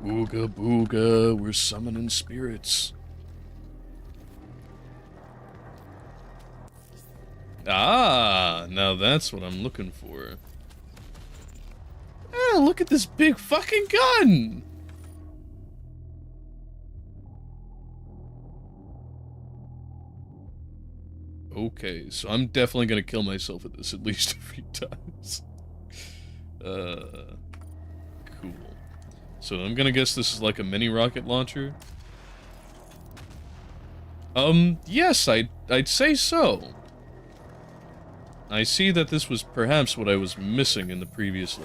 Ooga booga, we're summoning spirits. Ah, now that's what I'm looking for. Ah, look at this big fucking gun! Okay, so I'm definitely gonna kill myself at this at least a few times. Cool. So I'm gonna guess this is like a mini rocket launcher. Yes, I'd say so. I see that this was perhaps what I was missing in the previous.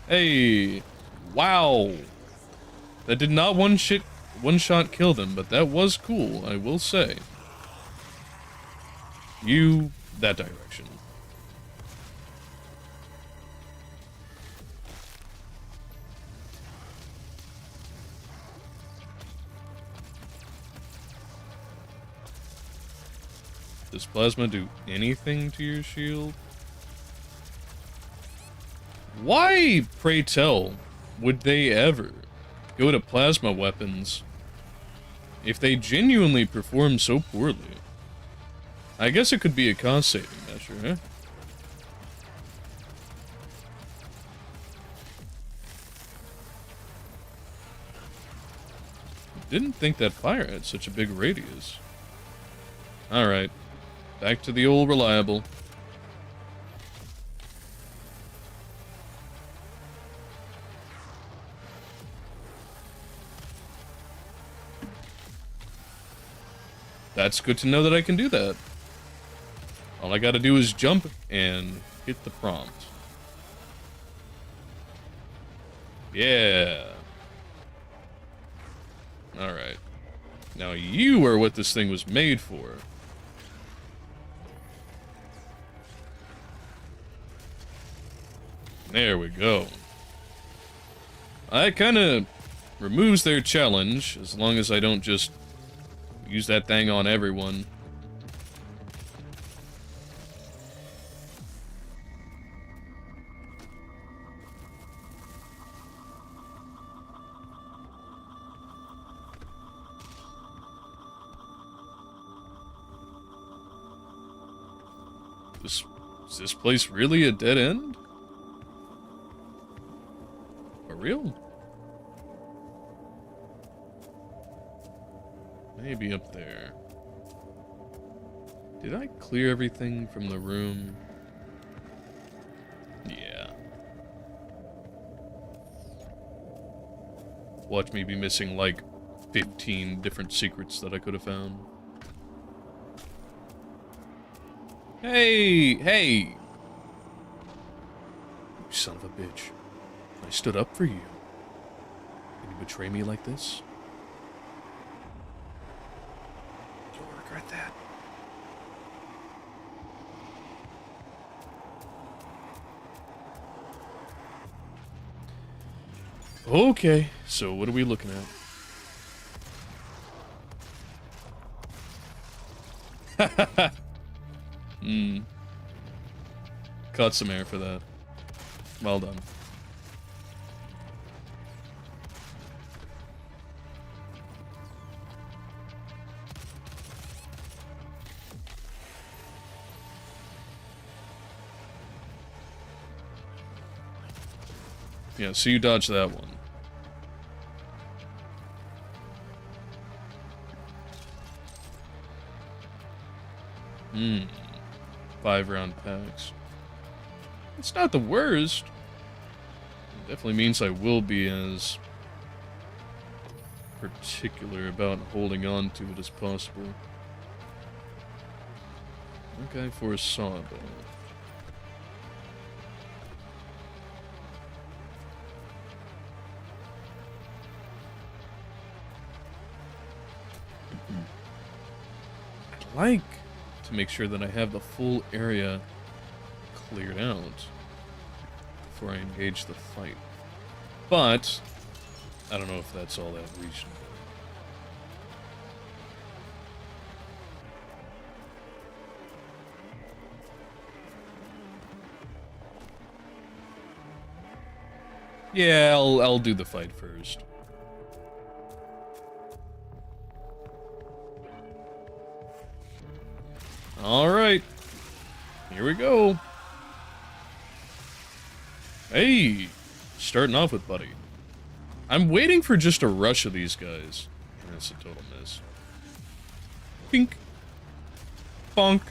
Hey, wow. That did not one-shot kill them, but that was cool, I will say. You, that direction. Does plasma do anything to your shield? Why, pray tell, would they ever go to plasma weapons if they genuinely perform so poorly? I guess it could be a cost-saving measure, huh? Didn't think that fire had such a big radius. Alright. Back to the old reliable. That's good to know that I can do that. All I gotta do is jump and hit the prompt. Yeah. Alright. Now you are what this thing was made for. There we go. That kinda removes their challenge, as long as I don't just use that thing on everyone. Is this place really a dead end? For real? Maybe up there. Did I clear everything from the room? Yeah. Watch me be missing like 15 different secrets that I could have found. Hey, hey! You son of a bitch. I stood up for you. Can you betray me like this? You'll regret that. Okay, so what are we looking at? Caught some air for that. Well done. Yeah, so you dodged that one. Hmm. 5-round packs. It's not the worst. It definitely means I will be as particular about holding on to it as possible. Okay, for a sawbow. I'd like to make sure that I have the full area cleared out before I engage the fight. But I don't know if that's all that reasonable. Yeah, I'll do the fight first. All right. Here we go. Hey, starting off with Buddy. I'm waiting for just a rush of these guys. That's a total miss. Pink. Bonk.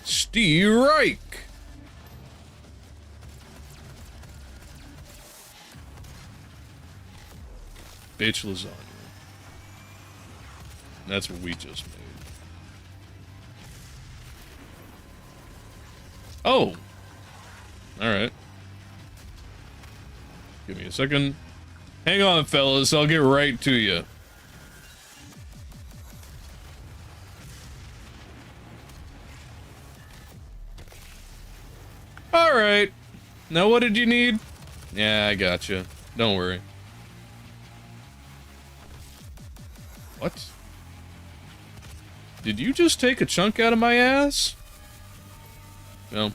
Strike. Bitch lasagna. That's what we just made. Oh! Alright. Give me a second. Hang on, fellas. I'll get right to you. Alright. Now what did you need? Yeah, I gotcha. Don't worry. What? Did you just take a chunk out of my ass? No.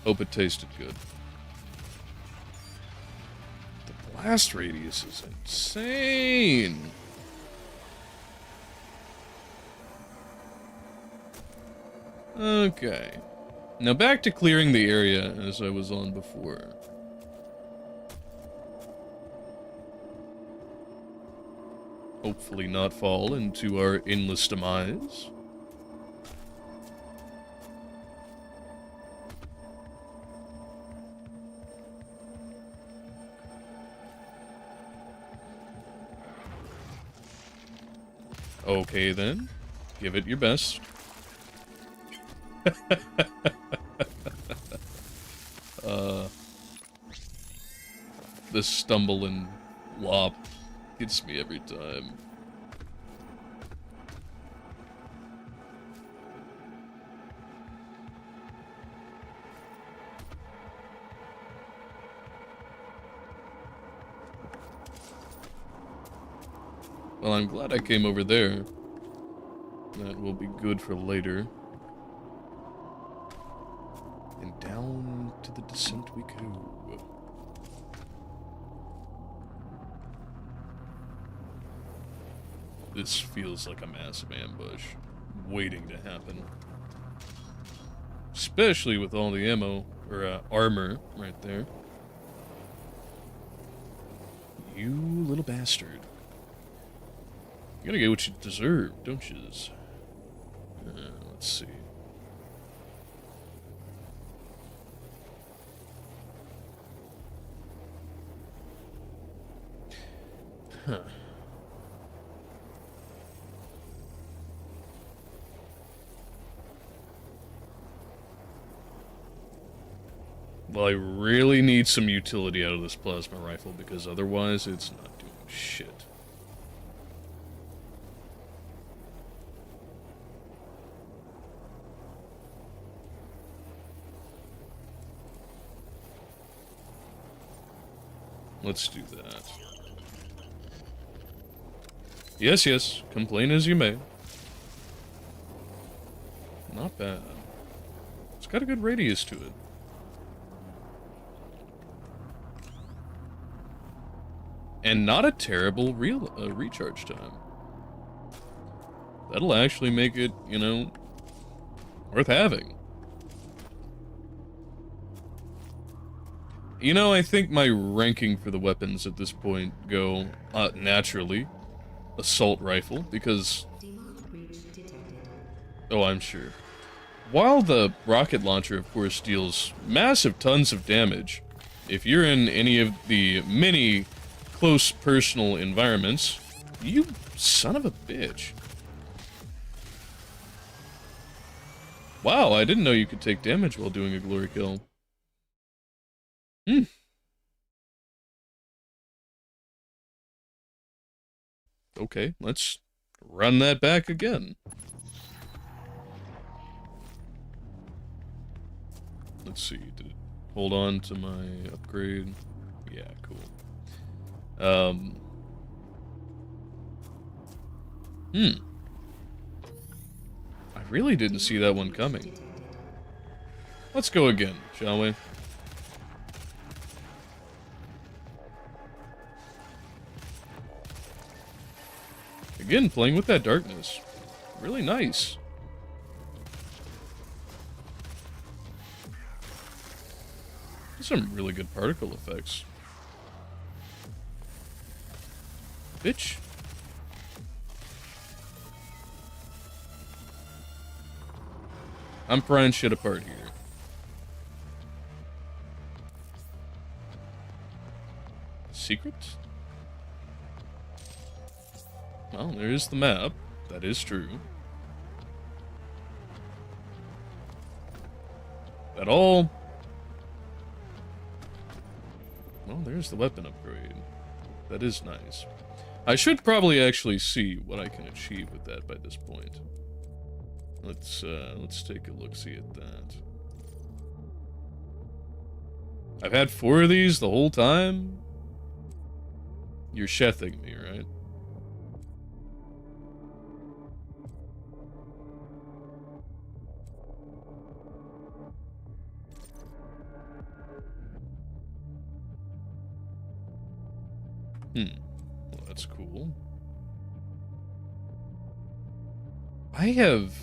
Hope it tasted good. The blast radius is insane. Okay. Now back to clearing the area as I was on before. Hopefully not fall into our endless demise. Okay then, give it your best. This stumble and lop gets me every time. Well, I'm glad I came over there. That will be good for later. And down to the descent we go. This feels like a massive ambush waiting to happen. Especially with all the ammo, or armor, right there. You little bastard. You gotta get what you deserve, don't you? Let's see. Huh. Well, I really need some utility out of this plasma rifle, because otherwise it's not doing shit. Let's do that. Yes, yes, complain as you may. Not bad. It's got a good radius to it. And not a terrible recharge time. That'll actually make it, you know, worth having. You know, I think my ranking for the weapons at this point go, naturally, assault rifle, because... Demand breach detected. Oh, I'm sure. While the rocket launcher, of course, deals massive tons of damage, if you're in any of the many close personal environments, you son of a bitch. Wow, I didn't know you could take damage while doing a glory kill. Okay, let's run that back again. Let's see, did it hold on to my upgrade? Yeah, cool. I really didn't see that one coming. Let's go again, shall we? Again, playing with that darkness. Really nice. Some really good particle effects. Bitch. I'm prying shit apart here. Secret? Well, there is the map. That is true. That all... Well, there's the weapon upgrade. That is nice. I should probably actually see what I can achieve with that by this point. Let's take a look-see at that. I've had 4 of these the whole time? You're shething me, right? Well, that's cool. I have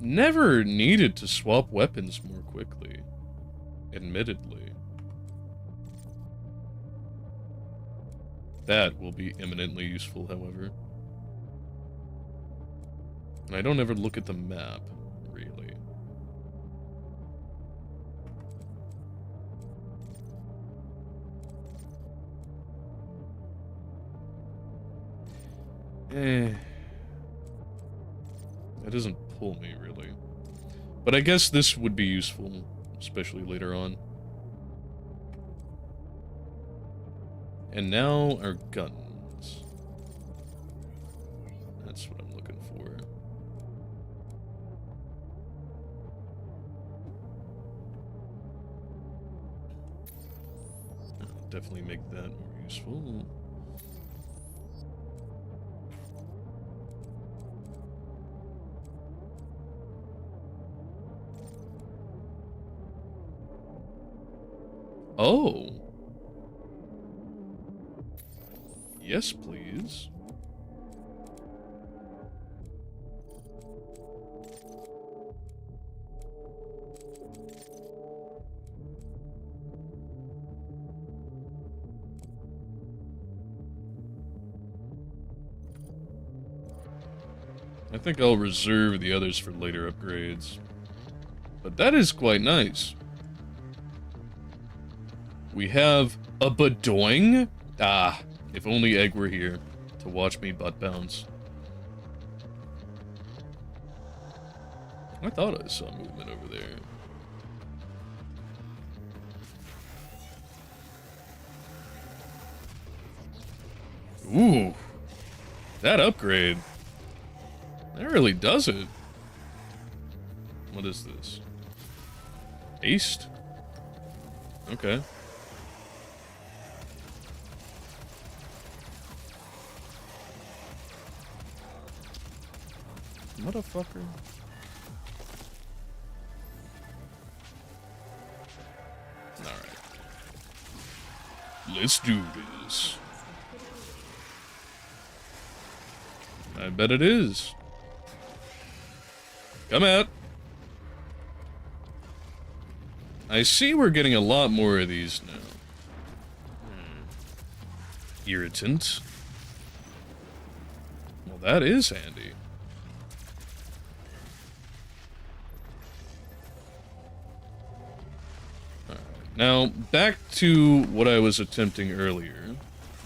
never needed to swap weapons more quickly, admittedly. That will be eminently useful, however. And I don't ever look at the map, really. That doesn't pull me, really. But I guess this would be useful, especially later on. And now our guns. That's what I'm looking for. I'll definitely make that more useful. Oh. Yes, please. I think I'll reserve the others for later upgrades. But that is quite nice. We have a Badoing? Ah, if only Egg were here to watch me butt bounce. I thought I saw movement over there. Ooh, that upgrade. That really does it. What is this? Aced? Okay. Motherfucker. Alright. Let's do this. I bet it is. Come out. I see we're getting a lot more of these now. Irritant. Well, that is handy. Alright, now, back to what I was attempting earlier.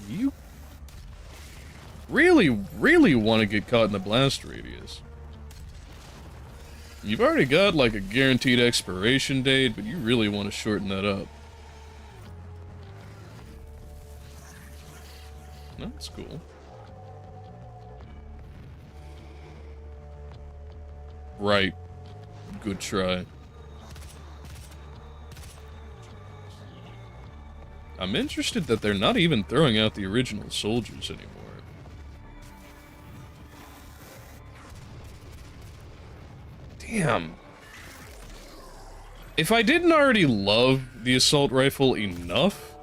You really, really want to get caught in the blast radius. You've already got, like, a guaranteed expiration date, but you really want to shorten that up. That's cool. Right. Good try. I'm interested that they're not even throwing out the original soldiers anymore. Damn. If I didn't already love the assault rifle enough,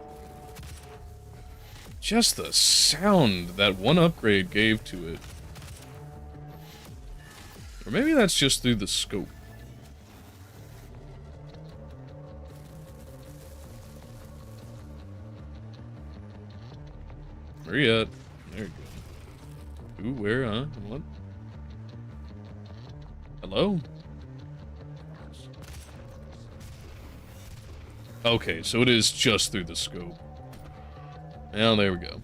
just the sound that one upgrade gave to it. Or maybe that's just through the scope. Where you at? There you go. Ooh, where, huh? What? Hello? Okay, so it is just through the scope. Now, there we go.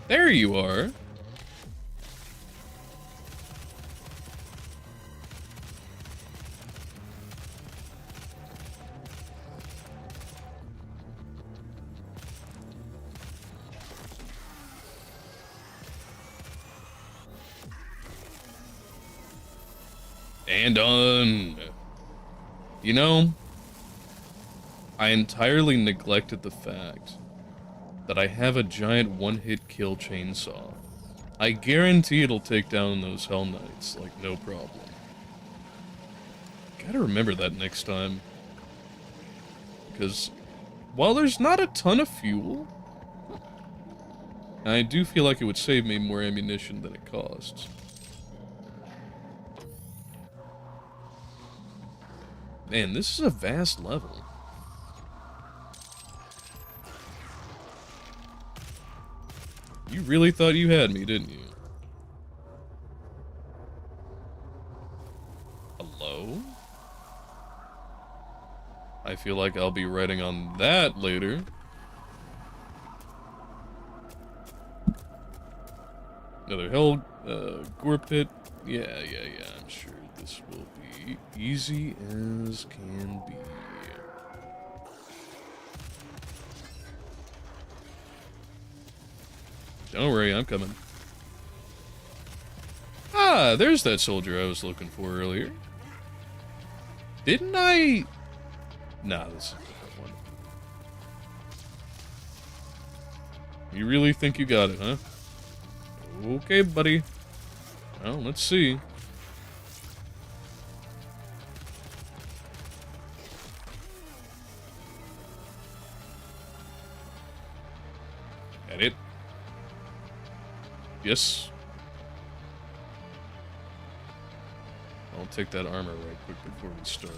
There you are. And done. You know, I entirely neglected the fact that I have a giant one-hit kill chainsaw. I guarantee it'll take down those Hell Knights, like, no problem. Gotta remember that next time. Because, while there's not a ton of fuel, I do feel like it would save me more ammunition than it costs. Man, this is a vast level. You really thought you had me, didn't you? Hello? I feel like I'll be writing on that later. Another hell, gore pit. Yeah, I'm sure this will be easy as can be. Don't worry, I'm coming. Ah, there's that soldier I was looking for earlier. Didn't I? Nah, this is a different one. You really think you got it, huh? Okay, buddy. Well, let's see. Got it. Yes. I'll take that armor right quick before we start.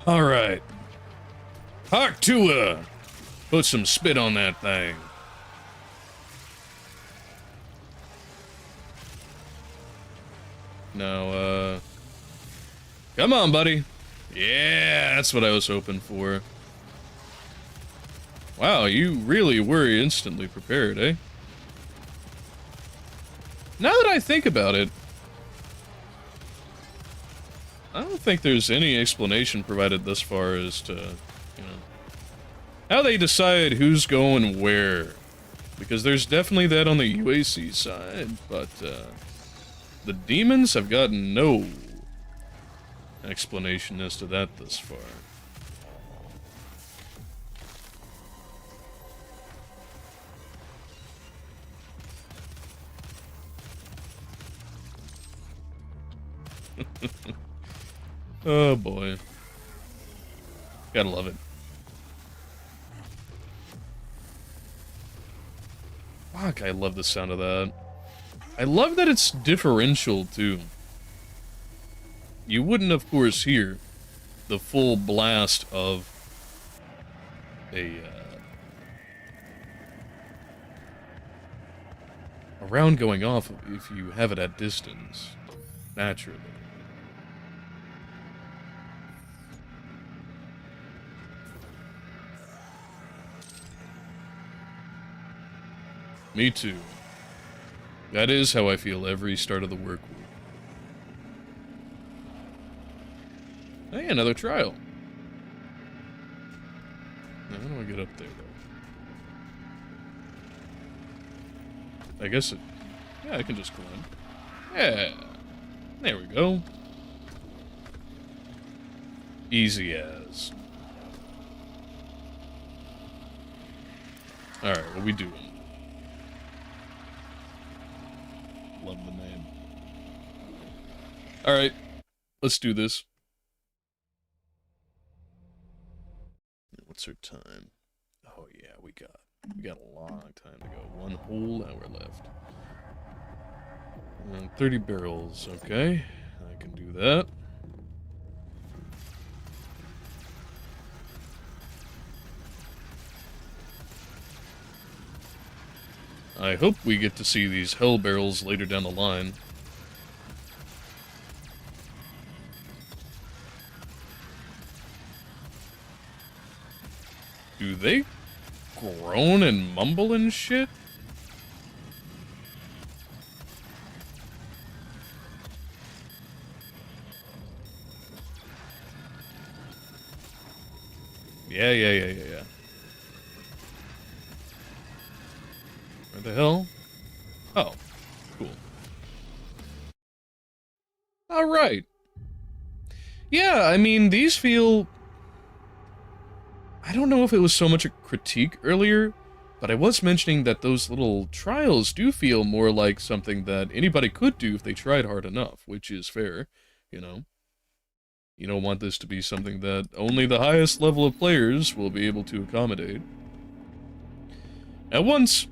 Alright. Hark to her! Put some spit on that thing. Now, come on, buddy. Yeah, that's what I was hoping for. Wow, you really were instantly prepared, eh? Now that I think about it, I don't think there's any explanation provided thus far as to, you know, how they decide who's going where. Because there's definitely that on the UAC side, but, the demons have gotten no explanation as to that thus far. Oh boy. Gotta love it. Fuck, I love the sound of that. I love that it's differential, too. You wouldn't, of course, hear the full blast of a round going off if you have it at distance, naturally. Me too. That is how I feel every start of the work week. Hey, another trial. Now, how do I get up there, though? I guess it... Yeah, I can just climb. Yeah. There we go. Easy as. Alright, what we doing? Love the name. Alright, let's do this. What's our time? Oh yeah, we got a long time to go. 1 whole hour left. 30 barrels, okay. I can do that. I hope we get to see these hell barrels later down the line. Do they groan and mumble and shit? Yeah. Where the hell? Oh, cool. Alright. Yeah, I mean, these feel... I don't know if it was so much a critique earlier, but I was mentioning that those little trials do feel more like something that anybody could do if they tried hard enough, which is fair, you know? You don't want this to be something that only the highest level of players will be able to accommodate. At once,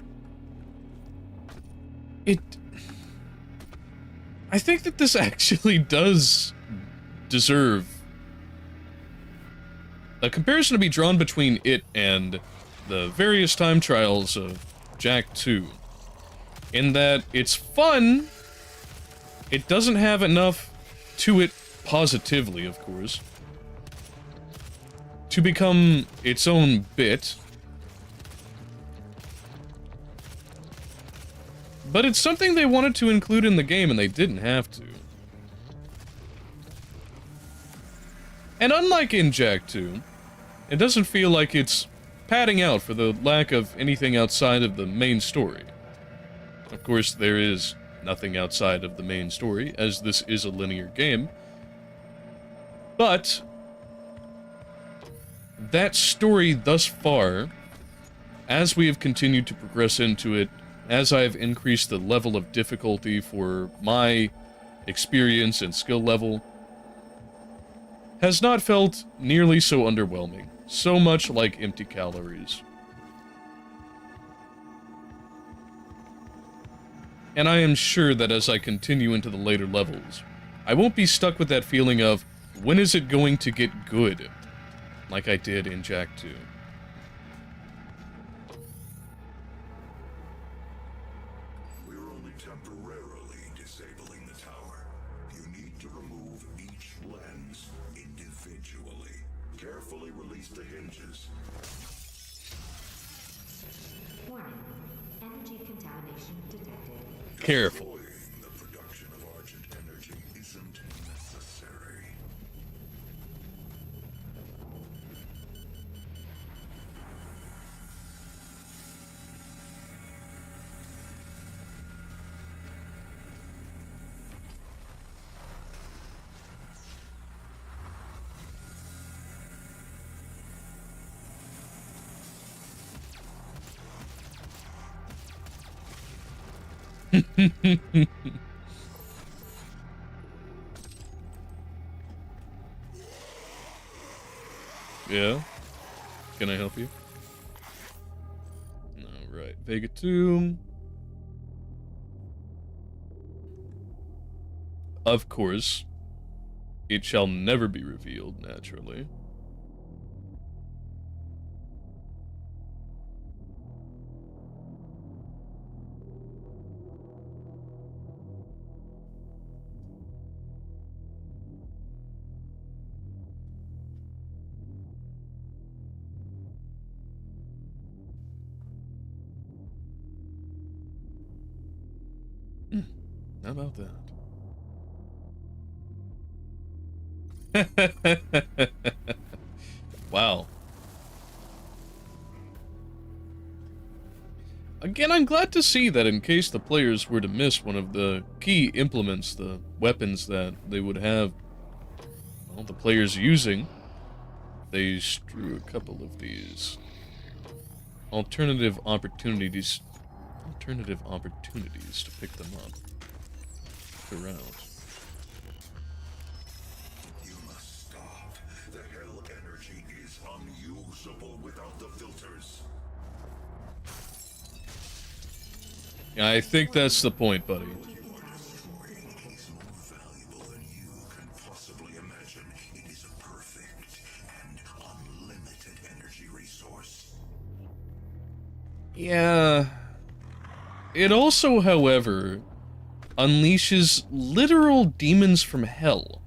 I think that this actually does deserve a comparison to be drawn between it and the various time trials of Jak 2. In that it's fun, it doesn't have enough to it positively, of course, to become its own bit. But it's something they wanted to include in the game and they didn't have to. And unlike in Jak 2, it doesn't feel like it's padding out for the lack of anything outside of the main story. Of course, there is nothing outside of the main story, as this is a linear game. But that story thus far, as we have continued to progress into it, as I've increased the level of difficulty for my experience and skill level, has not felt nearly so underwhelming. So much like empty calories. And I am sure that as I continue into the later levels, I won't be stuck with that feeling of, when is it going to get good? Like I did in Jak 2. We're only temporarily disabling the tower. You need to remove each lens individually. Carefully release the hinges. Warning. Energy contamination detected. Careful. The production of Argent energy isn't necessary. Yeah? Can I help you? Alright, Vega 2. Of course, it shall never be revealed, naturally. How about that? Wow. Again, I'm glad to see that in case the players were to miss one of the key implements, the weapons that they would have, well, the players using, they strew a couple of these alternative opportunities to pick them up. Around. You must stop. The hell energy is unusable without the filters. Yeah, I think that's the point, buddy. Destroying is more valuable than you can possibly imagine. It is a perfect and unlimited energy resource. Yeah. It also, however, unleashes literal demons from hell.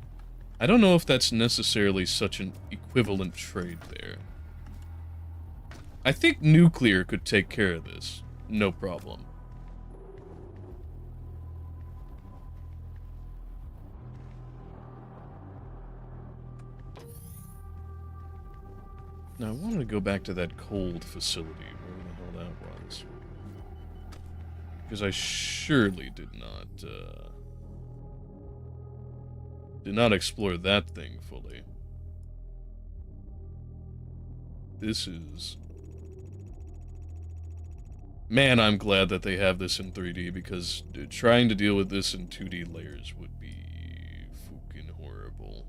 I don't know if that's necessarily such an equivalent trade there. I think nuclear could take care of this. No problem. Now, I wanted to go back to that cold facility, wherever the hell that was. Because I surely did not explore that thing fully. This is... Man, I'm glad that they have this in 3D, because trying to deal with this in 2D layers would be fucking horrible.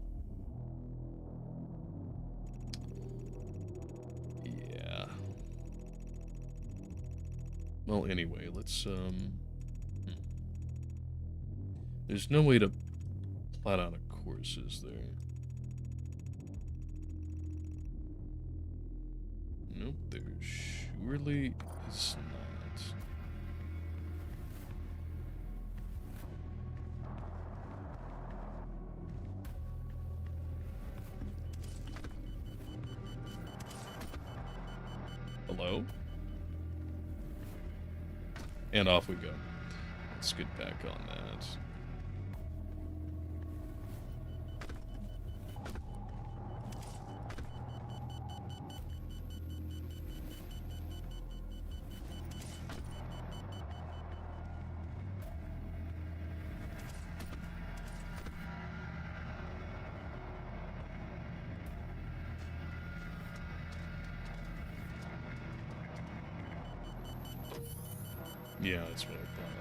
Yeah. Well, anyway, let's, There's no way to plot out a course, is there? Nope, there surely is not. Hello? And off we go. Let's get back on that. Yeah, that's what I thought.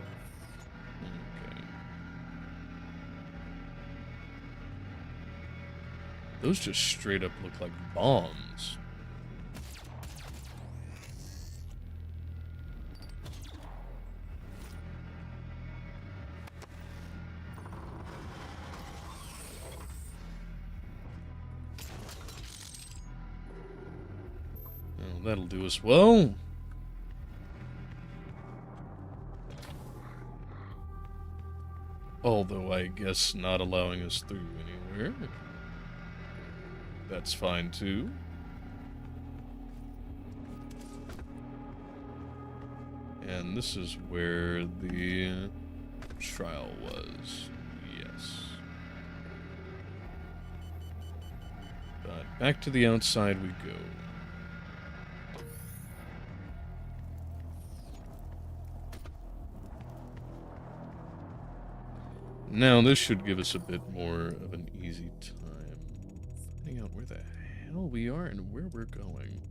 Okay. Those just straight up look like bombs. Well, that'll do us well. Although I guess not allowing us through anywhere. That's fine too. And this is where the trial was. Yes. But back to the outside we go. Now, this should give us a bit more of an easy time finding out where the hell we are and where we're going.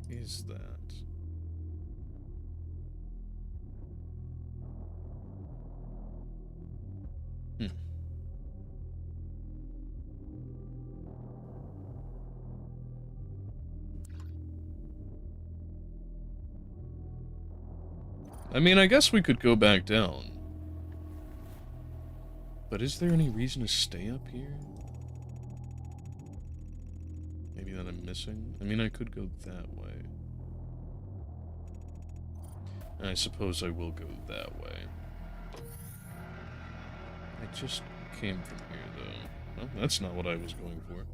What is that? I mean, I guess we could go back down. But is there any reason to stay up here? Maybe that I'm missing? I mean, I could go that way. I suppose I will go that way. I just came from here, though. Well, that's not what I was going for.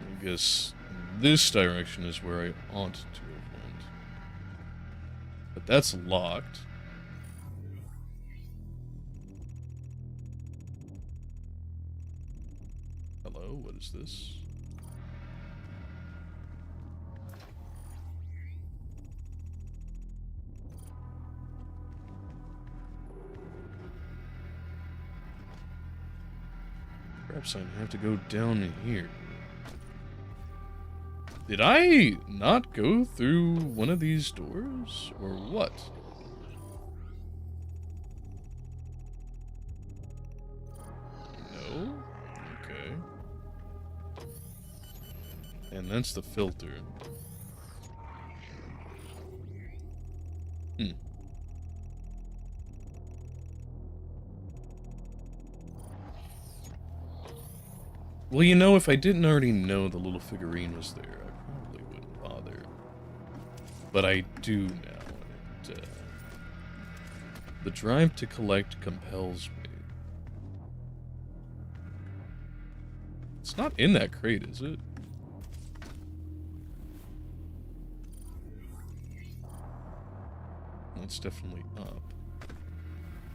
I guess this direction is where I ought to have went. But that's locked. Hello, what is this? Perhaps I'd have to go down here. Did I not go through one of these doors? Or what? No? Okay. And that's the filter. Hmm. Well, you know, if I didn't already know the little figurine was there, I probably wouldn't bother. But I do now, and, the drive to collect compels me. It's not in that crate, is it? That's definitely up.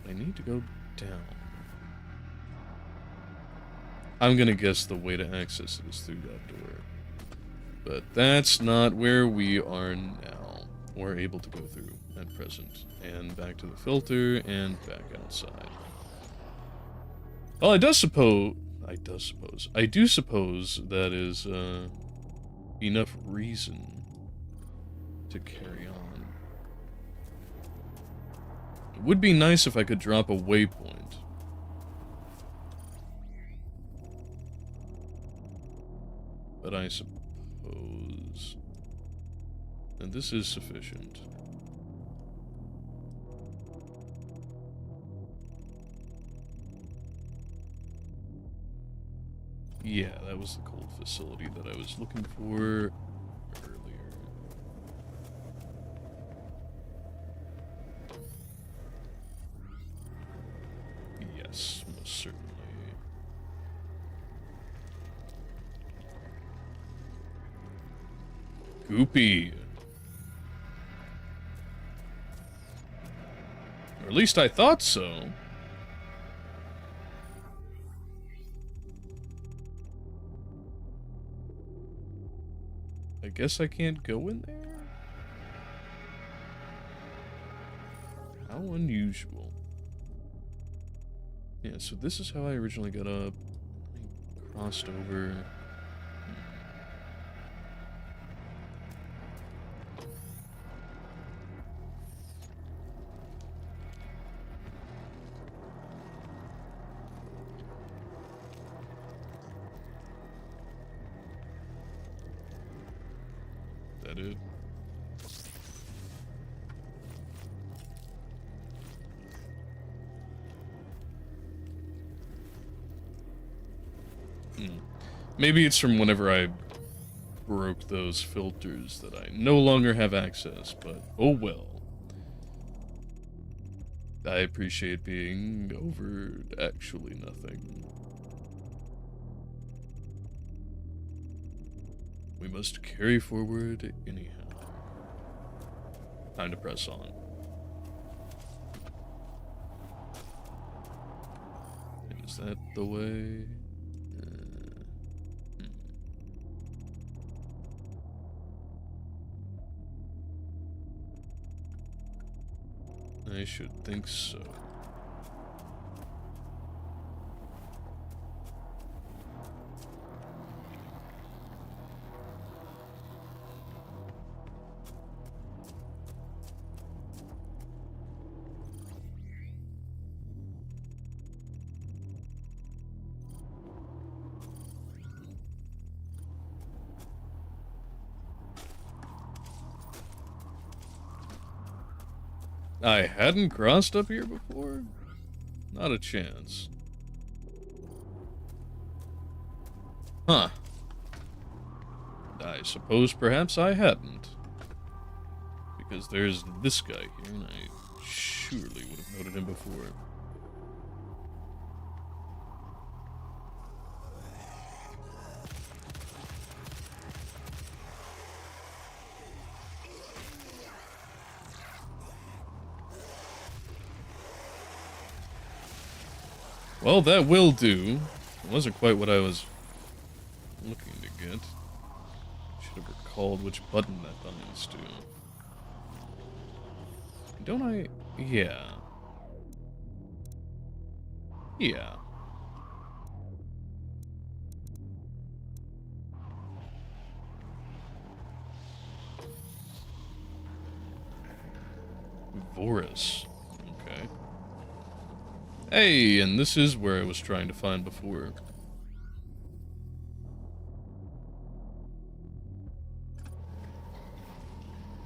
I need to go down. I'm gonna guess the way to access it is through that door. But that's not where we are now. We're able to go through at present. And back to the filter, and back outside. Well, I do suppose that is, enough reason to carry on. It would be nice if I could drop a waypoint. But I suppose that this is sufficient. Yeah, that was the cold facility that I was looking for earlier. Yes, most certainly. Goopy. Or at least I thought so. I guess I can't go in there? How unusual. Yeah, so this is how I originally got up. I crossed over. That it? Maybe it's from whenever I broke those filters that I no longer have access, but oh well. I appreciate being over actually nothing. We must carry forward anyhow. Time to press on. Is that the way? I should think so. I hadn't crossed up here before? Not a chance. Huh. I suppose perhaps I hadn't. Because there's this guy here, and I surely would have noted him before. Well, that will do. It wasn't quite what I was looking to get. Should have recalled which button that binds to. Don't I? Yeah. Yeah. Vorus. Okay. Hey, and this is where I was trying to find before.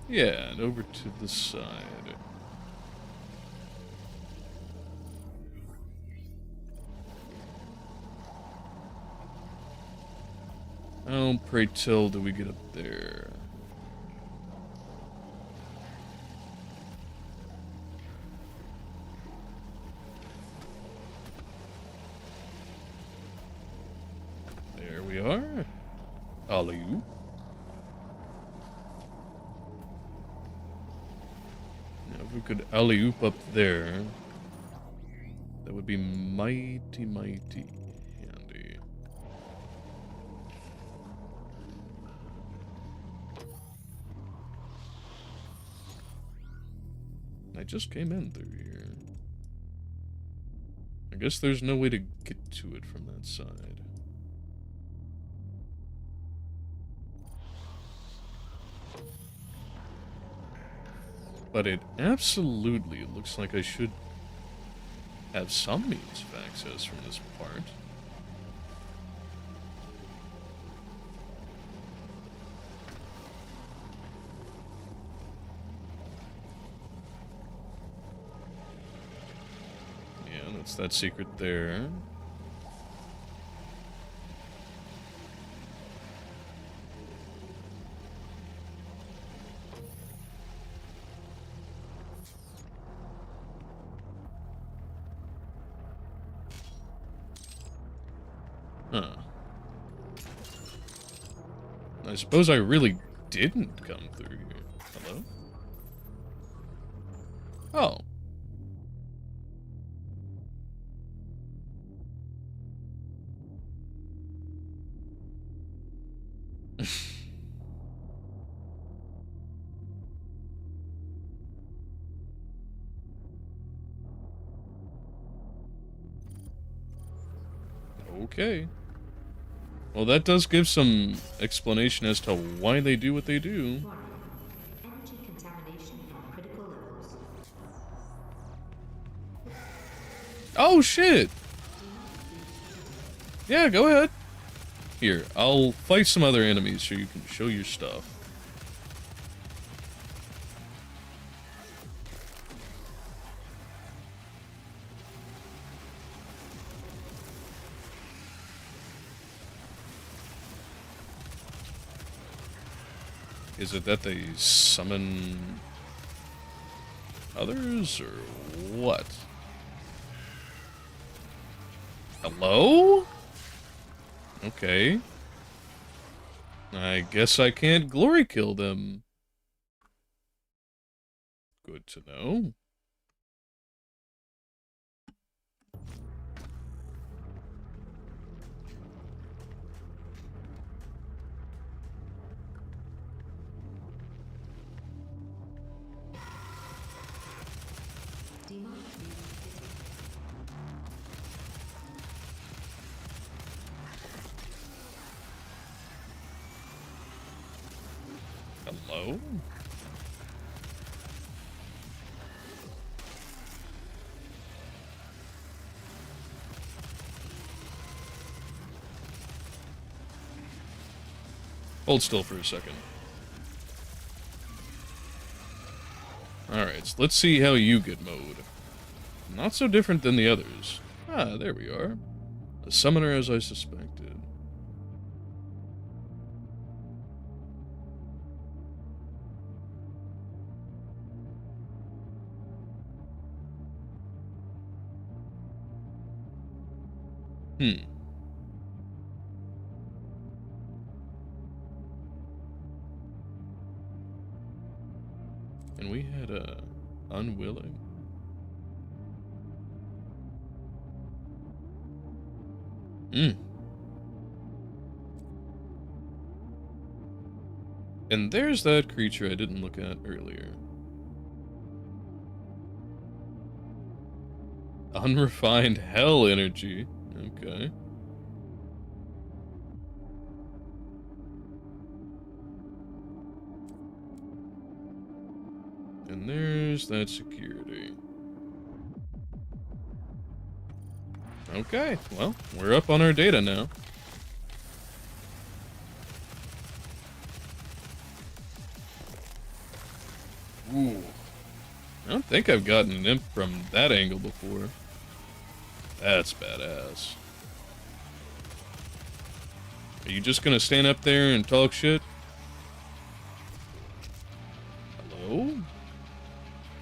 Yeah, and over to the side. How, pray tell, do we get up there? There we are. Alley-oop. Now, if we could alley-oop up there, that would be mighty, mighty handy. I just came in through here. I guess there's no way to get to it from that side. But it absolutely looks like I should have some means of access from this part. Yeah, that's that secret there. Huh. I suppose I really didn't come through here. Hello? Oh. Okay. Well, that does give some explanation as to why they do what they do. Warning. Energy contamination at critical levels. Oh, shit! Yeah, go ahead. Here, I'll fight some other enemies so you can show your stuff. Is it that they summon others, or what? Hello? Okay. I guess I can't glory kill them. Good to know. Hello? Hold still for a second. Alright, so let's see how you get mowed. Not so different than the others. Ah, there we are. A summoner as I suspected. And we had a unwilling. And there's that creature I didn't look at earlier. Unrefined hell energy. Okay. And there's that security. Okay, well, we're up on our data now. Ooh. I don't think I've gotten an imp from that angle before. That's badass. Are you just gonna stand up there and talk shit? Hello?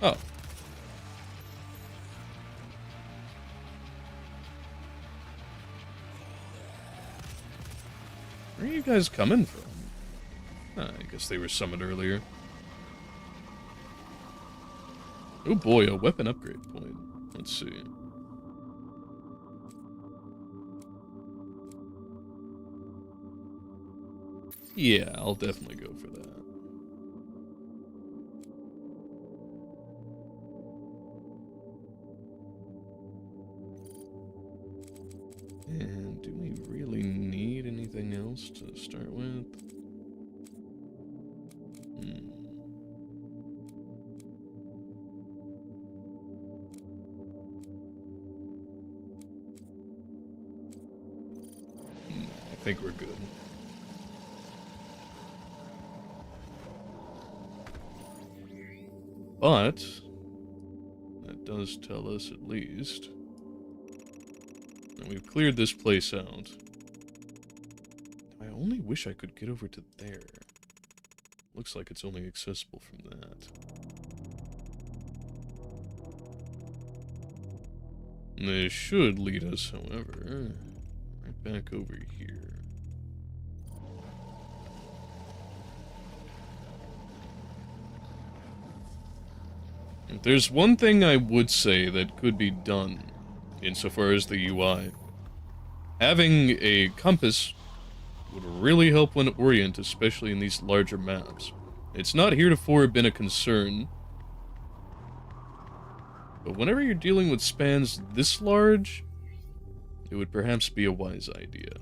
Oh. Where are you guys coming from? I guess they were summoned earlier. Oh boy, a weapon upgrade point. Let's see. Yeah, I'll definitely go for that. And do we really need anything else to start with? I think we're good. But that does tell us at least that we've cleared this place out. I only wish I could get over to there. Looks like it's only accessible from that. This should lead us, however, right back over here. If there's one thing I would say that could be done, insofar as the UI, having a compass would really help one orient, especially in these larger maps. It's not heretofore been a concern, but whenever you're dealing with spans this large, it would perhaps be a wise idea.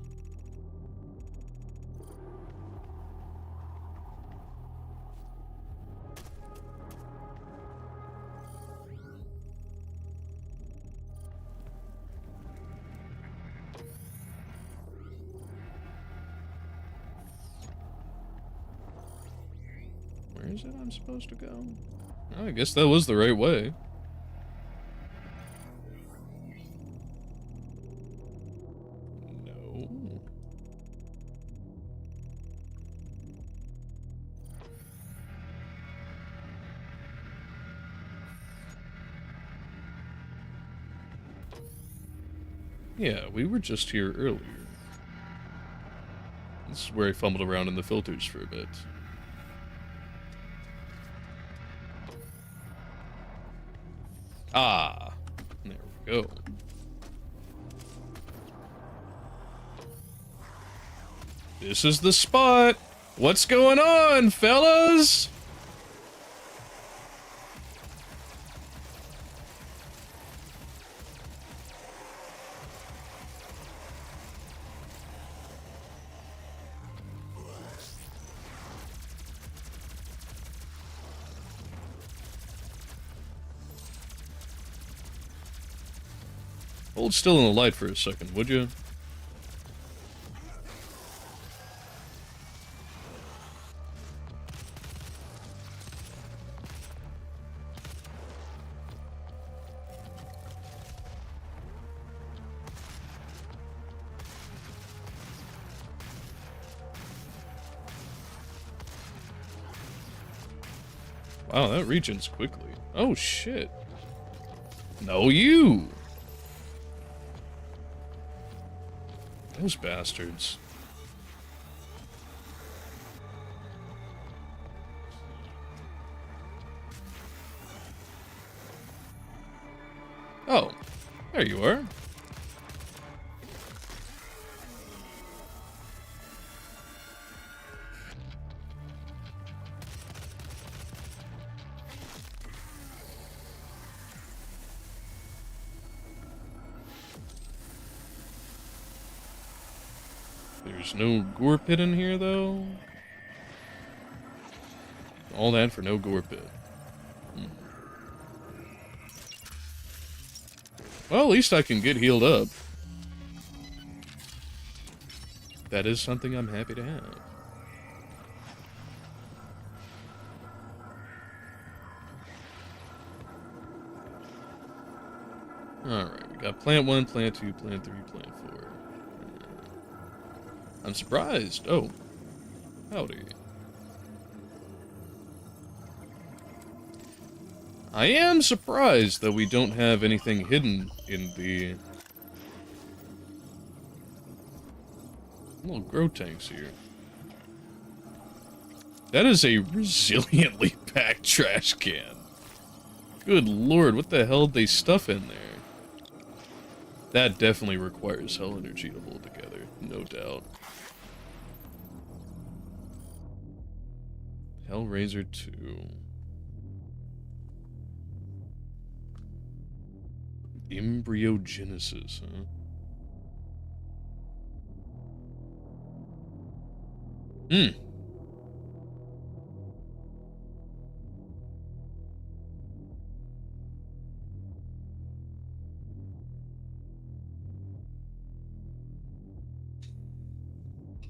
Where is it I'm supposed to go? Oh, I guess that was the right way. No. Yeah, we were just here earlier. This is where I fumbled around in the filters for a bit. Ah, there we go. This is the spot. What's going on, fellas? Hold still in the light for a second, would you? Wow, that regens quickly. Oh, shit. No, you! Those bastards. Oh, there you are. There's no gore pit in here, though. All that for no gore pit. Well, at least I can get healed up. That is something I'm happy to have. Alright, we got plant 1, plant 2, plant 3, plant 4. I'm surprised. Oh. Howdy. I am surprised that we don't have anything hidden in the little grow tanks here. That is a resiliently packed trash can. Good lord, what the hell did they stuff in there? That definitely requires hell energy to hold together, no doubt. Hellraiser 2. Embryogenesis, huh?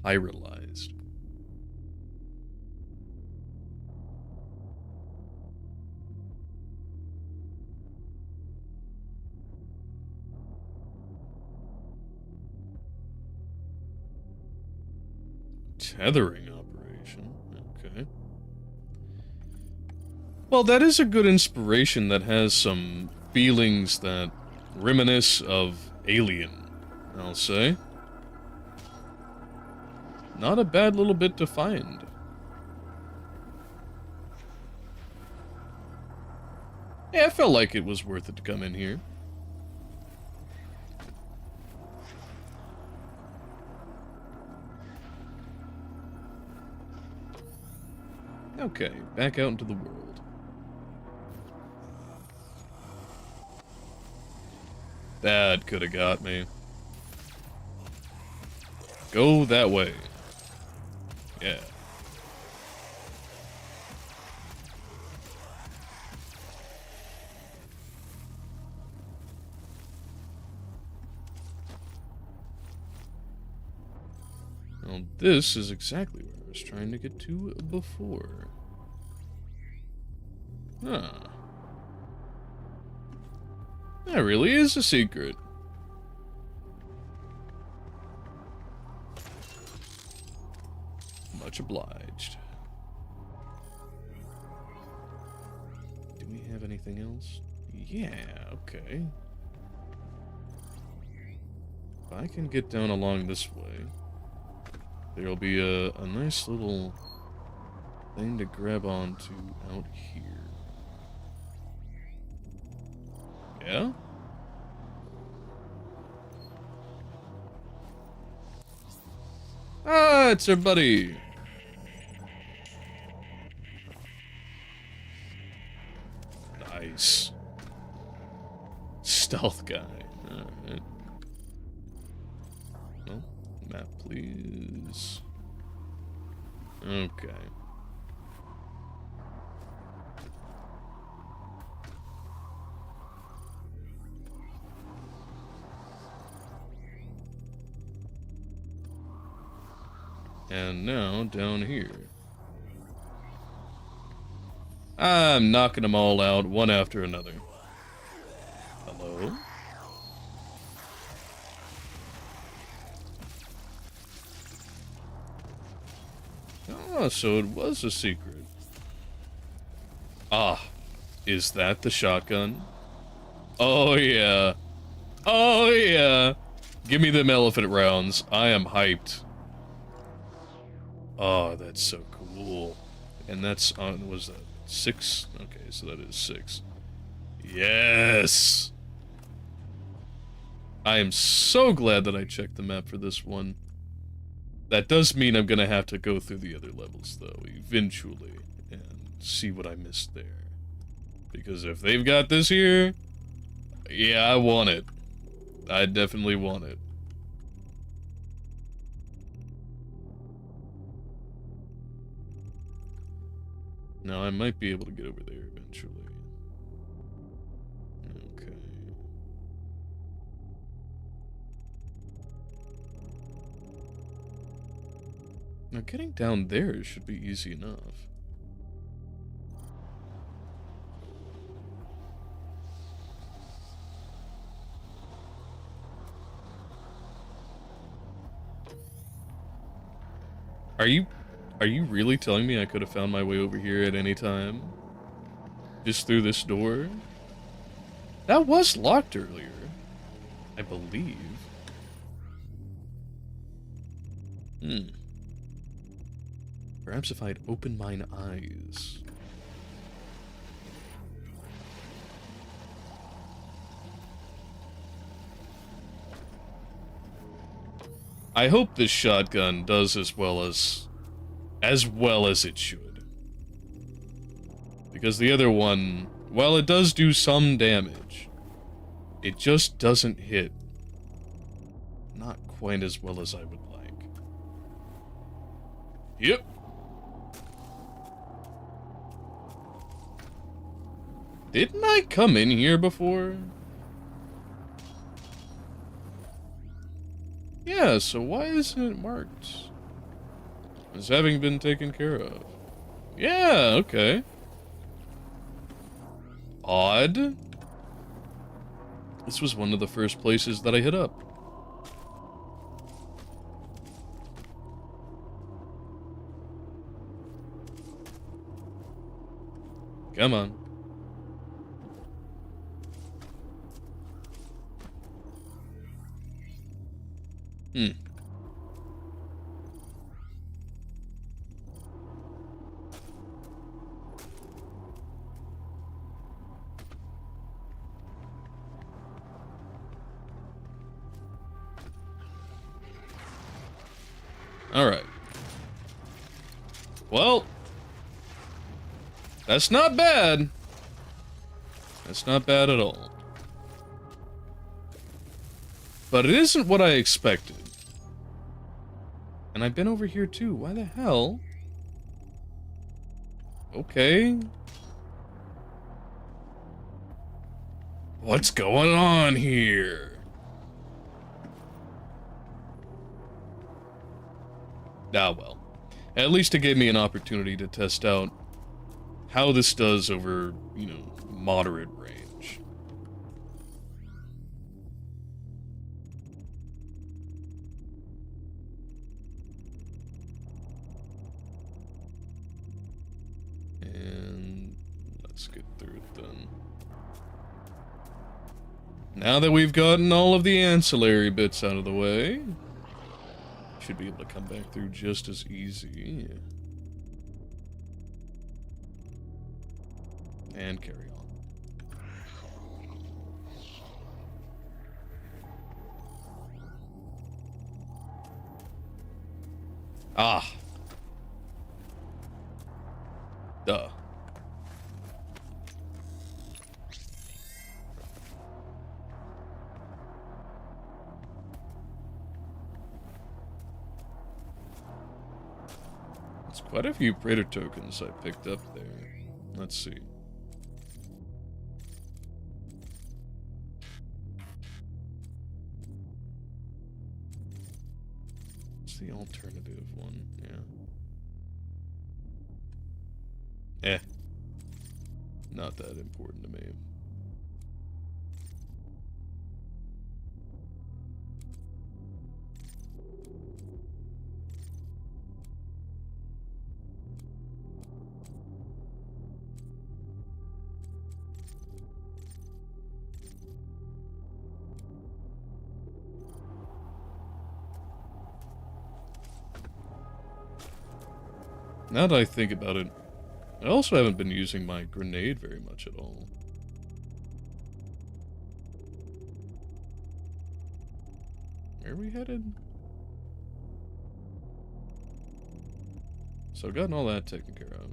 Hyralized. Tethering operation. Okay. Well, that is a good inspiration that has some feelings that reminisce of Alien, I'll say. Not a bad little bit to find. Yeah, I felt like it was worth it to come in here. Okay, back out into the world. That could have got me. Go that way. Yeah. Well, this is exactly where I was trying to get to before. Huh. That really is a secret. Much obliged. Do we have anything else? Yeah, okay. If I can get down along this way, there'll be a nice little thing to grab onto out here. Yeah? Ah, it's our buddy! Nice. Stealth guy. Alright. Well, map, please. Okay. And now, down here. I'm knocking them all out, one after another. Hello? Oh, so it was a secret. Ah, is that the shotgun? Oh yeah. Oh yeah. Give me them elephant rounds. I am hyped. Oh, that's so cool. And that's on, was that 6? Okay, so that is 6. Yes! I am so glad that I checked the map for this one. That does mean I'm gonna have to go through the other levels, though, eventually, and see what I missed there. Because if they've got this here, yeah, I want it. I definitely want it. Now, I might be able to get over there eventually. Okay. Now, getting down there should be easy enough. Are you really telling me I could have found my way over here at any time? Just through this door? That was locked earlier, I believe. Perhaps if I'd opened mine eyes. I hope this shotgun does as well as it should. Because the other one, while it does do some damage, it just doesn't hit not quite as well as I would like. Yep. Didn't I come in here before? Yeah, so why isn't it marked as having been taken care of? Yeah, okay. Odd. This was one of the first places that I hit up. Come on. Alright. Well, that's not bad. That's not bad at all. But it isn't what I expected. And I've been over here too. Why the hell? Okay. What's going on here? Ah, well. At least it gave me an opportunity to test out how this does over, you know, moderate range. And let's get through it then. Now that we've gotten all of the ancillary bits out of the way, should be able to come back through just as easy. And carry on. Ah. Duh. It's quite a few Praetor tokens I picked up there. Let's see. What's the alternative one? Yeah. Eh. Not that important to me. Now that I think about it, I also haven't been using my grenade very much at all. Where are we headed? So I've gotten all that taken care of.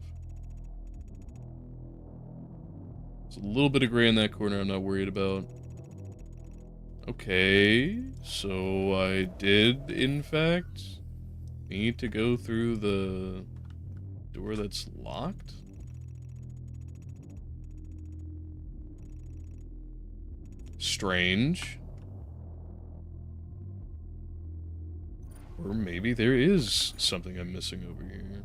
There's a little bit of gray in that corner I'm not worried about. Okay, so I did, in fact, need to go through the door that's locked? Strange. Or maybe there is something I'm missing over here.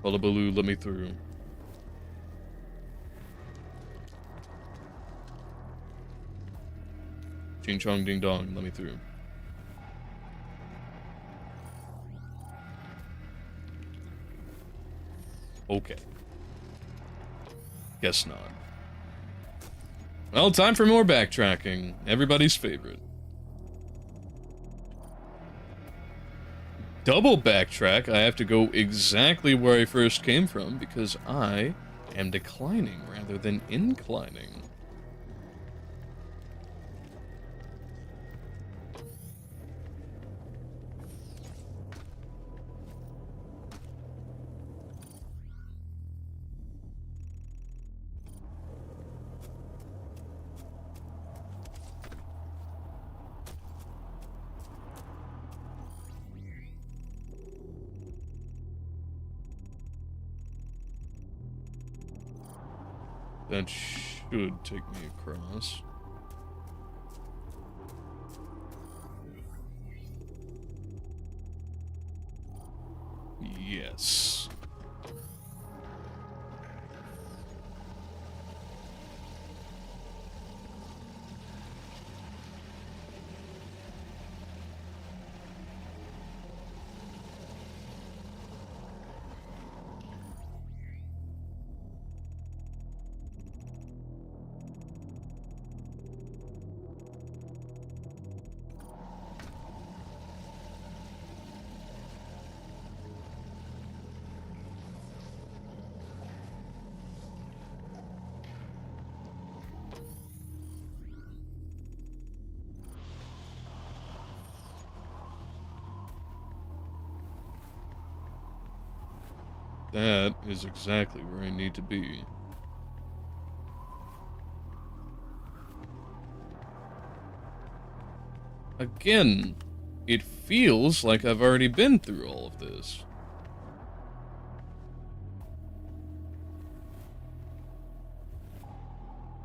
Hullabaloo, let me through. Ching chong ding dong, let me through. Okay. Guess not. Well, time for more backtracking. Everybody's favorite. Double backtrack, I have to go exactly where I first came from because I am declining rather than inclining. That should take me across. Yes. That is exactly where I need to be. Again, it feels like I've already been through all of this.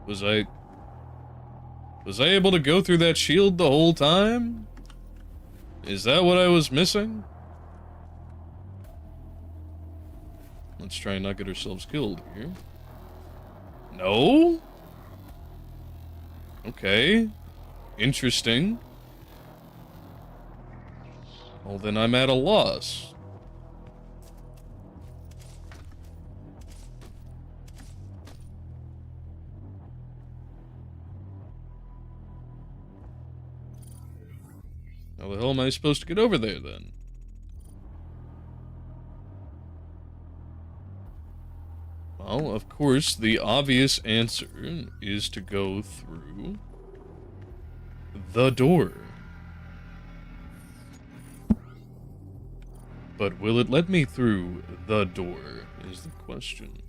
Was I able to go through that shield the whole time? Is that what I was missing? Let's try and not get ourselves killed here. No? Okay. Interesting. Well, then I'm at a loss. How the hell am I supposed to get over there, then? Well, of course, the obvious answer is to go through the door. But will it let me through the door, is the question.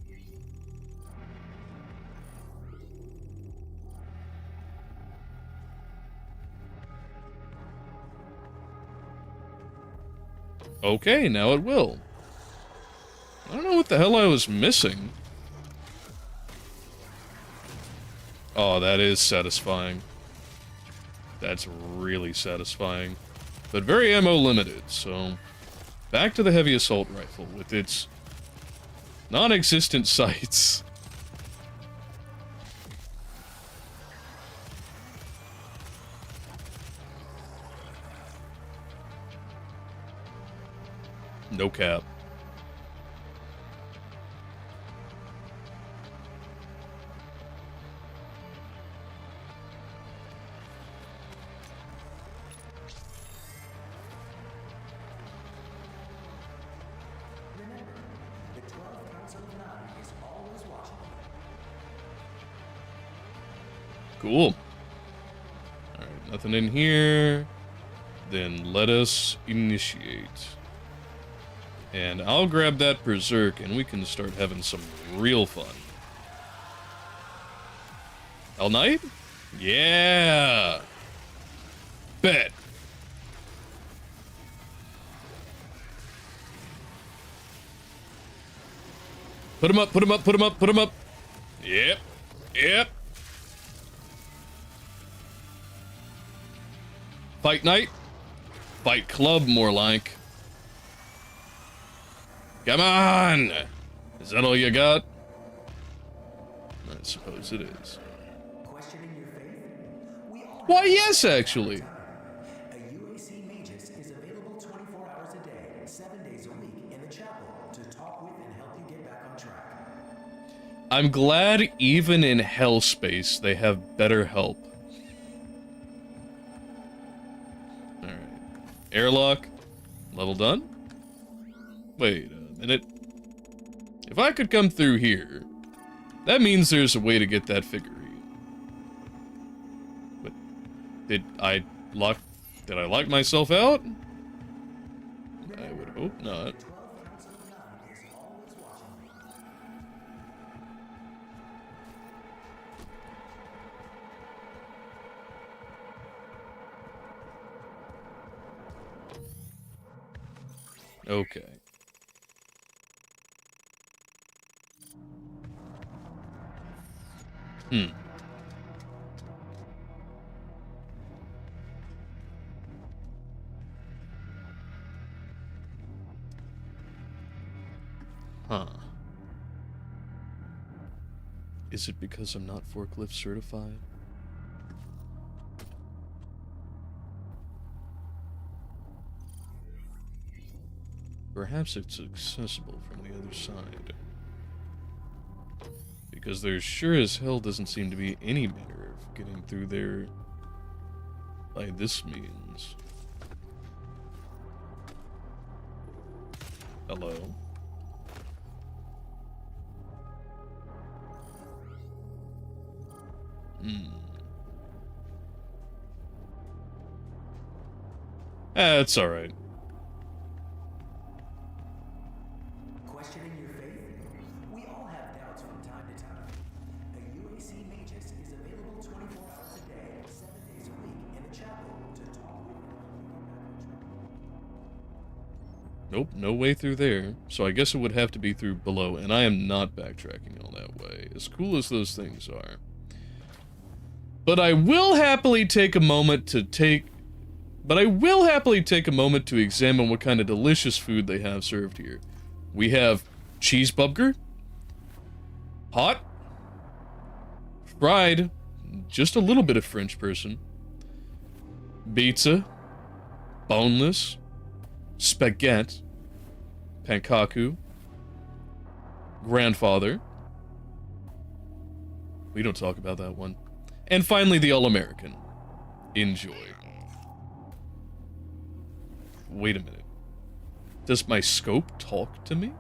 Okay, now it will. I don't know what the hell I was missing. Oh, that is satisfying. That's really satisfying. But very ammo limited, so... Back to the heavy assault rifle with its non-existent sights. No cap. Cool. Alright, nothing in here. Then let us initiate. And I'll grab that Berserk and we can start having some real fun. All night? Yeah! Bet! Put him up, put him up, put him up, put him up! Yep, yep! Fight night? Fight club, more like. Come on! Is that all you got? I suppose it is. Questioning your faith? We all Why, yes, actually. A UAC Magus is available 24 hours a day, 7 days a week in the chapel to talk with and help you get back on track. I'm glad even in hell space they have better help. Alright. Airlock. Level done? Wait a minute. If I could come through here, that means there's a way to get that figurine. But did I lock myself out? I would hope not. Okay. Huh. Is it because I'm not forklift certified? Perhaps it's accessible from the other side. Because there sure as hell doesn't seem to be any manner of getting through there by this means. Hello? That's alright. Questioning your faith? We all have doubts from time to time. A UAC Magus is available 24 hours a day, 7 days a week in the chapel to talk with and help you get back on track. Nope, no way through there. So I guess it would have to be through below, and I am not backtracking all that way, as cool as those things are. But I will happily take a moment to examine what kind of delicious food they have served here. We have cheeseburger, hot, fried, just a little bit of French person, pizza, boneless, spaghetti, pankaku, grandfather. We don't talk about that one. And finally, the All-American. Enjoy. Wait a minute. Does my scope talk to me?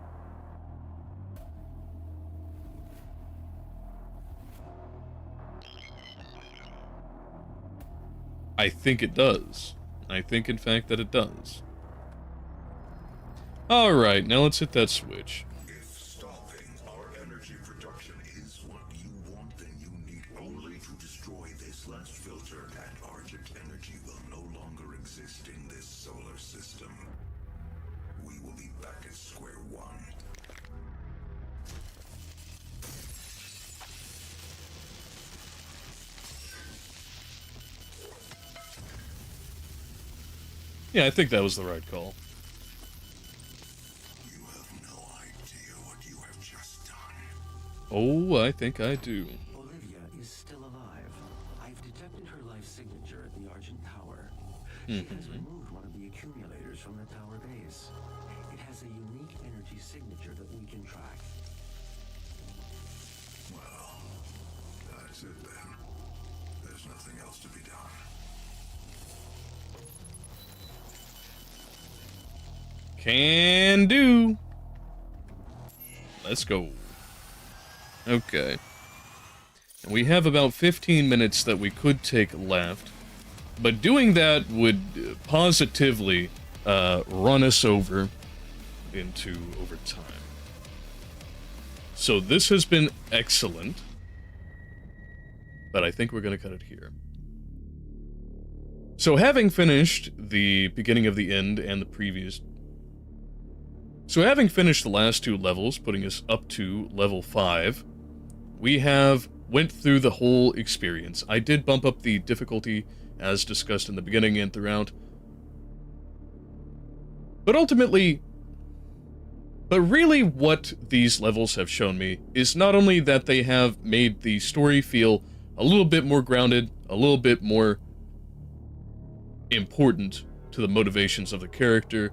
I think it does. I think, in fact, that it does. Alright, now let's hit that switch. If stopping our energy production is what you want, then you need only to destroy this last filter, and Argent energy will no longer exist in this solar system. We will be back at square one. Yeah, I think that was the right call. You have no idea what you have just done. Oh, I think I do. Olivia is still alive. I've detected her life signature at the Argent Tower. She has removed one of the accumulators from the tower base. It has a unique energy signature that we can track. Well, that's it then. There's nothing else to be done. Can do. Let's go. Okay. And we have about 15 minutes that we could take left. But doing that would positively run us over into overtime. So this has been excellent. But I think we're going to cut it here. So having finished the beginning of the end and the previous... So having finished the last two levels, putting us up to level 5, we have went through the whole experience. I did bump up the difficulty, as discussed in the beginning and throughout. But ultimately... But really what these levels have shown me is not only that they have made the story feel a little bit more grounded, a little bit more important to the motivations of the character,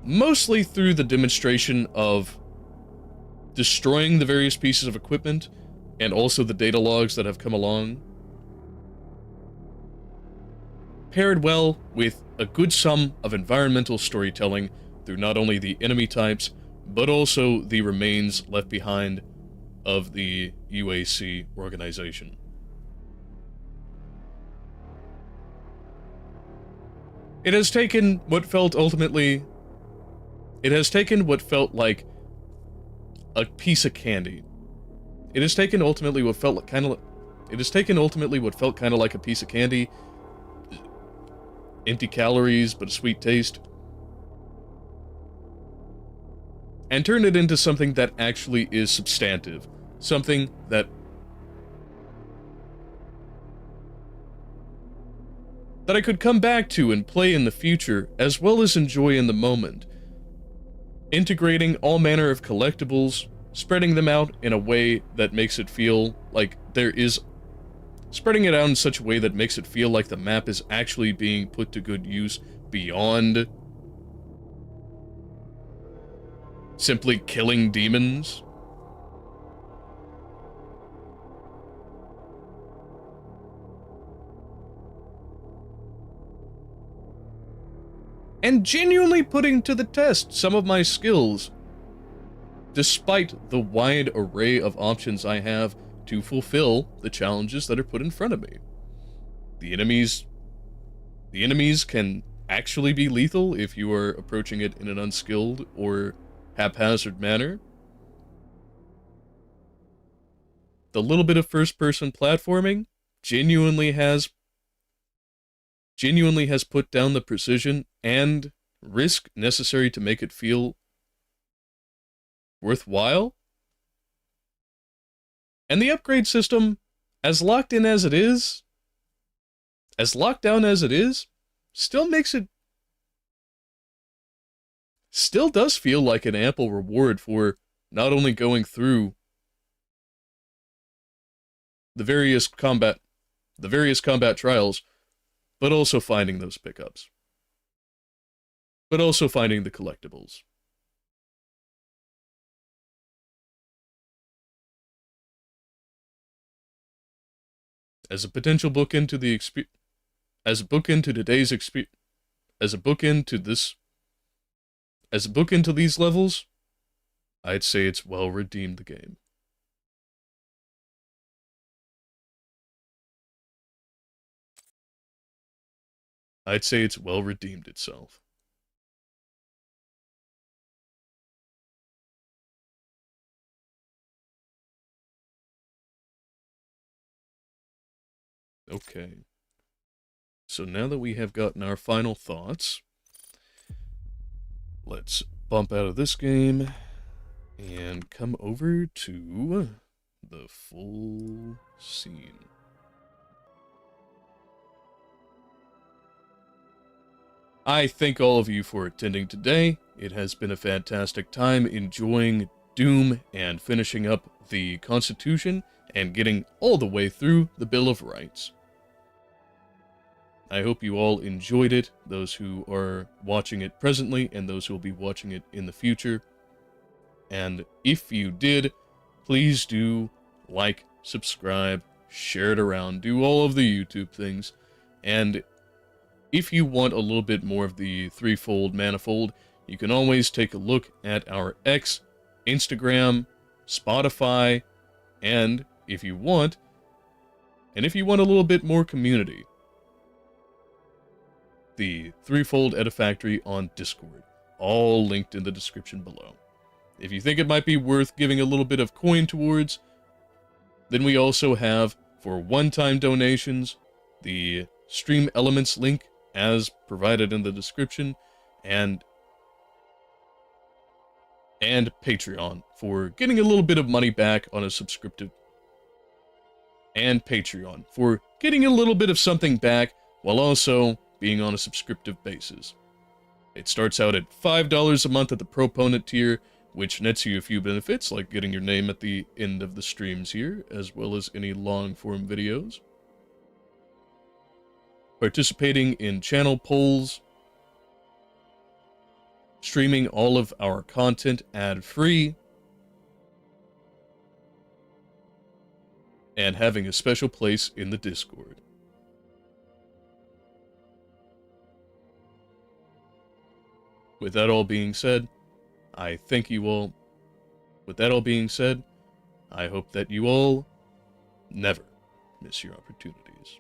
mostly through the demonstration of destroying the various pieces of equipment and also the data logs that have come along, paired well with a good sum of environmental storytelling through not only the enemy types, but also the remains left behind of the UAC organization. It has taken what felt ultimately... It has taken what felt like a piece of candy. It has taken ultimately what felt kind of... It has taken ultimately what felt kind of like a piece of candy. Empty calories, but a sweet taste. And turned it into something that actually is substantive. Something that I could come back to and play in the future, as well as enjoy in the moment. Integrating all manner of collectibles, spreading them out in a way that makes it feel like there is... Spreading it out in such a way that makes it feel like the map is actually being put to good use beyond simply killing demons. And genuinely putting to the test some of my skills, despite the wide array of options I have to fulfill the challenges that are put in front of me. The enemies can actually be lethal if you are approaching it in an unskilled or haphazard manner. The little bit of first-person platforming genuinely has put down the precision and risk necessary to make it feel worthwhile. And the upgrade system, as locked in as it is, as locked down as it is, still does feel like an ample reward for not only going through the various combat trials, but also finding those pickups. But also finding the collectibles. As a potential bookend to the as a bookend to today's experience, as a bookend to these levels, I'd say it's well redeemed the game. I'd say it's well redeemed itself. Okay. So now that we have gotten our final thoughts, let's bump out of this game and come over to the full scene. I thank all of you for attending today. It has been a fantastic time enjoying Doom and finishing up the Constitution and getting all the way through the Bill of Rights. I hope you all enjoyed it, those who are watching it presently and those who will be watching it in the future. And if you did, please do like, subscribe, share it around, do all of the YouTube things. And if you want a little bit more of the threefold manifold, you can always take a look at our X, Instagram, Spotify, And if you want a little bit more community, the Threefold Edifactory on Discord, all linked in the description below. If you think it might be worth giving a little bit of coin towards, then we also have, for one-time donations, the Stream Elements link, as provided in the description, and Patreon, for getting a little bit of money back on a subscriptive, and Patreon, for getting a little bit of something back, while also being on a subscriptive basis. It starts out at $5 a month at the Proponent tier, which nets you a few benefits, like getting your name at the end of the streams here, as well as any long-form videos. Participating in channel polls, streaming all of our content ad-free, and having a special place in the Discord. With that all being said, I thank you all. With that all being said, I hope that you all never miss your opportunities.